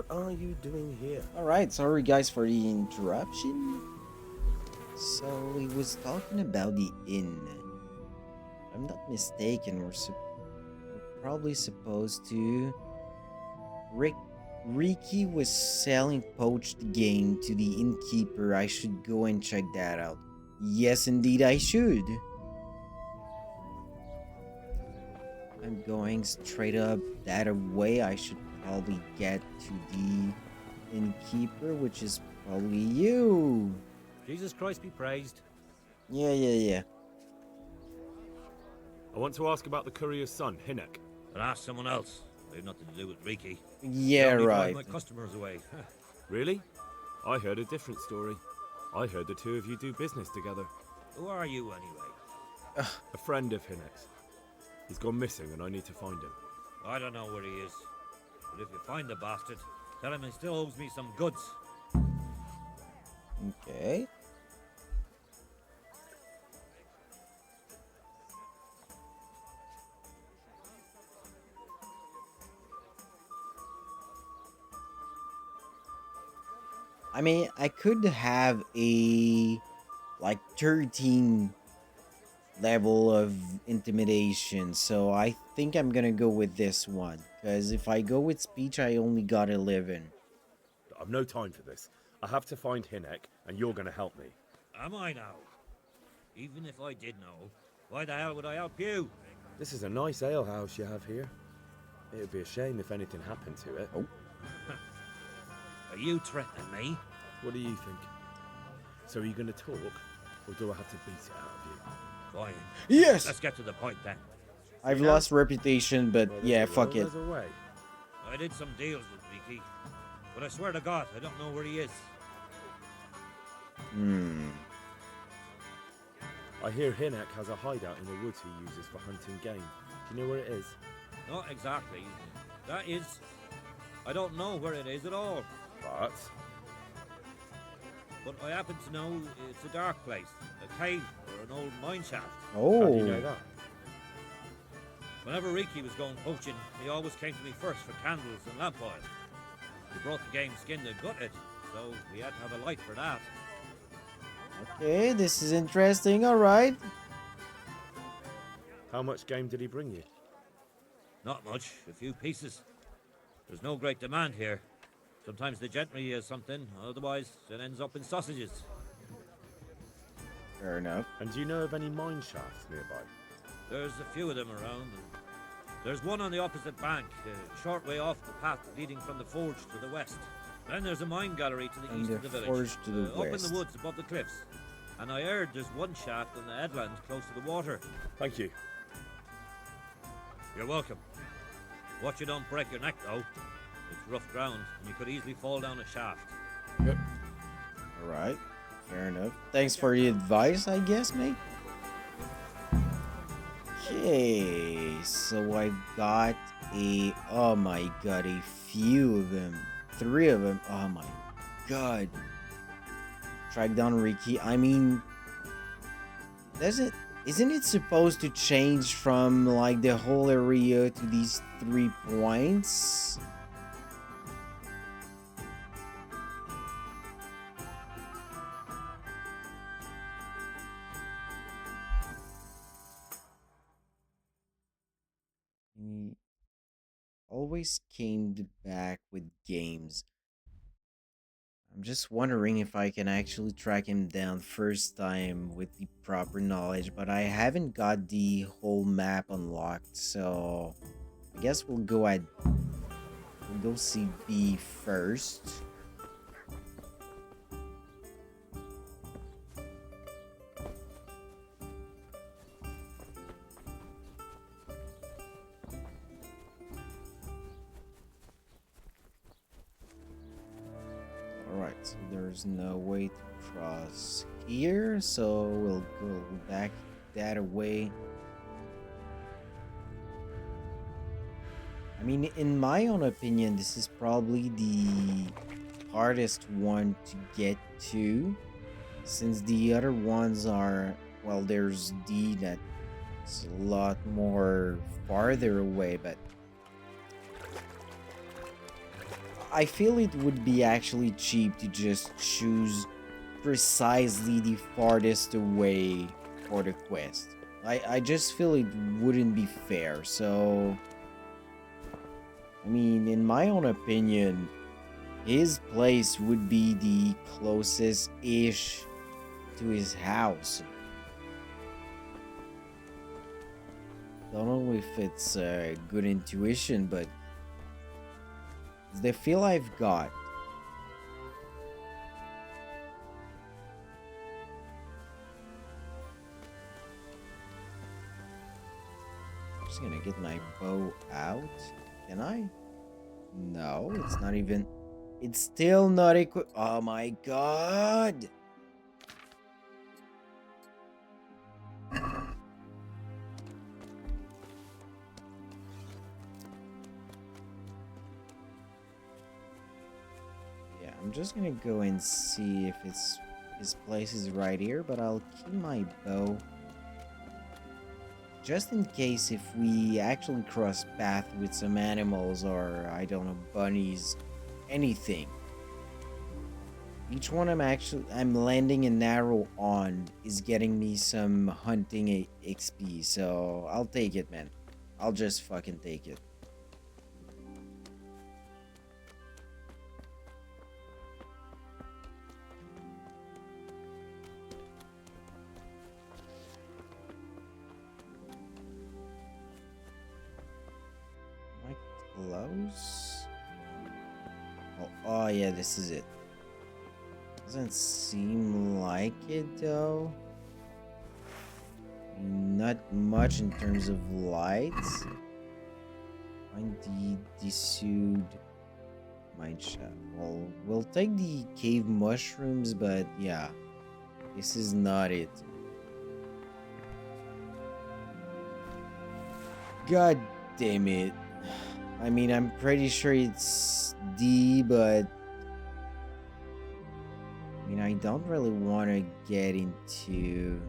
What are you doing here? Alright, sorry guys for the interruption. So, he was talking about the inn. If I'm not mistaken, we're probably supposed to... Ricky was selling poached game to the innkeeper. I should go and check that out. Yes, indeed I should. I'm going straight up that way. I should probably get to the innkeeper, which is probably you. Jesus Christ be praised. Yeah. I want to ask about the courier's son, Hinek. But ask someone else. I have nothing to do with Ricky. Yeah, They only right. drive my customers away. Really? I heard a different story. I heard the two of you do business together. Who are you, anyway? A friend of Hinek's. He's gone missing and I need to find him. I don't know where he is. But if you find the bastard, tell him he still owes me some goods. Okay. I mean, I could have a like 13 level of intimidation, so I think I'm gonna go with this one, because if I go with speech, I only got 11. I've no time for this. I have to find Hinek and you're going to help me. Am I now? Even if I did know, why the hell would I help you? This is a nice alehouse you have here. It would be a shame if anything happened to it. Oh. Are you threatening me? What do you think? So are you going to talk, or do I have to beat it out of you? Fine. Yes! Let's get to the point then. I've lost reputation, but yeah, fuck it. I did some deals with Ricky, but I swear to God, I don't know where he is. I hear Hinek has a hideout in the woods he uses for hunting game. Do you know where it is? Not exactly. That is, I don't know where it is at all. But I happen to know it's a dark place, a cave or an old mine shaft. Oh. How do you know that? Whenever Ricky was going poaching, he always came to me first for candles and lamp oil. He brought the game skinned and gutted, so we had to have a light for that. Okay, this is interesting, alright. How much game did he bring you? Not much, a few pieces. There's no great demand here. Sometimes the gentry has something, otherwise it ends up in sausages. Fair enough. And do you know of any mine shafts nearby? There's a few of them around. There's one on the opposite bank, a short way off the path leading from the forge to the west. Then there's a mine gallery to the east of the village, forge to the up west. in the woods above the cliffs. And I heard there's one shaft on the headland close to the water. Thank you. You're welcome. Watch you don't break your neck, though. It's rough ground, and you could easily fall down a shaft. Yep. Alright, fair enough. Thanks for the advice, I guess, mate. Okay, so I've got oh my god, a few of them. 3 of them. Oh my god. Track down Ricky. I mean, isn't it supposed to change from like the whole area to these 3 points? He always came back with games. I'm just wondering if I can actually track him down first time with the proper knowledge, but I haven't got the whole map unlocked, so I guess we'll go see B first. Alright, so there's no way to cross here, so we'll go back that way. I mean, in my own opinion, this is probably the hardest one to get to, since the other ones are, well, there's D that's a lot more farther away, but I feel it would be actually cheap to just choose precisely the farthest away for the quest. I just feel it wouldn't be fair, so... I mean, in my own opinion, his place would be the closest-ish to his house. Don't know if it's good intuition, but it's the feel I've got. I'm just gonna get my bow out. Can I? No, it's not even... It's still not equipped. Oh my god! Yeah, I'm just gonna go and see if his place is right here, but I'll keep my bow. Just in case if we actually cross path with some animals or, I don't know, bunnies, anything. Each one I'm landing an arrow on is getting me some hunting XP, so I'll take it, man. I'll just fucking take it. Am I close? Oh yeah, this is it. Doesn't seem like it though. Not much in terms of lights. Find the Dissued Mineshaft. Well, we'll take the cave mushrooms, but yeah, this is not it. God damn it. I mean, I'm pretty sure it's D, but I mean, I don't really want to get into...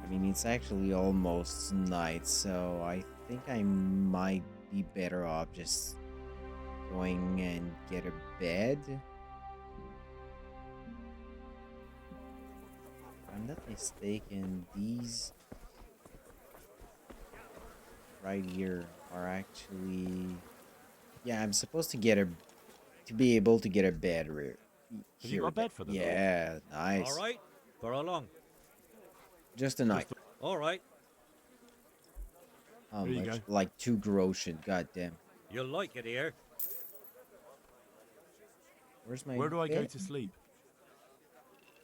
I mean, it's actually almost night, so I think I might be better off just going and get a bed. If I'm not mistaken, these right here are actually... Yeah, I'm supposed to be able to get a bed here. Have you got a bed for the night? Yeah, nice. All right. For how long? Just a night. All right. How There you much? go. Like 2 groschen, goddamn. You'll like it here. Where's my Where do I go bed? to sleep?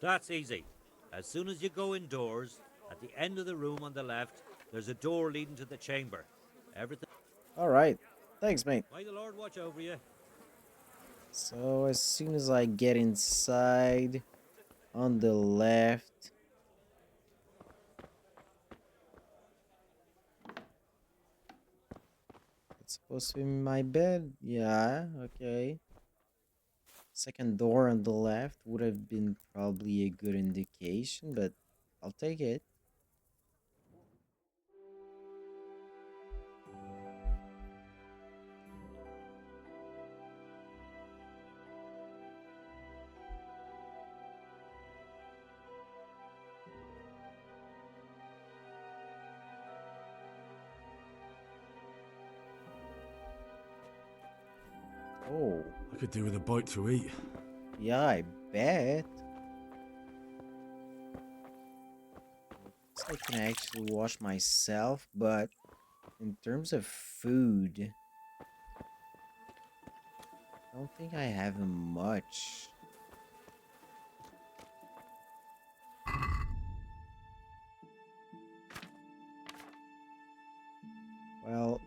That's easy. As soon as you go indoors, at the end of the room on the left, there's a door leading to the chamber. Everything. Alright. Thanks, mate. May the Lord watch over you. So, as soon as I get inside, on the left... It's supposed to be my bed? Yeah, okay. Second door on the left would have been probably a good indication, but I'll take it. Oh. I could do with a bite to eat. Yeah, I bet. I can actually wash myself, but in terms of food, I don't think I have much. Well,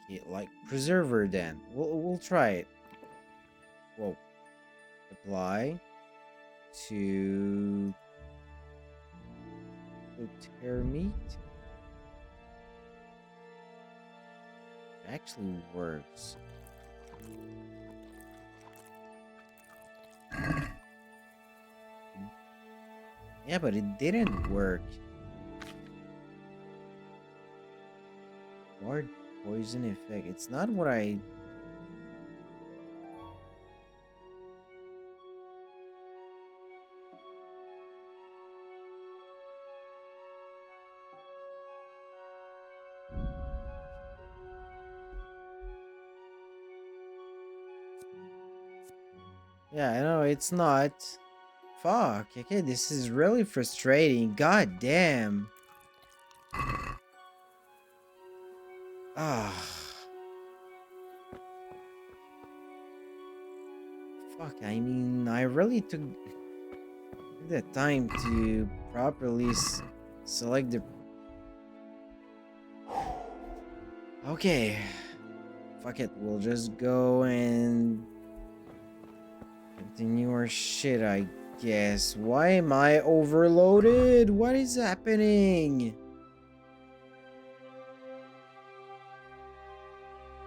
okay, like preserver then. We'll try it. Whoa. Apply to tear meat. It actually works. Yeah, but it didn't work. Ward poison effect. It's not what I... Yeah, I know it's not. Fuck. Okay, this is really frustrating. God damn. Ah. Fuck, I mean, I really took the time to properly select the... Okay. Fuck it, we'll just go and continue our shit, I guess. Why am I overloaded? What is happening?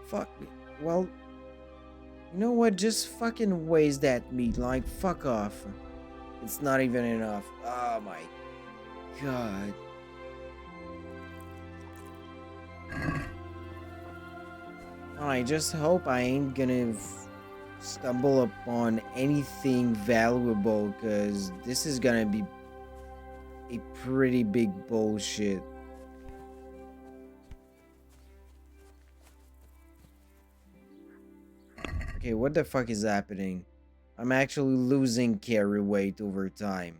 Fuck. Well, you know what? Just fucking waste that meat. Like, fuck off. It's not even enough. Oh my god. I just hope I ain't gonna stumble upon anything valuable, because this is gonna be a pretty big bullshit. Okay, what the fuck is happening? I'm actually losing carry weight over time.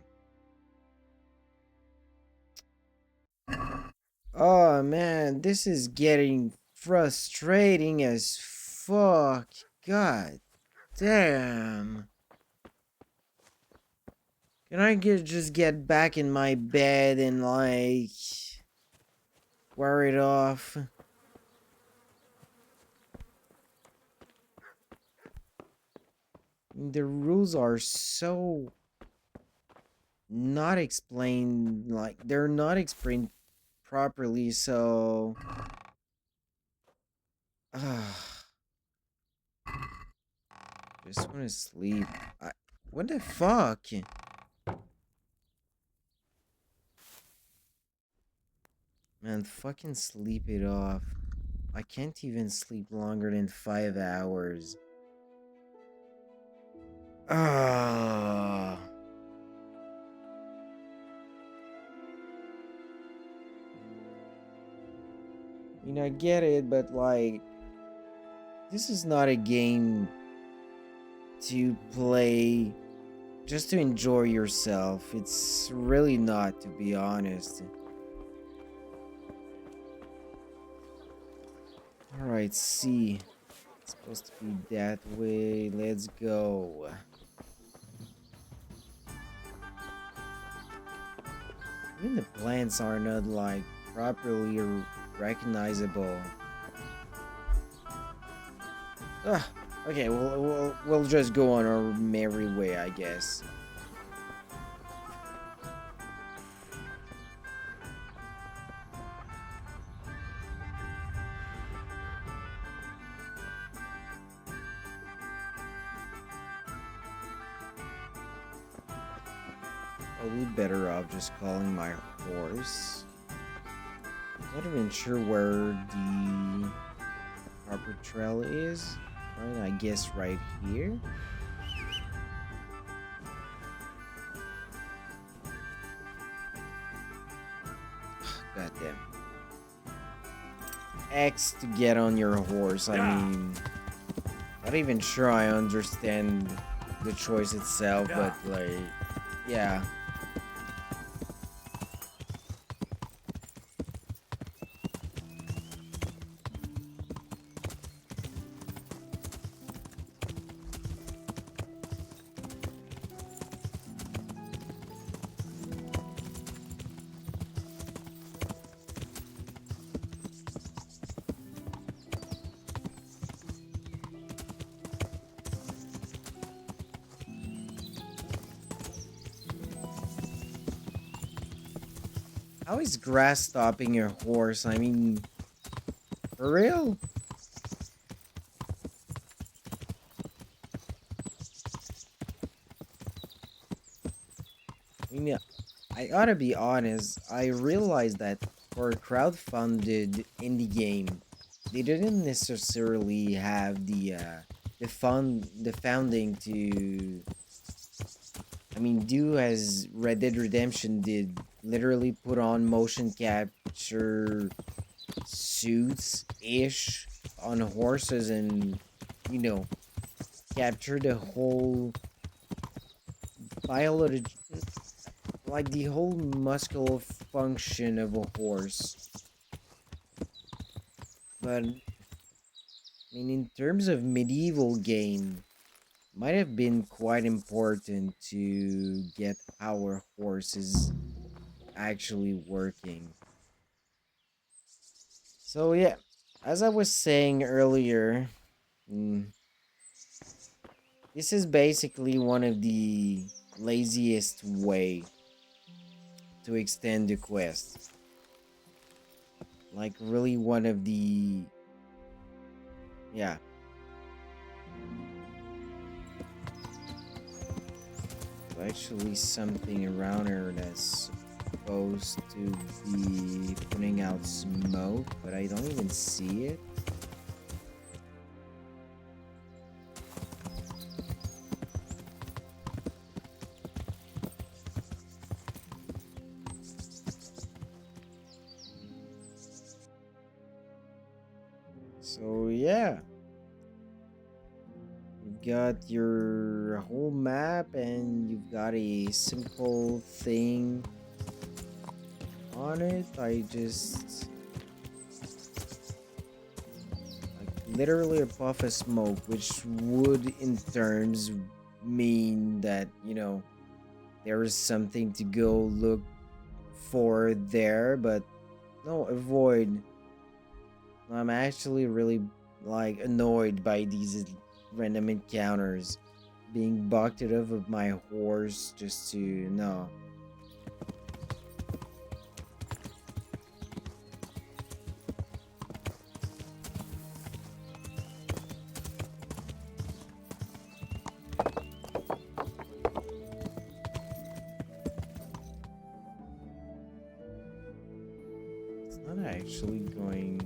Oh man, this is getting frustrating as fuck. God damn. Can I just get back in my bed and like wear it off? The rules are so not explained, like they're not explained properly, so just want to sleep. What the fuck? Man, fucking sleep it off. I can't even sleep longer than 5 hours. Ah. I mean, I get it, but like, this is not a game to play just to enjoy yourself. It's really not, to be honest. Alright, C. It's supposed to be that way. Let's go. Even the plants are not like properly recognizable. Okay, we'll just go on our merry way, I guess. Probably better off just calling my horse. Not even sure where the proper trail is. Right, I guess right here. God damn. X to get on your horse. I mean, not even sure I understand the choice itself, but like, yeah. How is grass stopping your horse? I mean, for real? I mean, I gotta be honest. I realized that for a crowdfunded indie game, they didn't necessarily have the founding to, I mean, do as Red Dead Redemption did, literally put on motion capture suits ish on horses and, you know, capture the whole biology, like the whole muscular function of a horse. But I mean, in terms of medieval game, might have been quite important to get our horses actually working. So yeah, as I was saying earlier, mm, this is basically one of the laziest way to extend the quest. Like really one of the, yeah. Actually something around here that's supposed to be putting out smoke, but I don't even see it. So yeah, you've got your whole map and you've got a simple thing on it. I just like literally a puff of smoke, which would in terms mean that, you know, there is something to go look for there, but no, avoid. I'm actually really like annoyed by these random encounters, being bucked off of my horse just to no. It's not actually going.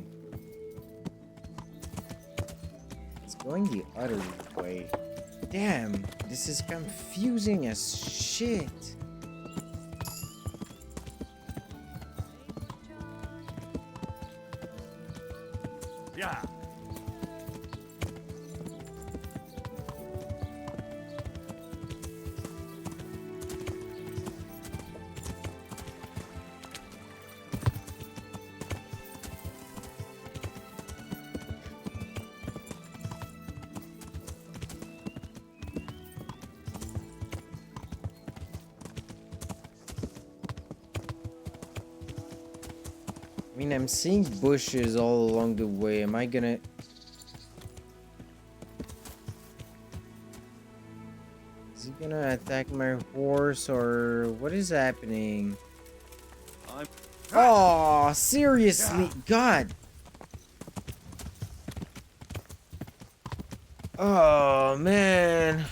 It's going the other way. Damn, this is confusing as shit. Yeah. I mean, I'm seeing bushes all along the way. Am I gonna... Is he gonna attack my horse or what is happening? Oh, seriously, God. Oh, man.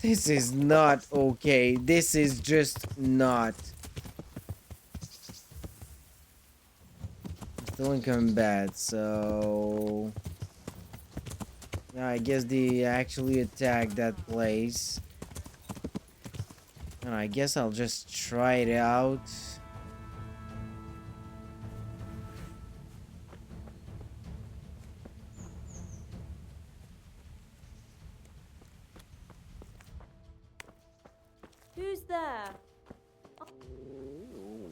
This is not okay. This is just not. Still in combat, so... Yeah, I guess they actually attacked that place. And I guess I'll just try it out. Who's there?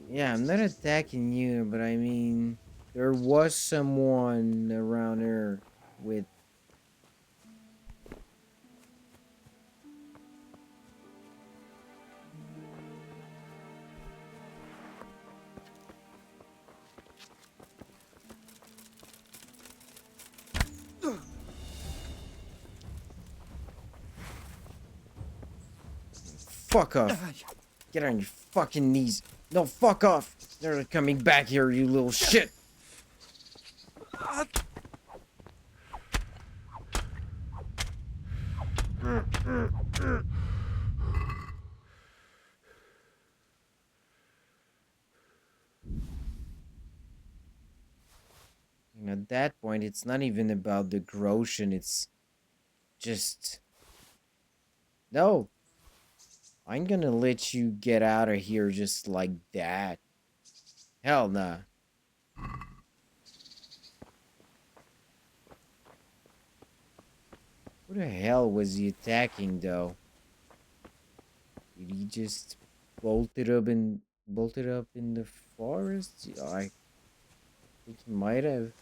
Yeah, I'm not attacking you, but I mean... There was someone around here with... Fuck off. Get on your fucking knees. No, fuck off. They're coming back here, you little shit. At that point, it's not even about the Groshen, it's just... No! I'm gonna let you get out of here just like that. Hell nah. Who the hell was he attacking, though? Did he just bolted up in the forest? I think he might have.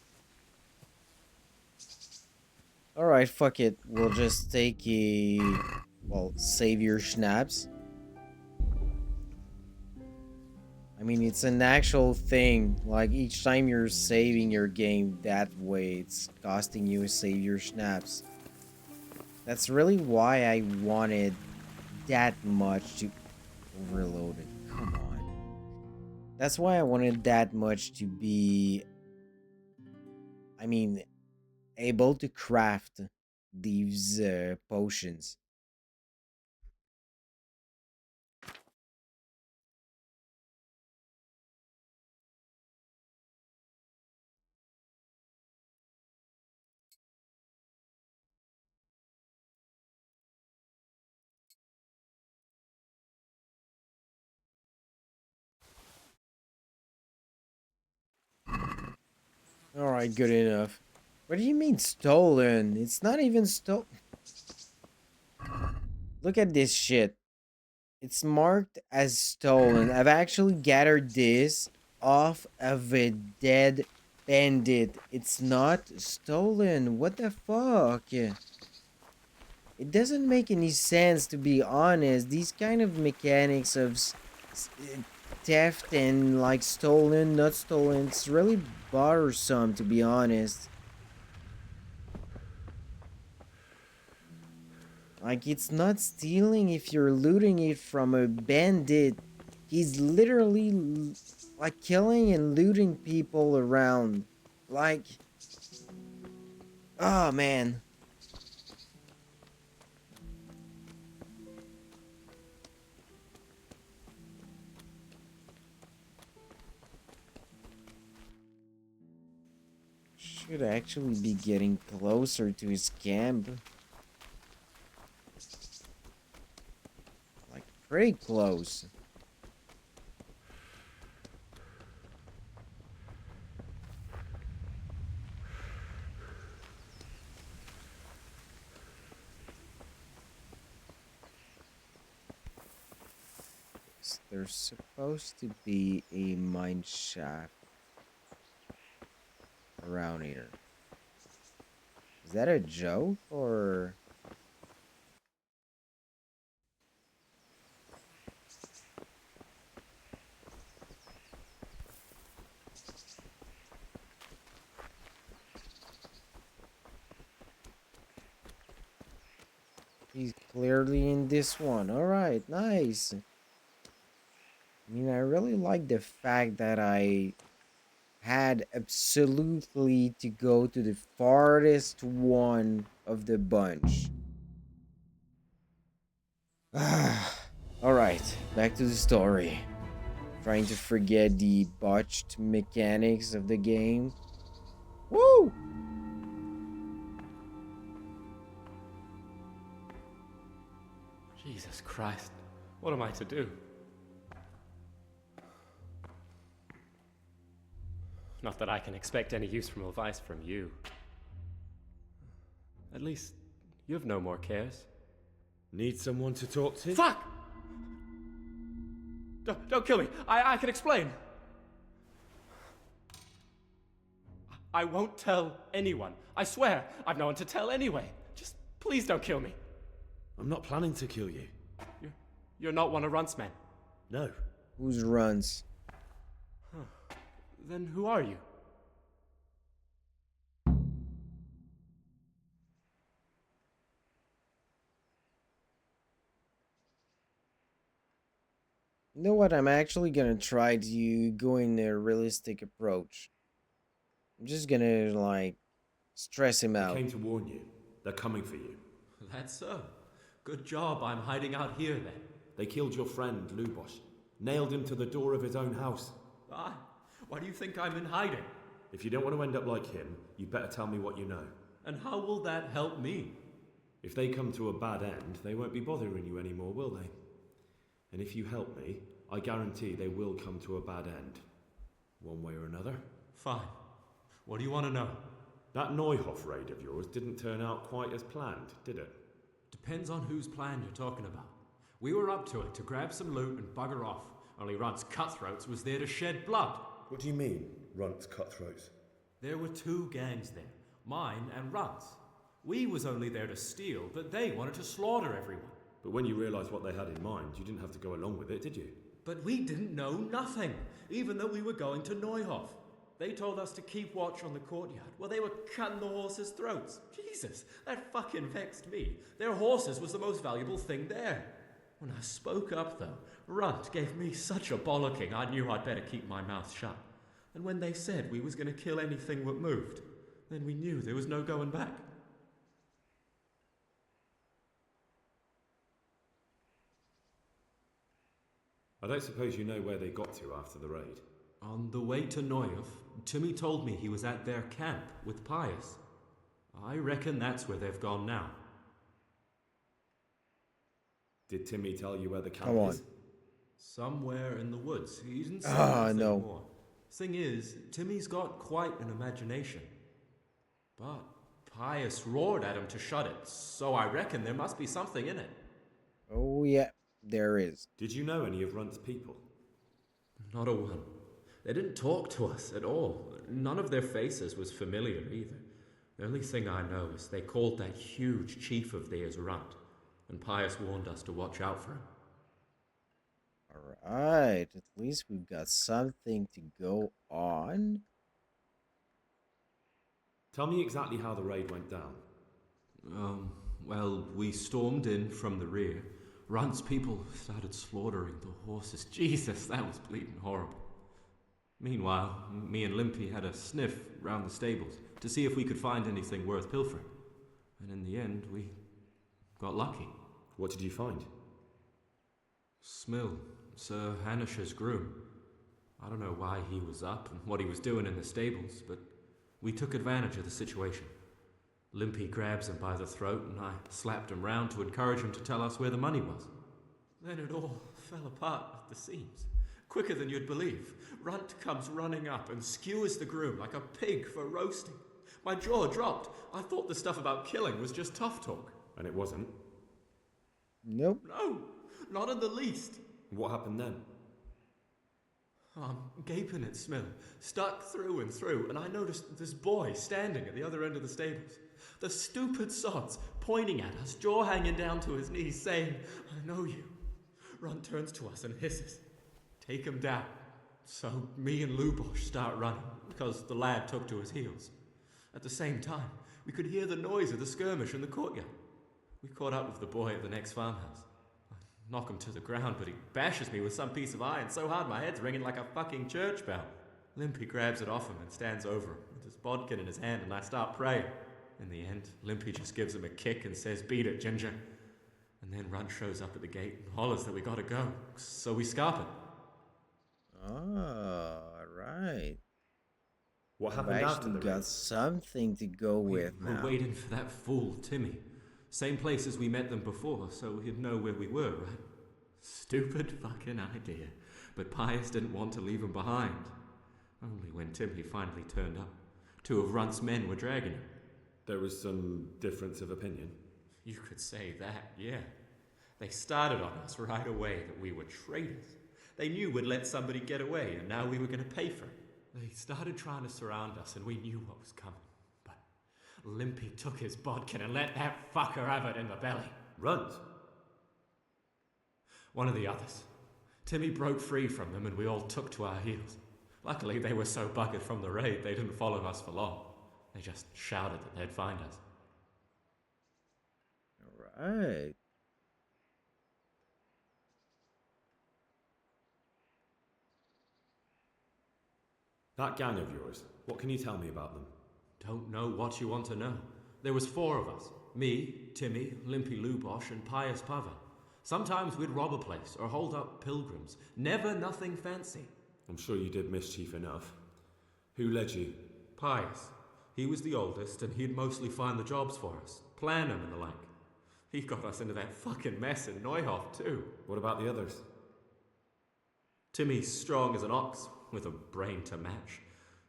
Alright, fuck it. We'll just take a... well, savior schnapps. I mean, it's an actual thing. Like, each time you're saving your game that way, it's costing you a savior schnapps. That's really why I wanted that much to overload it. Come on. That's why I wanted that much to be... I mean, able to craft these potions. Alright, good enough. What do you mean stolen? It's not even stolen. Look at this shit. It's marked as stolen. I've actually gathered this off of a dead bandit. It's not stolen. What the fuck? It doesn't make any sense, to be honest. These kind of mechanics of theft and like stolen, not stolen, it's really bothersome, to be honest. Like, it's not stealing if you're looting it from a bandit. He's literally like killing and looting people around. Like, oh man. Should actually be getting closer to his camp. Like, pretty close. There's supposed to be a mine shaft around here. Is that a joke or... He's clearly in this one. Alright, nice. I mean, I really like the fact that I had absolutely to go to the farthest one of the bunch. Alright, back to the story. Trying to forget the botched mechanics of the game. Woo! Jesus Christ, what am I to do? Not that I can expect any useful advice from you. At least, you've no more cares. Need someone to talk to? Fuck! Don't kill me. I can explain. I won't tell anyone. I swear, I've no one to tell anyway. Just please don't kill me. I'm not planning to kill you. You're not one of Runt's men? No. Who's Runs? Huh. Then who are you? You know what? I'm actually gonna try to go in a realistic approach. I'm just gonna, like, stress him out. I came to warn you. They're coming for you. That's so. Good job I'm hiding out here then. They killed your friend, Lubos. Nailed him to the door of his own house. Why do you think I'm in hiding? If you don't want to end up like him, you better tell me what you know. And how will that help me? If they come to a bad end, they won't be bothering you anymore, will they? And if you help me, I guarantee they will come to a bad end. One way or another. Fine. What do you want to know? That Neuhof raid of yours didn't turn out quite as planned, did it? Depends on whose plan you're talking about. We were up to it to grab some loot and bugger off. Only Runt's cutthroats was there to shed blood. What do you mean, Runt's cutthroats? There were two gangs there, mine and Runt's. We was only there to steal, but they wanted to slaughter everyone. But when you realised what they had in mind, you didn't have to go along with it, did you? But we didn't know nothing, even though we were going to Neuhof. They told us to keep watch on the courtyard while they were cutting the horses' throats. Jesus, that fucking vexed me. Their horses was the most valuable thing there. When I spoke up, though, Runt gave me such a bollocking I knew I'd better keep my mouth shut. And when they said we was going to kill anything that moved, then we knew there was no going back. I don't suppose you know where they got to after the raid? On the way to Neuhof, Timmy told me he was at their camp with Pius. I reckon that's where they've gone now. Did Timmy tell you where the camp is? Somewhere in the woods. He didn't say anything no. more. Thing is, Timmy's got quite an imagination. But Pius roared at him to shut it, so I reckon there must be something in it. Oh yeah, there is. Did you know any of Runt's people? Not a one. They didn't talk to us at all. None of their faces was familiar either. The only thing I know is they called that huge chief of theirs Runt, and Pius warned us to watch out for him. Alright, at least we've got something to go on. Tell me exactly how the raid went down. Well, we stormed in from the rear. Runt's people started slaughtering the horses. Jesus, that was bleeding horrible. Meanwhile, me and Limpy had a sniff round the stables to see if we could find anything worth pilfering. And in the end, we got lucky. What did you find? Smill, Sir Hanish's groom. I don't know why he was up and what he was doing in the stables, but we took advantage of the situation. Limpy grabs him by the throat and I slapped him round to encourage him to tell us where the money was. Then it all fell apart at the seams. Quicker than you'd believe. Runt comes running up and skewers the groom like a pig for roasting. My jaw dropped. I thought the stuff about killing was just tough talk. And it wasn't? Nope. No, not in the least. What happened then? I'm gaping at Smill, stuck through and through, and I noticed this boy standing at the other end of the stables. The stupid sods pointing at us, jaw hanging down to his knees, saying, "I know you." Runt turns to us and hisses, "Take him down." So me and Lubosh start running, because the lad took to his heels. At the same time, we could hear the noise of the skirmish in the courtyard. We caught up with the boy at the next farmhouse. I knock him to the ground, but he bashes me with some piece of iron so hard my head's ringing like a fucking church bell. Limpy grabs it off him and stands over him with his bodkin in his hand, and I start praying. In the end, Limpy just gives him a kick and says, "Beat it, Ginger." And then Runt shows up at the gate and hollers that we gotta go, so we scarp it. Oh, right. What happened I've after actually the got raid? something to go with We're now. waiting for that fool, Timmy. Same place as we met them before, so he'd know where we were, right? Stupid fucking idea. But Pius didn't want to leave him behind. Only when Timmy finally turned up, two of Runt's men were dragging him. There was some difference of opinion? You could say that, yeah. They started on us right away that we were traitors. They knew we'd let somebody get away, and now we were going to pay for it. They started trying to surround us, and we knew what was coming. But Limpy took his bodkin and let that fucker have it in the belly. Runt? One of the others. Timmy broke free from them, and we all took to our heels. Luckily, they were so buggered from the raid, they didn't follow us for long. They just shouted that they'd find us. Alright. That gang of yours, what can you tell me about them? Don't know what you want to know. There was 4 of us. Me, Timmy, Limpy Lubosh, and Pius Pava. Sometimes we'd rob a place or hold up pilgrims. Never nothing fancy. I'm sure you did mischief enough. Who led you? Pius. He was the oldest, and he'd mostly find the jobs for us, plan them and the like. He got us into that fucking mess in Neuhof, too. What about the others? Timmy's strong as an ox, with a brain to match.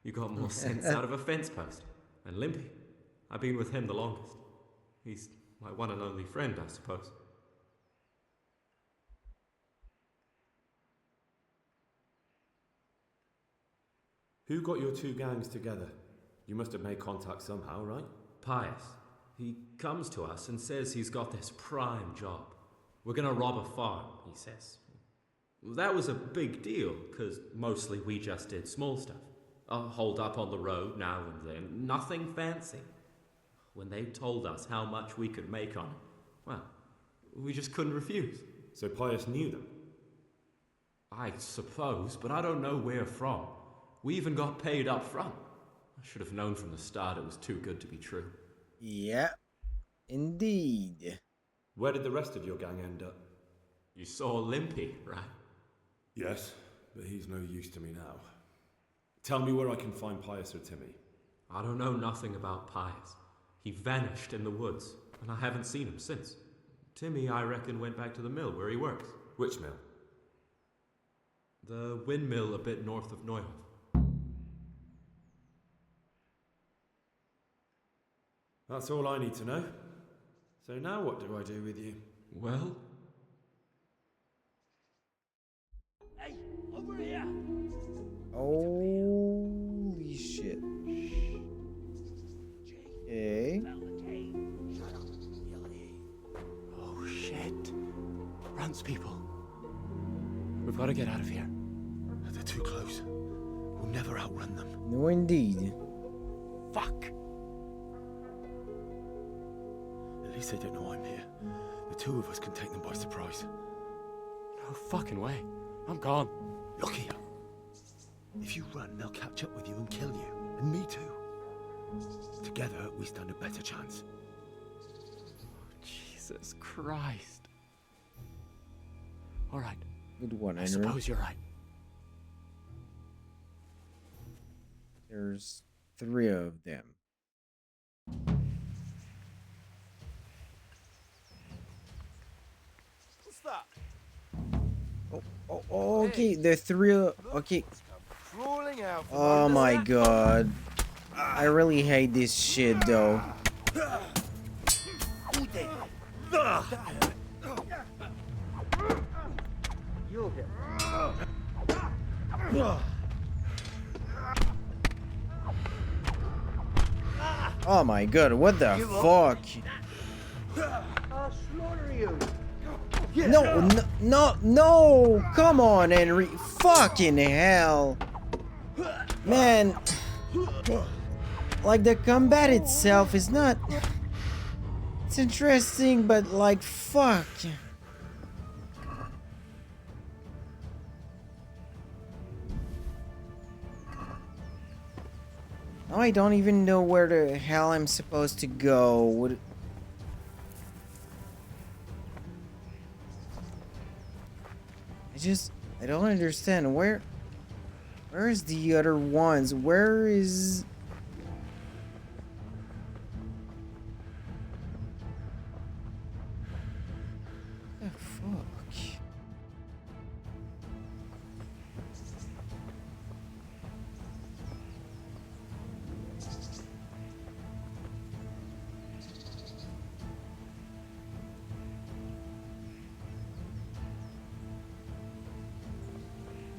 You got more sense out of a fence post. And Limpy, I've been with him the longest. He's my one and only friend, I suppose. Who got your two gangs together? You must have made contact somehow, right? Pius. He comes to us and says he's got this prime job. We're gonna rob a farm, he says. That was a big deal, because mostly we just did small stuff. Hold up on the road now and then, nothing fancy. When they told us how much we could make on it, well, we just couldn't refuse. So Pius knew them? I suppose, but I don't know where from. We even got paid up front. I should have known from the start it was too good to be true. Yeah, indeed. Where did the rest of your gang end up? You saw Limpy, right? Yes, but he's no use to me now. Tell me where I can find Pius or Timmy. I don't know nothing about Pius. He vanished in the woods, and I haven't seen him since. Timmy, I reckon, went back to the mill where he works. Which mill? The windmill a bit north of Neuhof. That's all I need to know. So now what do I do with you? Well? Hey, over here! Holy shit. Okay. Oh shit. Runs, people. We've got to get out of here. They're too close. We'll never outrun them. No, indeed. Fuck. At least they don't know I'm here. The two of us can take them by surprise. No fucking way. I'm gone. Look here. If you run, they'll catch up with you and kill you. And me too. Together, we stand a better chance. Jesus Christ. All right. Good one, I Henry. suppose you're right. There's 3 of them. What's that? Oh, okay, the 3 okay. Crawling out. Oh my god. I really hate this shit though. You'll get. Oh my god, what the fuck? I'll slaughter you. No, come on, Henry. Fucking hell. Man, like the combat itself is not... It's interesting, but like, fuck. Now I don't even know where the hell I'm supposed to go. I don't understand. Where's the other ones? Where is... What the fuck?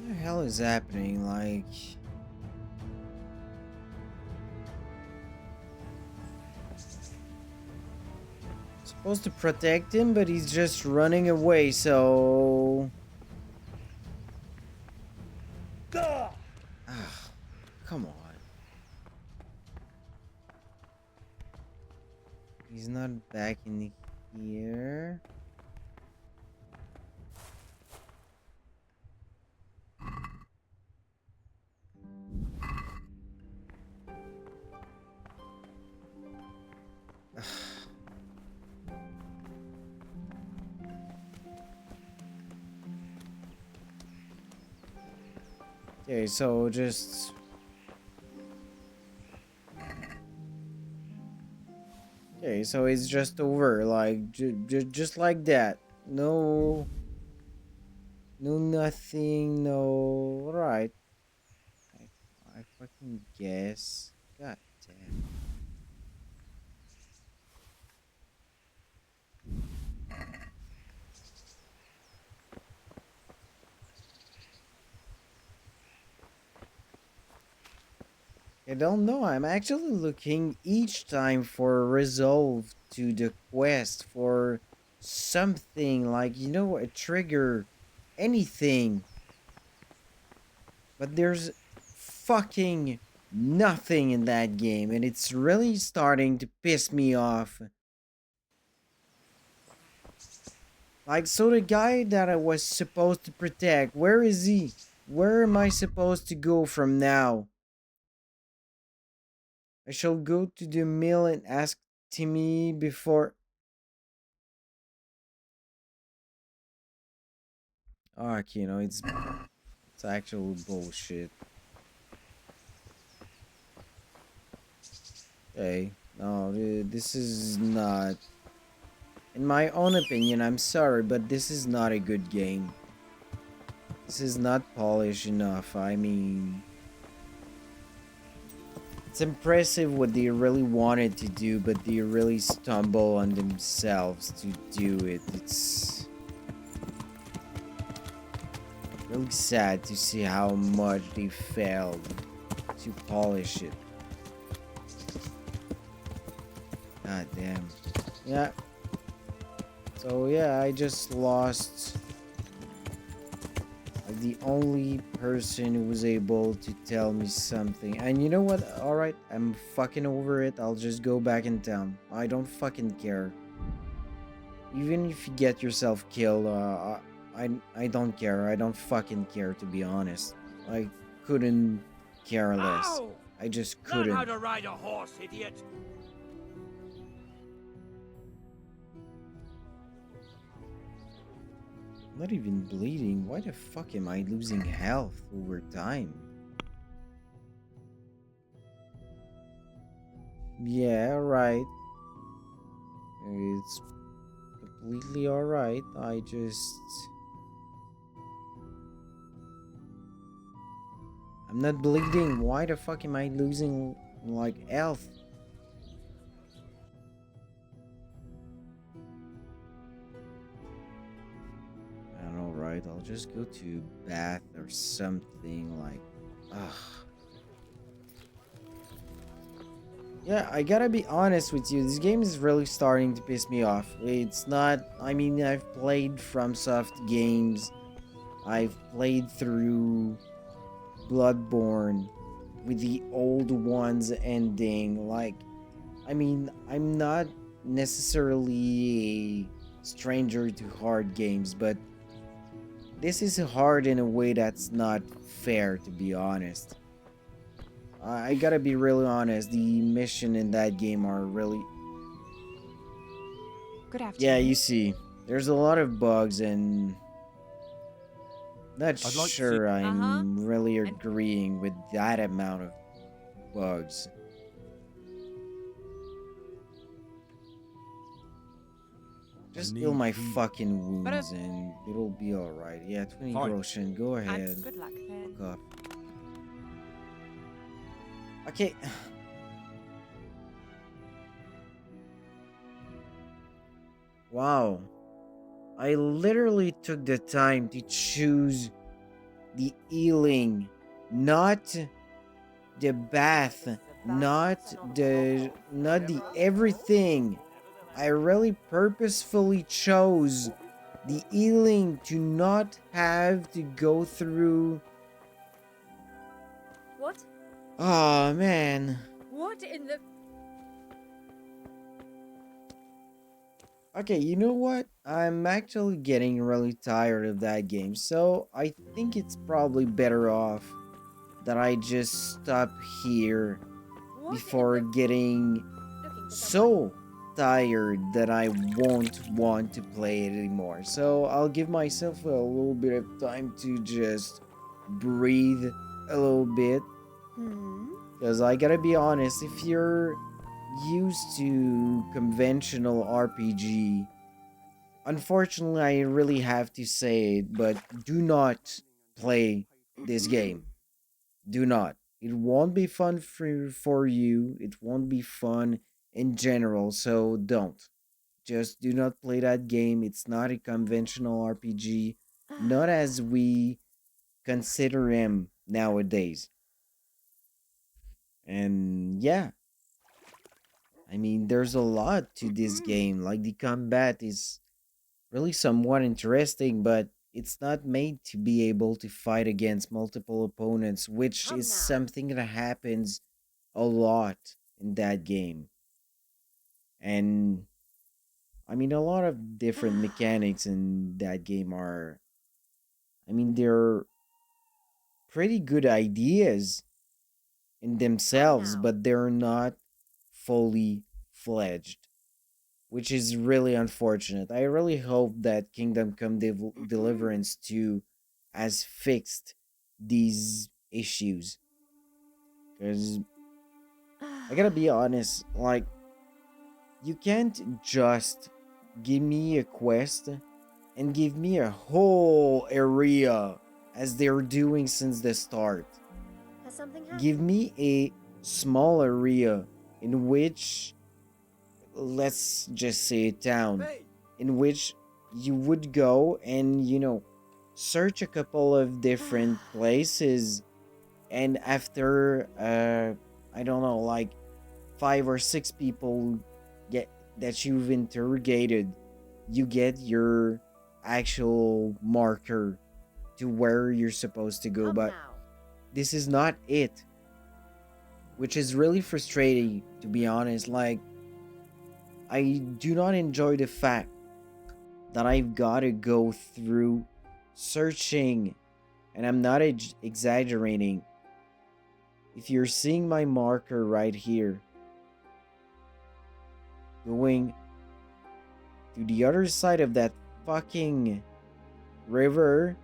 What the hell is happening? Like... Supposed to protect him, but he's just running away, so... Ah, come on. He's not back in here. Okay, so just... Okay, so it's just over, like, just like that. No, no nothing, no, right. I fucking guess. God damn. I don't know, I'm actually looking each time for a resolve to the quest, for something like, you know, a trigger, anything. But there's fucking nothing in that game, and it's really starting to piss me off. Like, so the guy that I was supposed to protect, where is he? Where am I supposed to go from now? I shall go to the mill and ask Timmy before... Oh, okay, no, it's actual bullshit. Okay, no, this is not... In my own opinion, I'm sorry, but this is not a good game. This is not polished enough. I mean, it's impressive what they really wanted to do, but they really stumble on themselves to do it. It's really sad to see how much they failed to polish it. God damn. Yeah. So yeah, I just lost the only person who was able to tell me something. And you know what? Alright, I'm fucking over it. I'll just go back in town. I don't fucking care. Even if you get yourself killed, I don't care. I don't fucking care, to be honest. I couldn't care less. Ow! I just Learn couldn't. how to ride a horse, idiot! I'm not even bleeding. Why the fuck am I losing health over time? Yeah, right. It's completely alright. I just... I'm not bleeding. Why the fuck am I losing, like, health? I don't know, right? I'll just go to bath or something, like... Ugh. Yeah, I gotta be honest with you, this game is really starting to piss me off. It's not... I mean, I've played FromSoft games. I've played through Bloodborne with the old ones ending. Like, I mean, I'm not necessarily a stranger to hard games, but this is hard in a way that's not fair, to be honest. I gotta be really honest, the mission in that game are really... Good afternoon. Yeah, you see, there's a lot of bugs and... Not I'd like to sure Uh-huh. I'm really agreeing with that amount of bugs. Just heal my fucking wounds and it'll be alright. Yeah, 20 Fine. groschen, go ahead. And good luck then. Fuck off. Okay. Wow. I literally took the time to choose the healing, not the bath, not the everything. I really purposefully chose the healing to not have to go through. What? Oh man. What in the... Okay, you know what? I'm actually getting really tired of that game, so I think it's probably better off that I just stop here before getting so tired that I won't want to play it anymore. So I'll give myself a little bit of time to just breathe a little bit. Because I gotta be honest, if you're used to conventional RPG, unfortunately, I really have to say it, but do not play this game. Do not. It won't be fun for you. It won't be fun in general, so don't. Just do not play that game. It's not a conventional RPG, not as we consider him nowadays. And yeah, I mean, there's a lot to this game. Like, the combat is really somewhat interesting, but it's not made to be able to fight against multiple opponents, which is something that happens a lot in that game. And I mean, a lot of different mechanics in that game are, I mean, they're pretty good ideas in themselves, but they're not fully fledged, which is really unfortunate. I really hope that Kingdom Come Deliverance 2 has fixed these issues. Because I gotta be honest, like, you can't just give me a quest and give me a whole area as they're doing since the start. Give me a small area in which, let's just say a town, in which you would go and, search a couple of different places, and after, I don't know, like 5 or 6 people get that you've interrogated, you get your actual marker to where you're supposed to go. But this is not it, which is really frustrating, to be honest. Like, I do not enjoy the fact that I've got to go through searching, and I'm not exaggerating. If you're seeing my marker right here, going to the other side of that fucking river,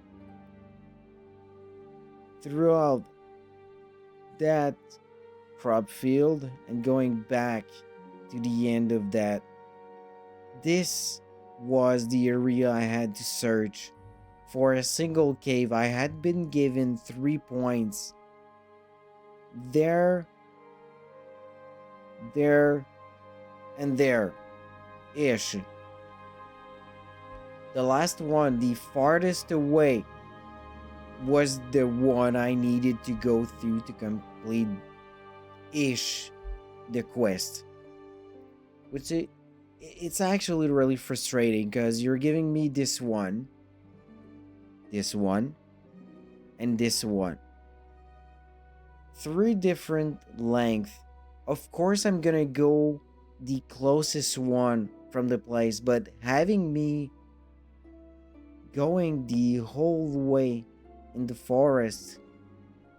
throughout that crop field, and going back to the end of that, this was the area I had to search for a single cave. I had been given 3 points. There, and there-ish. The last one, the farthest away, was the one I needed to go through to complete-ish the quest. Which it's actually really frustrating, because you're giving me this one, and this one. 3 different lengths. Of course, I'm gonna go the closest one from the place, but having me going the whole way in the forest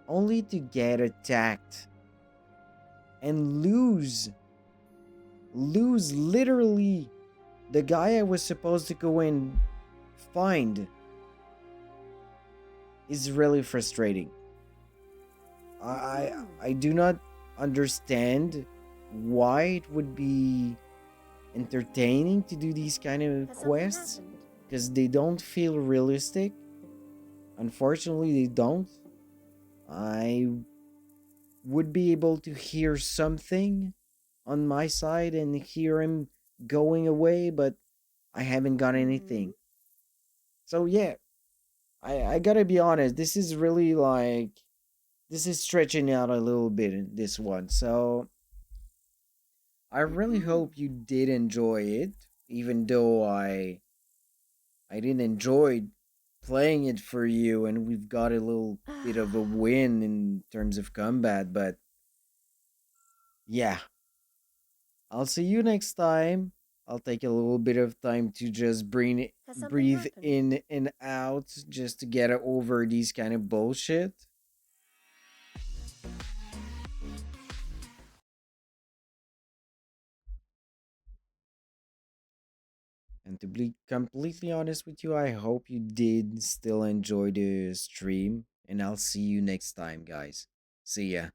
only to get attacked and lose literally the guy I was supposed to go and find is really frustrating. I do not understand why it would be entertaining to do these kind of quests, because they don't feel realistic. Unfortunately, they don't. I would be able to hear something on my side and hear him going away, but I haven't got anything. So yeah, I gotta be honest, this is really like, this is stretching out a little bit in this one. So I really hope you did enjoy it, even though I didn't enjoy playing it for you, and we've got a little bit of a win in terms of combat. But yeah, I'll see you next time. I'll take a little bit of time to just breathe in and out, just to get over these kind of bullshit. And to be completely honest with you, I hope you did still enjoy the stream. And I'll see you next time, guys. See ya.